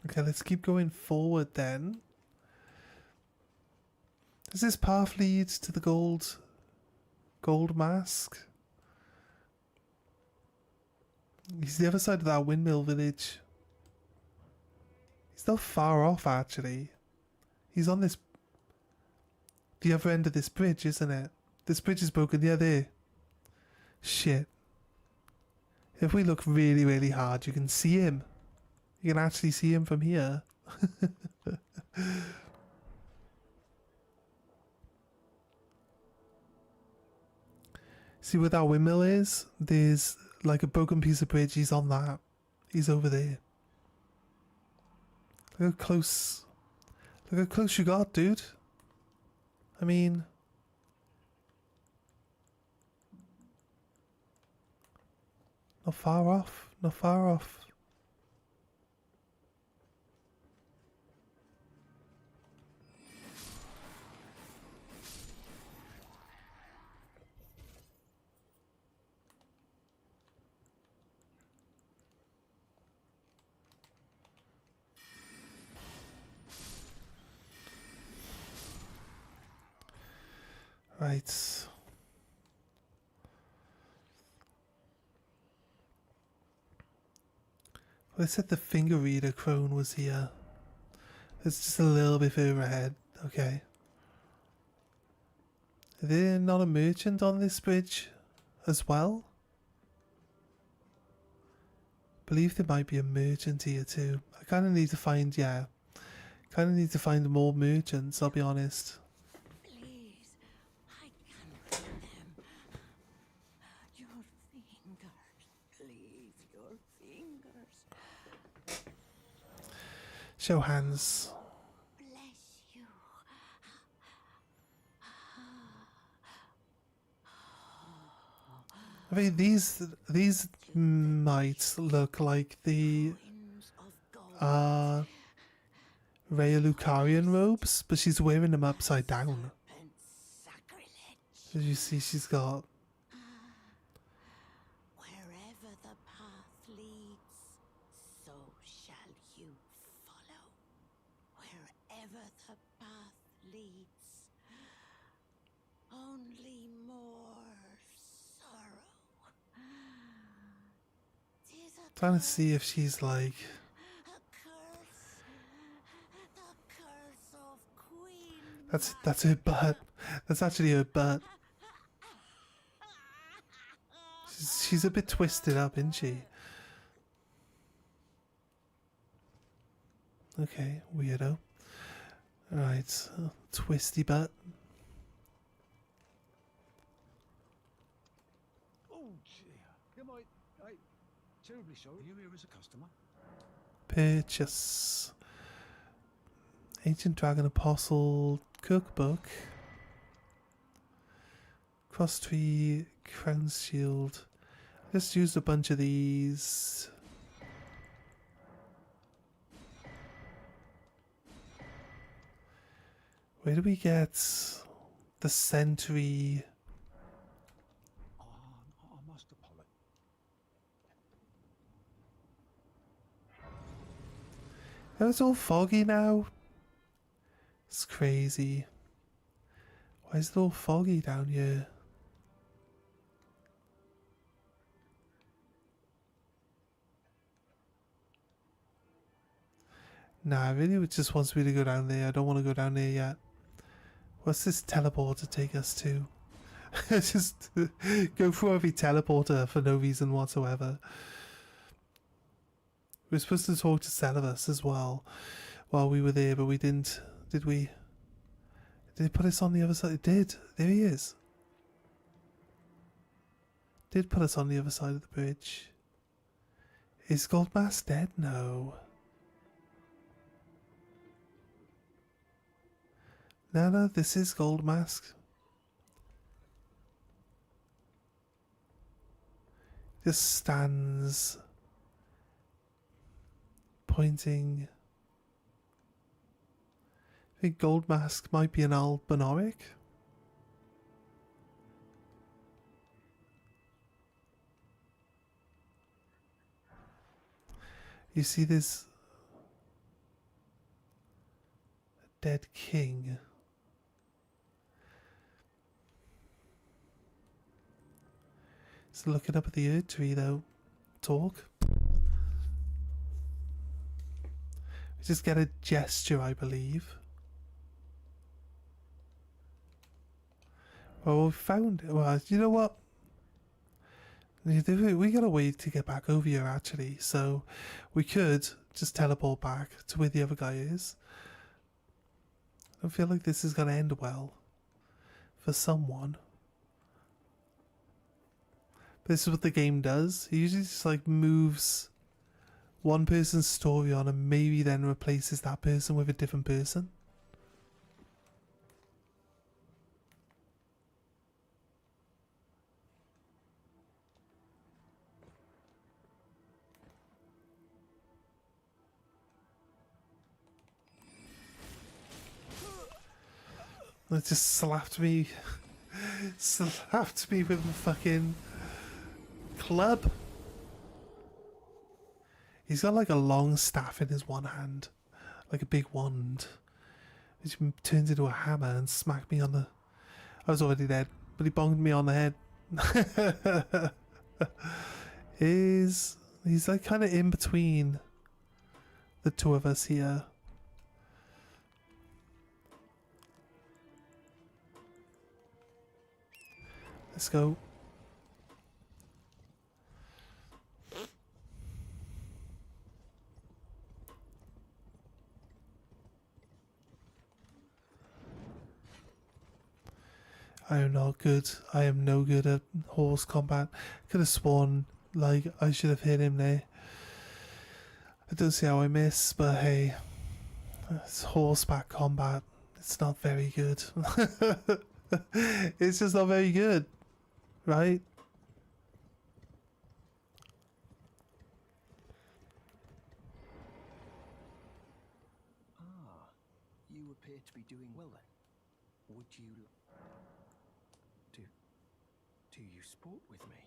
Okay, let's keep going forward then. Does this path lead to the gold mask? He's the other side of that windmill village. He's not far off, actually. He's on this... the other end of this bridge, isn't it? This bridge is broken. Yeah, there. Shit. If we look really, really hard, you can see him. You can actually see him from here. See where that windmill is? There's like a broken piece of bridge. He's on that. He's over there. Look how close. Look how close you got, dude. I mean... not far off. Not far off. Right. Well, I said the finger reader crone was here. It's just a little bit further ahead. Okay. Are there not a merchant on this bridge as well? I believe there might be a merchant here too. I kind of need to find, yeah. Kind of need to find more merchants, I'll be honest. Please, I can't read them. Your fingers. Leave your fingers. Show hands. Bless you. I mean, these might look like the Winds of gold. Rhea Lucarian robes, but she's wearing them upside down. And sacrilege. As you see, she's got. Wherever the path leads, so shall you follow. Wherever the path leads, only more sorrow. 'Tis a Trying to see if she's like. A curse. The curse of Queen. That's her butt. That's actually her butt. She's a bit twisted up, isn't she? Okay, weirdo. Right, twisty butt. Oh dear. Am I terribly sorry. Are you here as a customer? Purchase. Ancient Dragon Apostle Cookbook. Cross Tree Crown Shield. Just used a bunch of these. Where do we get the Sentry? I must apologize. Oh, it's all foggy now. It's crazy. Why is it all foggy down here? Nah, really, it just wants me to go down there. I don't want to go down there yet. What's this teleporter take us to? Just go through every teleporter for no reason whatsoever. We were supposed to talk to Celavus as well while we were there, but we didn't, did we? Did it put us on the other side? It did. There he is. Did put us on the other side of the bridge. Is Goldmask dead? No. No, this is Goldmask. Just stands pointing. I think Goldmask might be an Albinoric. You see this dead king. So looking up at the Earth Tree though. Talk. We just get a gesture, I believe. Well, we found it. Well, you know what? We got a way to get back over here actually, so we could just teleport back to where the other guy is. I don't feel like this is gonna end well for someone. This is what the game does. It usually just like moves one person's story on and maybe then replaces that person with a different person. It just slapped me. Slapped me with the fucking club. He's got like a long staff in his one hand, like a big wand, which turns into a hammer and smacked me on the. I was already dead, but he bonged me on the head. He's like kind of in between the two of us here. Let's go. I am not good. I am no good at horse combat. Could have sworn like I should have hit him there. I don't see how I miss, but hey, it's horseback combat. It's not very good. It's just not very good, right? Ah, appear to be doing well then. Would you... Do you sport with me?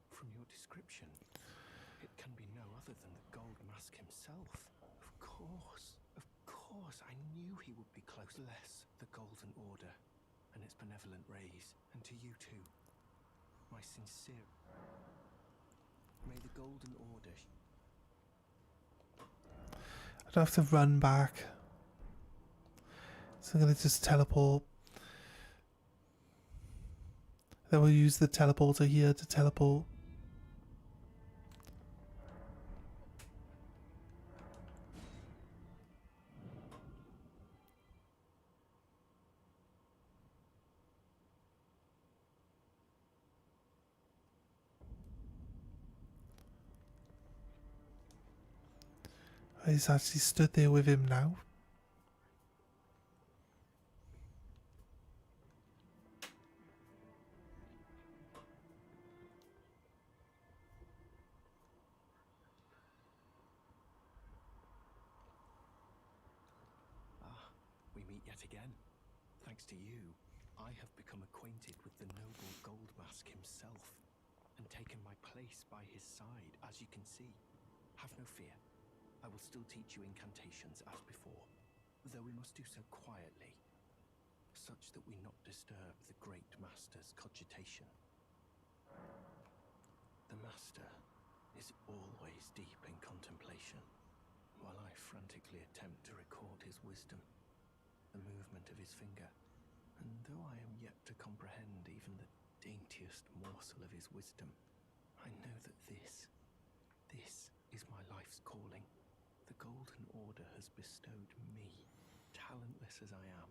From your description, it can be no other than the Gold Mask himself. Of course, I knew he would be close. Bless the Golden Order and its benevolent rays, and to you too, my sincere... May the Golden Order... I don't have to run back. So I'm going to just teleport. Then we'll use the teleporter here to teleport. He's actually stood there with him now. We meet yet again. Thanks to you, I have become acquainted with the noble Gold Mask himself, and taken my place by his side, as you can see. Have no fear. I will still teach you incantations as before, though we must do so quietly, such that we not disturb the Great Master's cogitation. The Master is always deep in contemplation, while I frantically attempt to record his wisdom, the movement of his finger, and though I am yet to comprehend even the daintiest morsel of his wisdom, I know that this is my life's calling. The Golden Order has bestowed me, talentless as I am,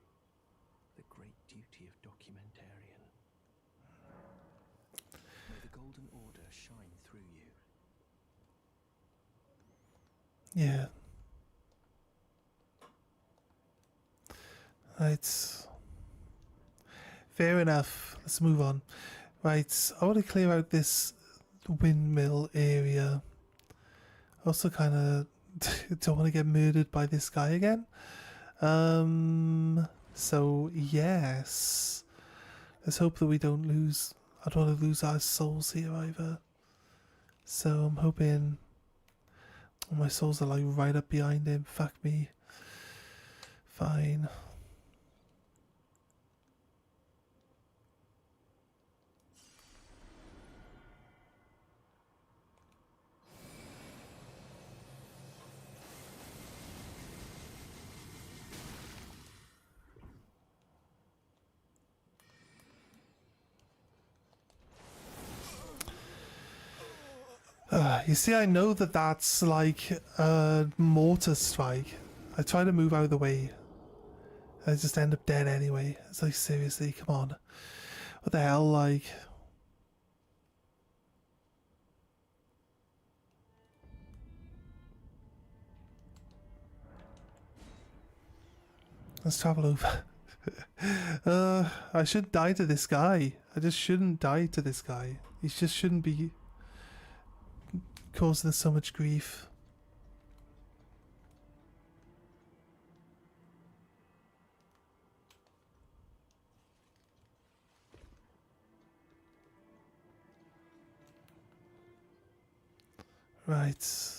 the great duty of documentarian. May the Golden Order shine through you. Yeah. Right. Fair enough. Let's move on. Right. I want to clear out this windmill area. Also kind of don't want to get murdered by this guy again. So yes. Let's hope that we don't lose... I don't want to lose our souls here either. So I'm hoping... Oh, my souls are like right up behind him. Fuck me. Fine. You see, I know that that's like a mortar strike. I try to move out of the way. I just end up dead anyway. It's like, seriously, come on. What the hell, like... Let's travel over. I shouldn't die to this guy. I just shouldn't die to this guy. He just shouldn't be causing us so much grief. Right.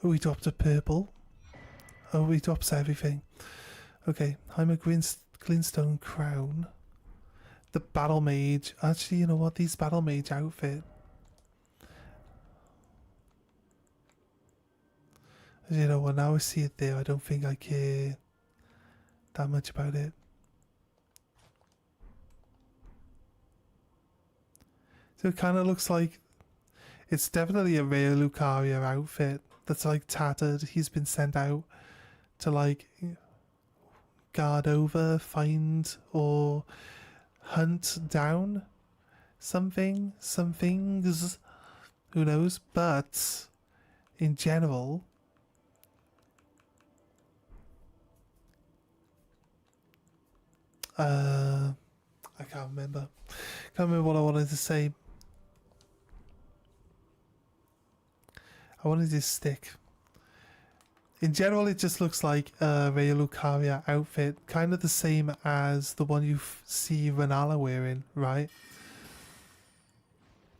Oh, he dropped a purple. Oh, he drops everything. Okay, I'm a glintstone crown. The battle mage. Actually, you know what? These battle mage outfit. You know what? Now I see it there. I don't think I care that much about it. So it kind of looks like it's definitely a rare Lucaria outfit that's like tattered. He's been sent out to like guard over, find, or hunt down some things. Who knows? But in general, I can't remember. Can't remember what I wanted to say. I wanted this stick. In general, it just looks like a Raya Lucaria outfit, kind of the same as the one you see Renala wearing, right?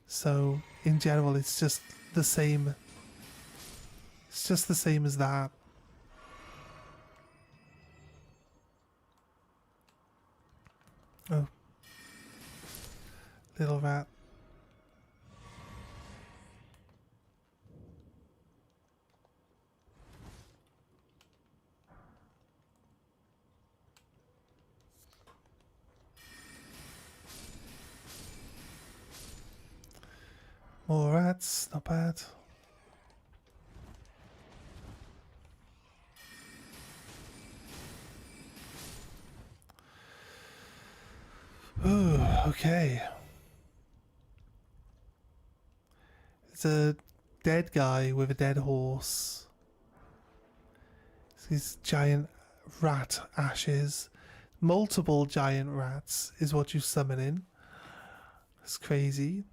So, in general, it's just the same. It's just the same as that. Oh. Little rat. More rats, not bad. Ooh, okay. It's a dead guy with a dead horse. These giant rat ashes. Multiple giant rats is what you summon in. That's crazy.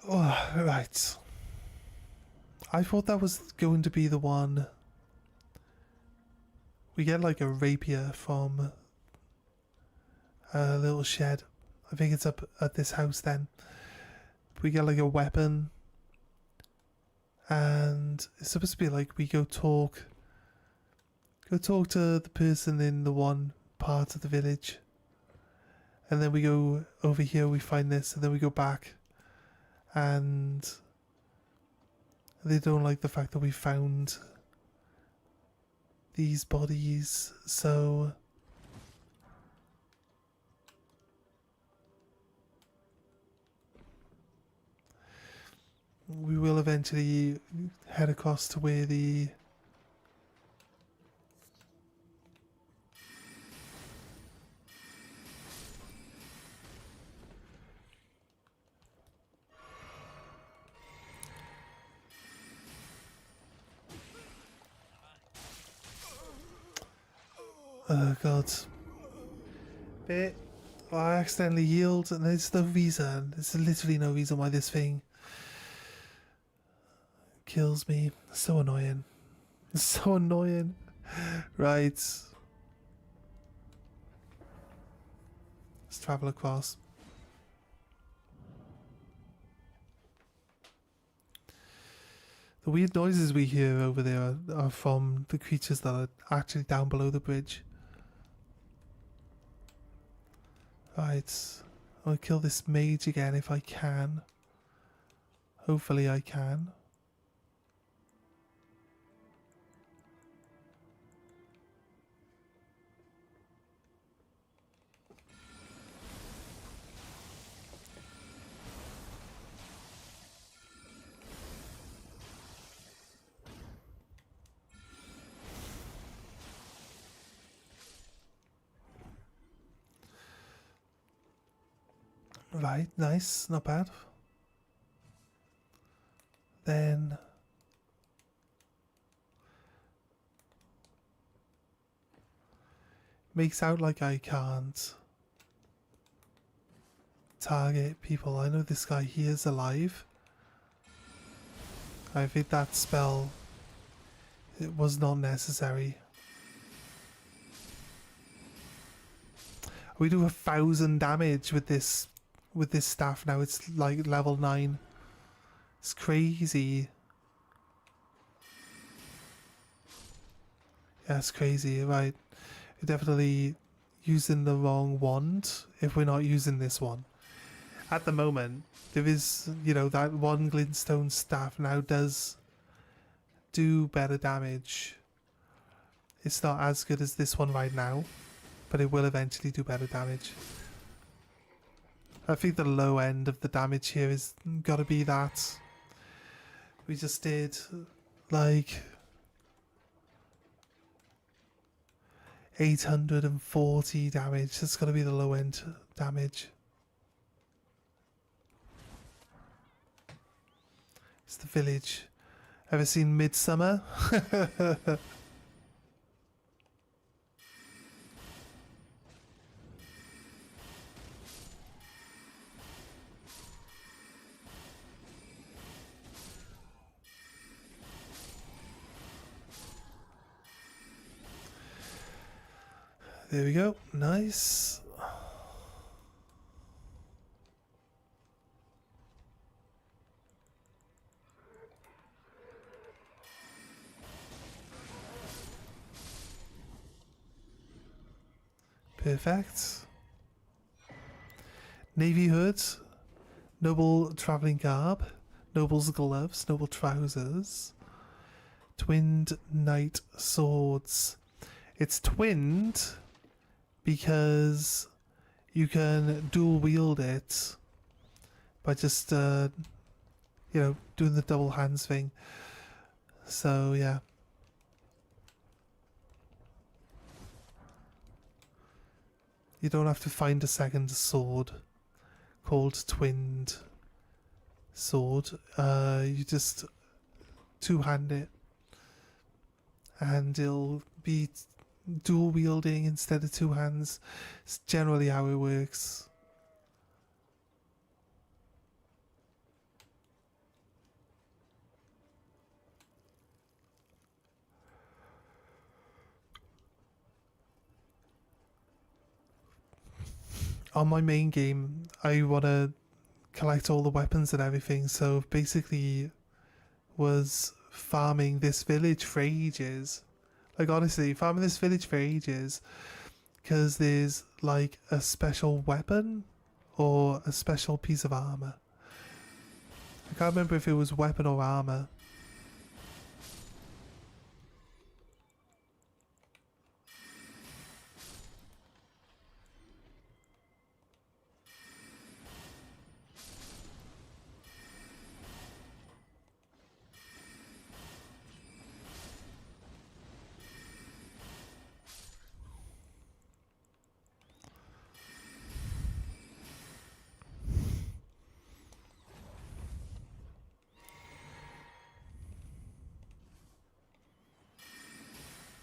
Oh, right. I thought that was going to be the one. We get like a rapier from a little shed. I think it's up at this house then. We get like a weapon. And it's supposed to be like we go talk to the person in the one part of the village. And then we go over here, we find this, and then we go back. And they don't like the fact that we found these bodies, so we will eventually head across to where the oh god. Bit. Oh, I accidentally yield, and there's no reason. There's literally no reason why this thing kills me. So annoying. So annoying. Right. Let's travel across. The weird noises we hear over there are from the creatures that are actually down below the bridge. Right. I'm gonna kill this mage again if I can. Hopefully I can. Right, nice, not bad. Then makes out like I can't target people. I know this guy here is alive. I think that spell, it was not necessary. We do 1,000 damage with this staff now. It's like level 9. It's crazy. Yeah, it's crazy, right? We're definitely using the wrong wand if we're not using this one. At the moment, there is, you know, that one glintstone staff now does do better damage. It's not as good as this one right now, but it will eventually do better damage. I think the low end of the damage here is gotta be that. We just did like 840 damage. That's gotta be the low end damage. It's the village. Ever seen Midsummer? There we go. Nice. Perfect. Navy hood, noble travelling garb, noble's gloves, noble trousers, twinned knight swords. It's twinned because you can dual wield it by just, you know, doing the double hands thing. So, yeah. You don't have to find a second sword called twinned sword. You just two-hand it and it'll be dual wielding instead of two hands. It's generally how it works. On my main game, I want to collect all the weapons and everything, so basically was farming this village for ages. Like, honestly, farming this village for ages, because there's like a special weapon or a special piece of armor. I can't remember if it was weapon or armor.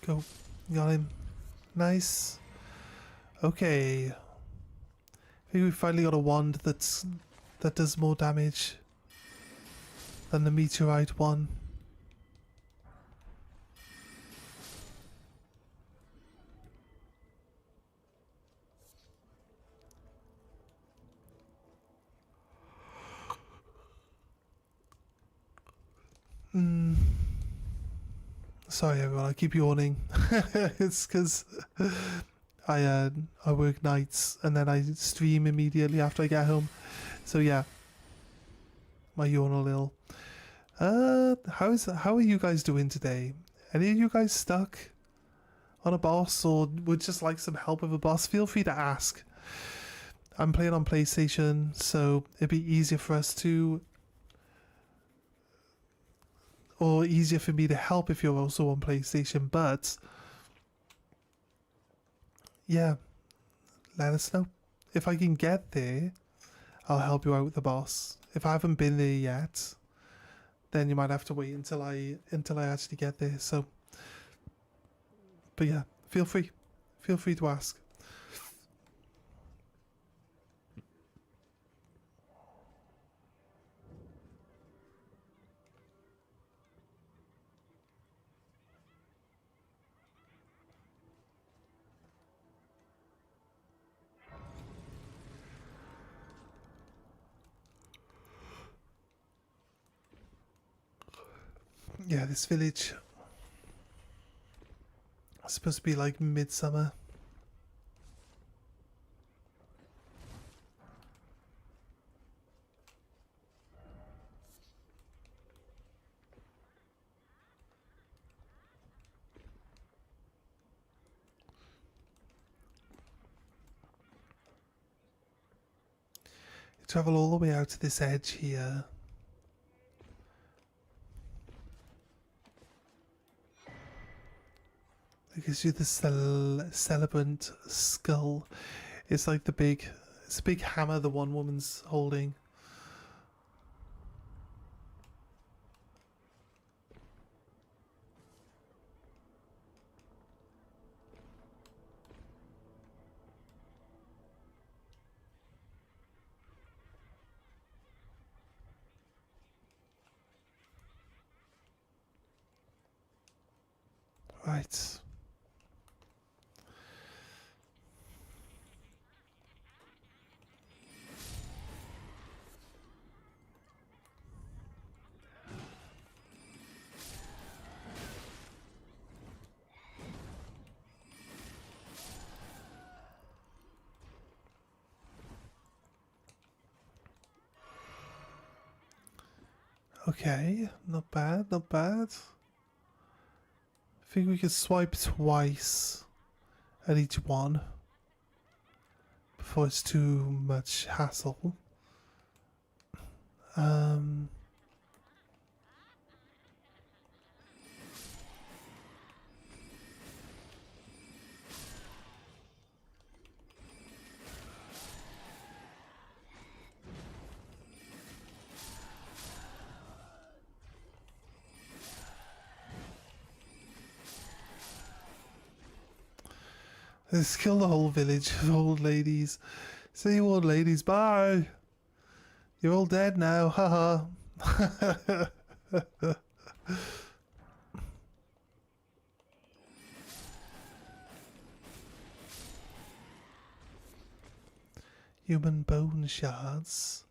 Go. Got him. Nice. Okay. I think we finally got a wand that does more damage than the meteorite one. Sorry everyone, I keep yawning. It's because I work nights and then I stream immediately after I get home. So yeah, my yawn a little. How are you guys doing today? Any of you guys stuck on a boss or would just like some help with a boss? Feel free to ask. I'm playing on PlayStation, so it'd be easier for us to, or easier for me to help if you're also on PlayStation, but yeah, let us know. If I can get there, I'll help you out with the boss. If I haven't been there yet, then you might have to wait until I actually get there. So, but yeah, feel free to ask. Yeah, this village is supposed to be like midsummer. You travel all the way out to this edge here. It gives you the celebrant skull. It's like it's a big hammer the one woman's holding. Right. Okay, not bad, not bad. I think we could swipe twice at each one before it's too much hassle. Um, let's kill the whole village of old ladies. See you old ladies, bye! You're all dead now, haha. Human bone shards.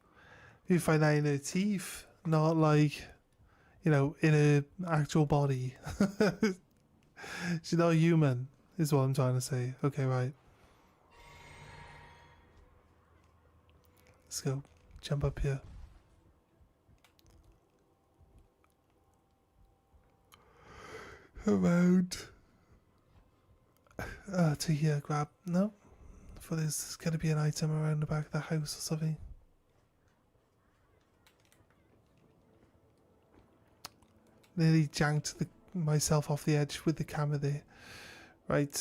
You find that in her teeth, not like, you know, in her actual body. She's not human, is what I'm trying to say. Okay, right. Let's go. Jump up here. Around. To here, grab. No. For there's going to be an item around the back of the house or something. Nearly janked myself off the edge with the camera there. Right.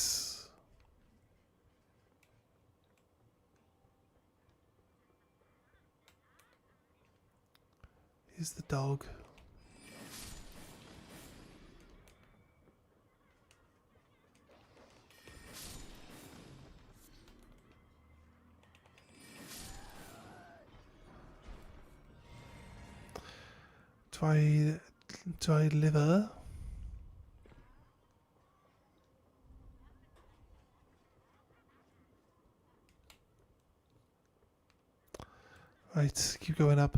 Here's the dog. Try liver. Right, keep going up.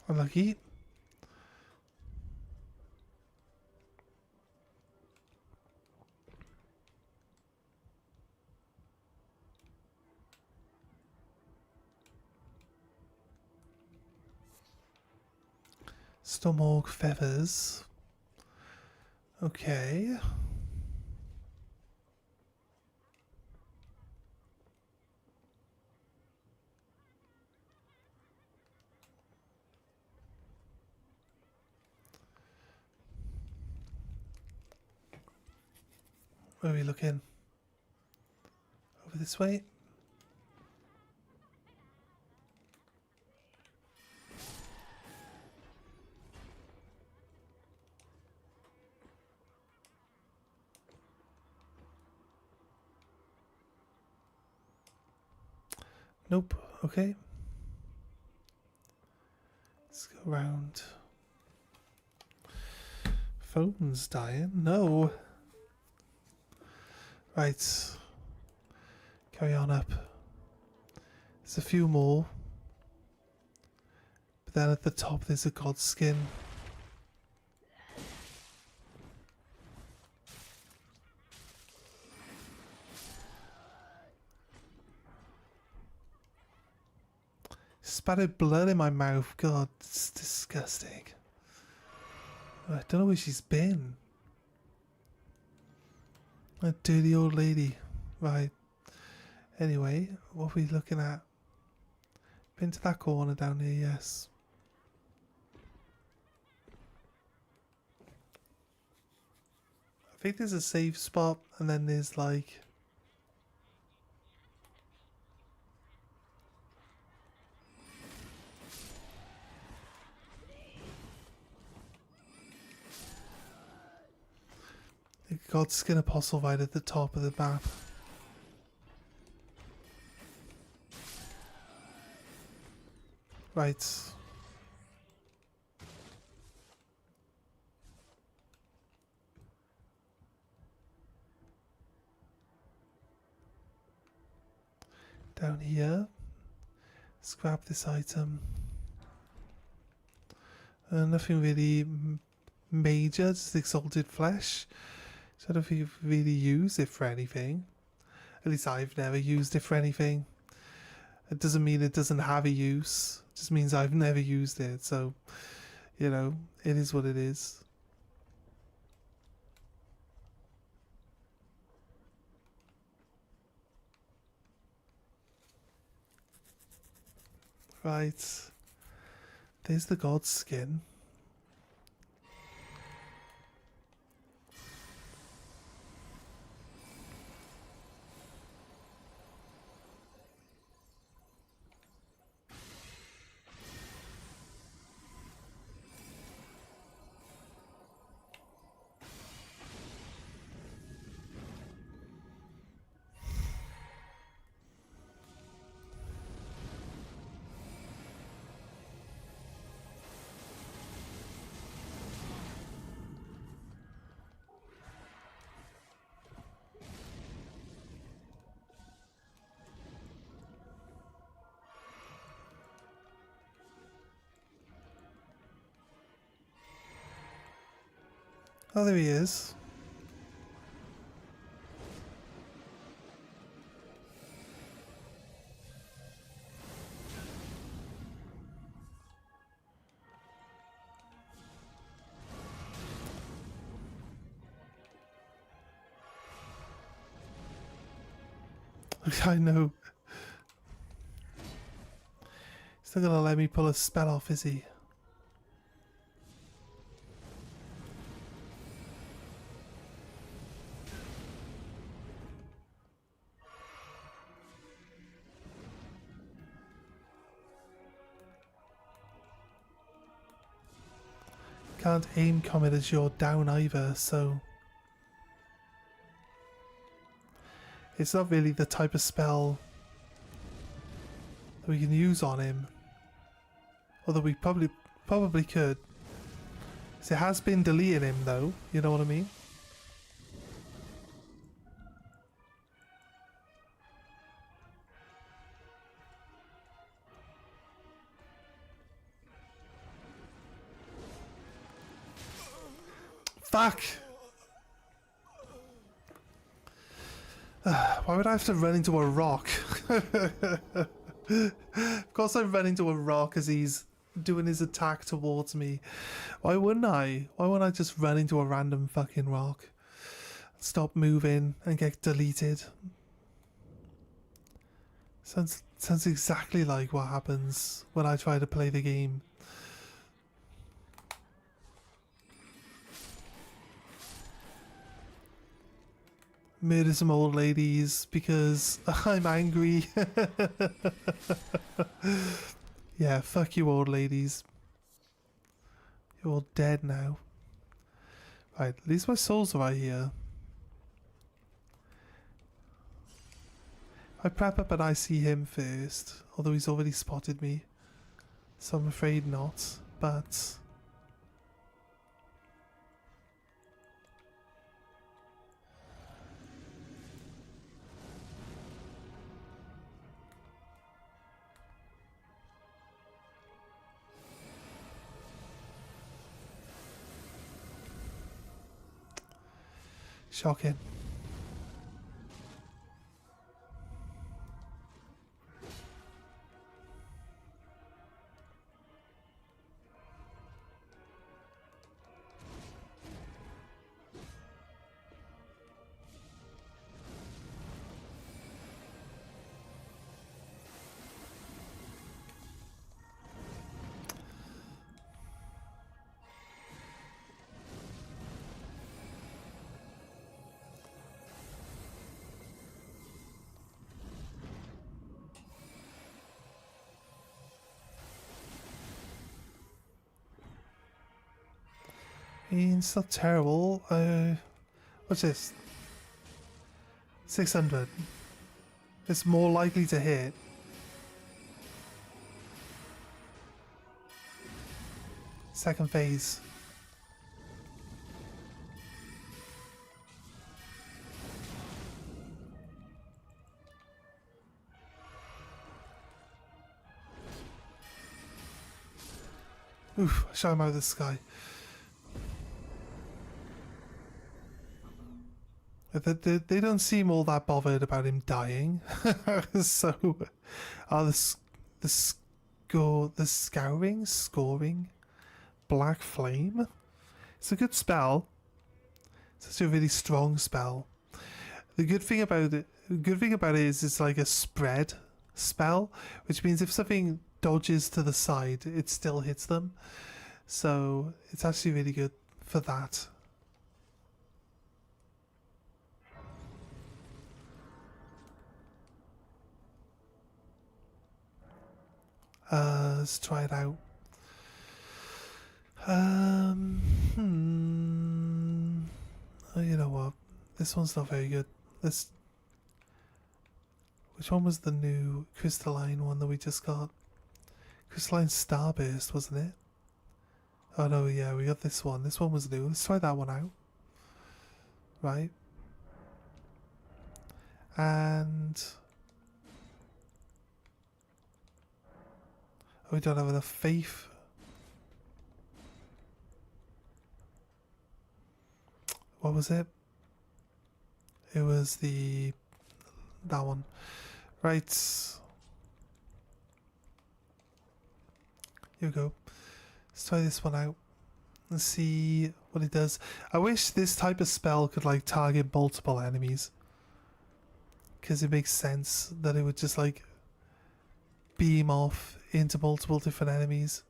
Unlucky. Stormorg feathers. Okay. Where are we looking? Over this way? Nope. Okay. Let's go around. Phone's dying? No. Right. Carry on up. There's a few more. But then at the top there's a god skin. Spattered blood in my mouth. God, it's disgusting. I don't know where she's been. A dirty old lady. Right. Anyway, what are we looking at? Been to that corner down here, yes. I think there's a safe spot and then there's like... God skin apostle right at the top of the map. Right. Down here. Let's grab this item. Nothing really major, just exalted flesh. So I don't think you've really used it for anything. At least I've never used it for anything. It doesn't mean it doesn't have a use. It just means I've never used it. So, you know, it is what it is. Right. There's the god skin. Oh, there he is. I know. He's not gonna let me pull a spell off, is he? Can't aim comet as you're down either, so it's not really the type of spell that we can use on him. Although we probably could. 'Cause it has been deleting him though, you know what I mean? Fuck! Why would I have to run into a rock? Of course I run into a rock as he's doing his attack towards me. Why wouldn't I? Why wouldn't I just run into a random fucking rock? Stop moving and get deleted. Sounds exactly like what happens when I try to play the game. Murder some old ladies because I'm angry. Yeah, fuck you old ladies. You're all dead now. Right, at least my soul's right here. I prep up and I see him first, although he's already spotted me. So I'm afraid not, but... shocking. I mean, it's not terrible. What's this? 600. It's more likely to hit. Second phase. Oof, I shot him out of the sky. They don't seem all that bothered about him dying. So, the scoring, black flame. It's a good spell. It's actually a really strong spell. The good thing about it is it's like a spread spell, which means if something dodges to the side, it still hits them. So it's actually really good for that. Let's try it out. Oh, you know what? This one's not very good. Which one was the new crystalline one that we just got? Crystalline Starburst, wasn't it? Oh no, yeah, we got this one. This one was new. Let's try that one out. Right. And we don't have enough faith. What was it? It was that one. Right. Here we go. Let's try this one out. Let's see what it does. I wish this type of spell could like target multiple enemies. Because it makes sense that it would just like beam off into multiple different enemies.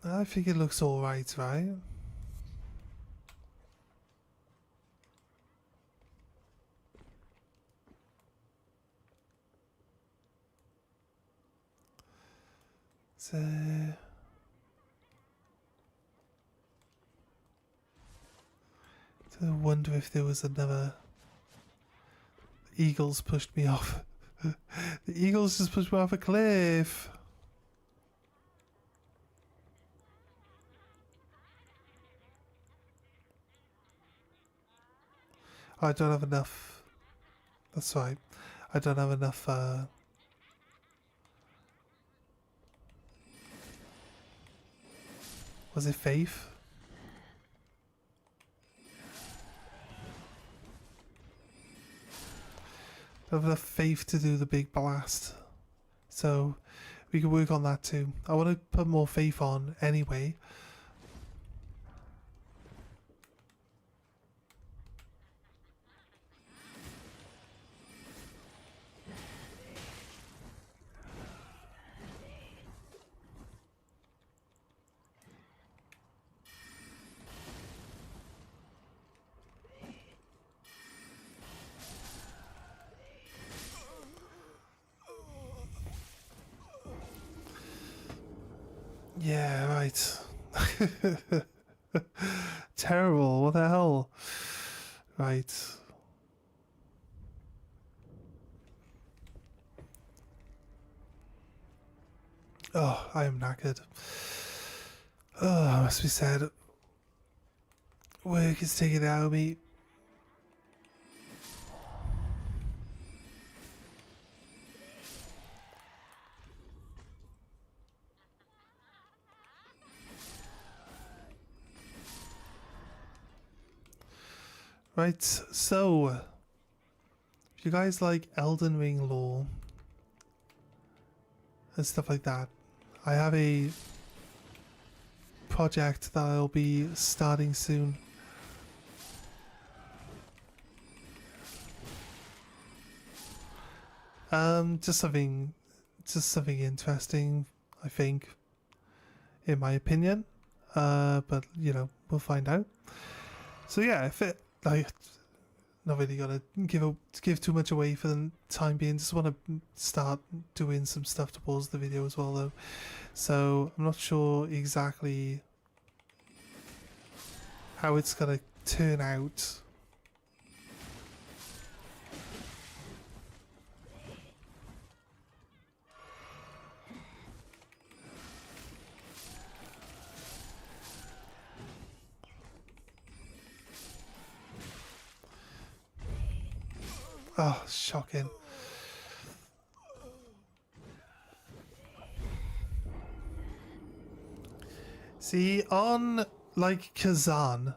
I think it looks alright, right? So I wonder if there was another. Eagles pushed me off. The eagles just pushed me off a cliff. I don't have enough. That's right. I don't have enough. Was it faith? Don't have enough faith to do the big blast. So we can work on that too. I want to put more faith on anyway. Yeah, right. Terrible, what the hell? Right. Oh, I am knackered. Oh, must be sad. Work is taking it out of me. Right, so if you guys like Elden Ring lore and stuff like that, I have a project that I'll be starting soon. Just something interesting, I think, in my opinion. But you know, we'll find out. So yeah, if it like not really gonna give too much away for the time being. Just want to start doing some stuff to pause the video as well, though. So I'm not sure exactly how it's gonna turn out. Oh, shocking. See, on like Kazan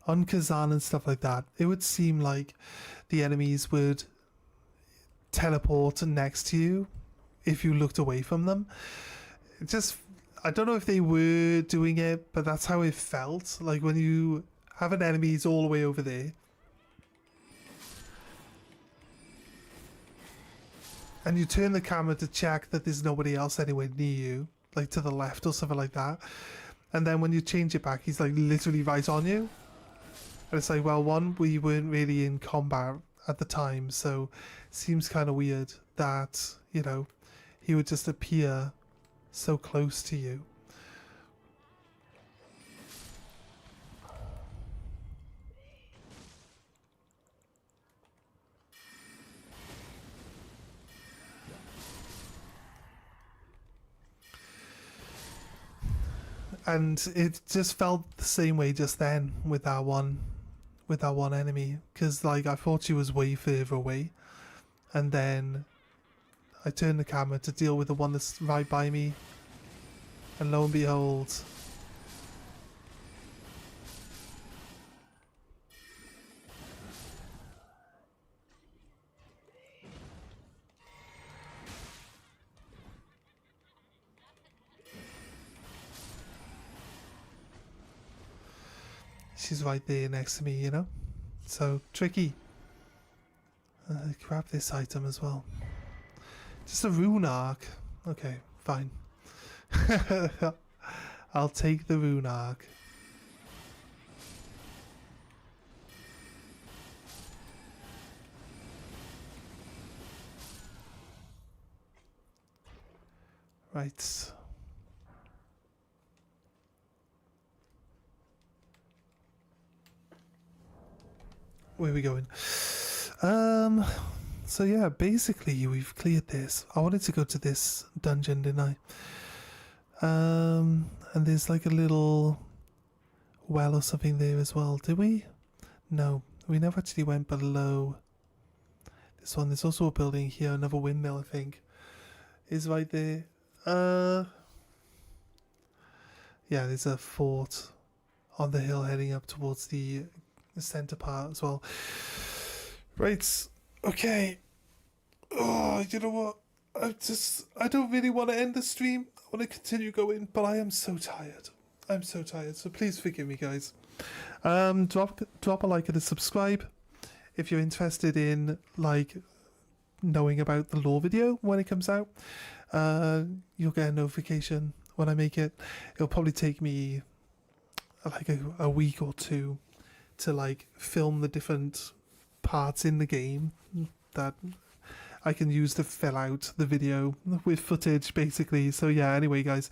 and stuff like that, it would seem like the enemies would teleport next to you if you looked away from them. It just, I don't know if they were doing it, but that's how it felt. Like when you have an enemy's all the way over there, and you turn the camera to check that there's nobody else anywhere near you, like to the left or something like that. And then when you change it back, he's like literally right on you. And it's like, well, one, we weren't really in combat at the time, so it seems kind of weird that, you know, he would just appear so close to you. And it just felt the same way just then with that one enemy, because like I thought she was way further away, and then I turned the camera to deal with the one that's right by me, and lo and behold, she's right there next to me, you know? So, tricky. Grab this item as well. Just a rune arc. Okay, fine. I'll take the rune arc. Right. Where are we going? So yeah, basically we've cleared this. I wanted to go to this dungeon, didn't I? And there's like a little well or something there as well. Did we? No, we never actually went below this one. There's also a building here, another windmill, I think, is right there. Yeah, there's a fort on the hill heading up towards the center part as well. Right, okay. Oh, you know what? I don't really want to end the stream. I want to continue going, but I am so tired. I'm so tired, so please forgive me, guys. Drop a like and a subscribe if you're interested in like knowing about the lore video when it comes out. You'll get a notification when I make it. It'll probably take me like a week or two to like film the different parts in the game that I can use to fill out the video with footage, basically. So yeah, anyway, guys,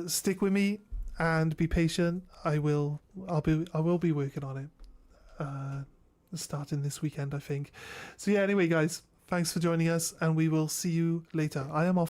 stick with me and be patient. I will be working on it starting this weekend, I think. So yeah, anyway, guys, thanks for joining us, and we will see you later. I am off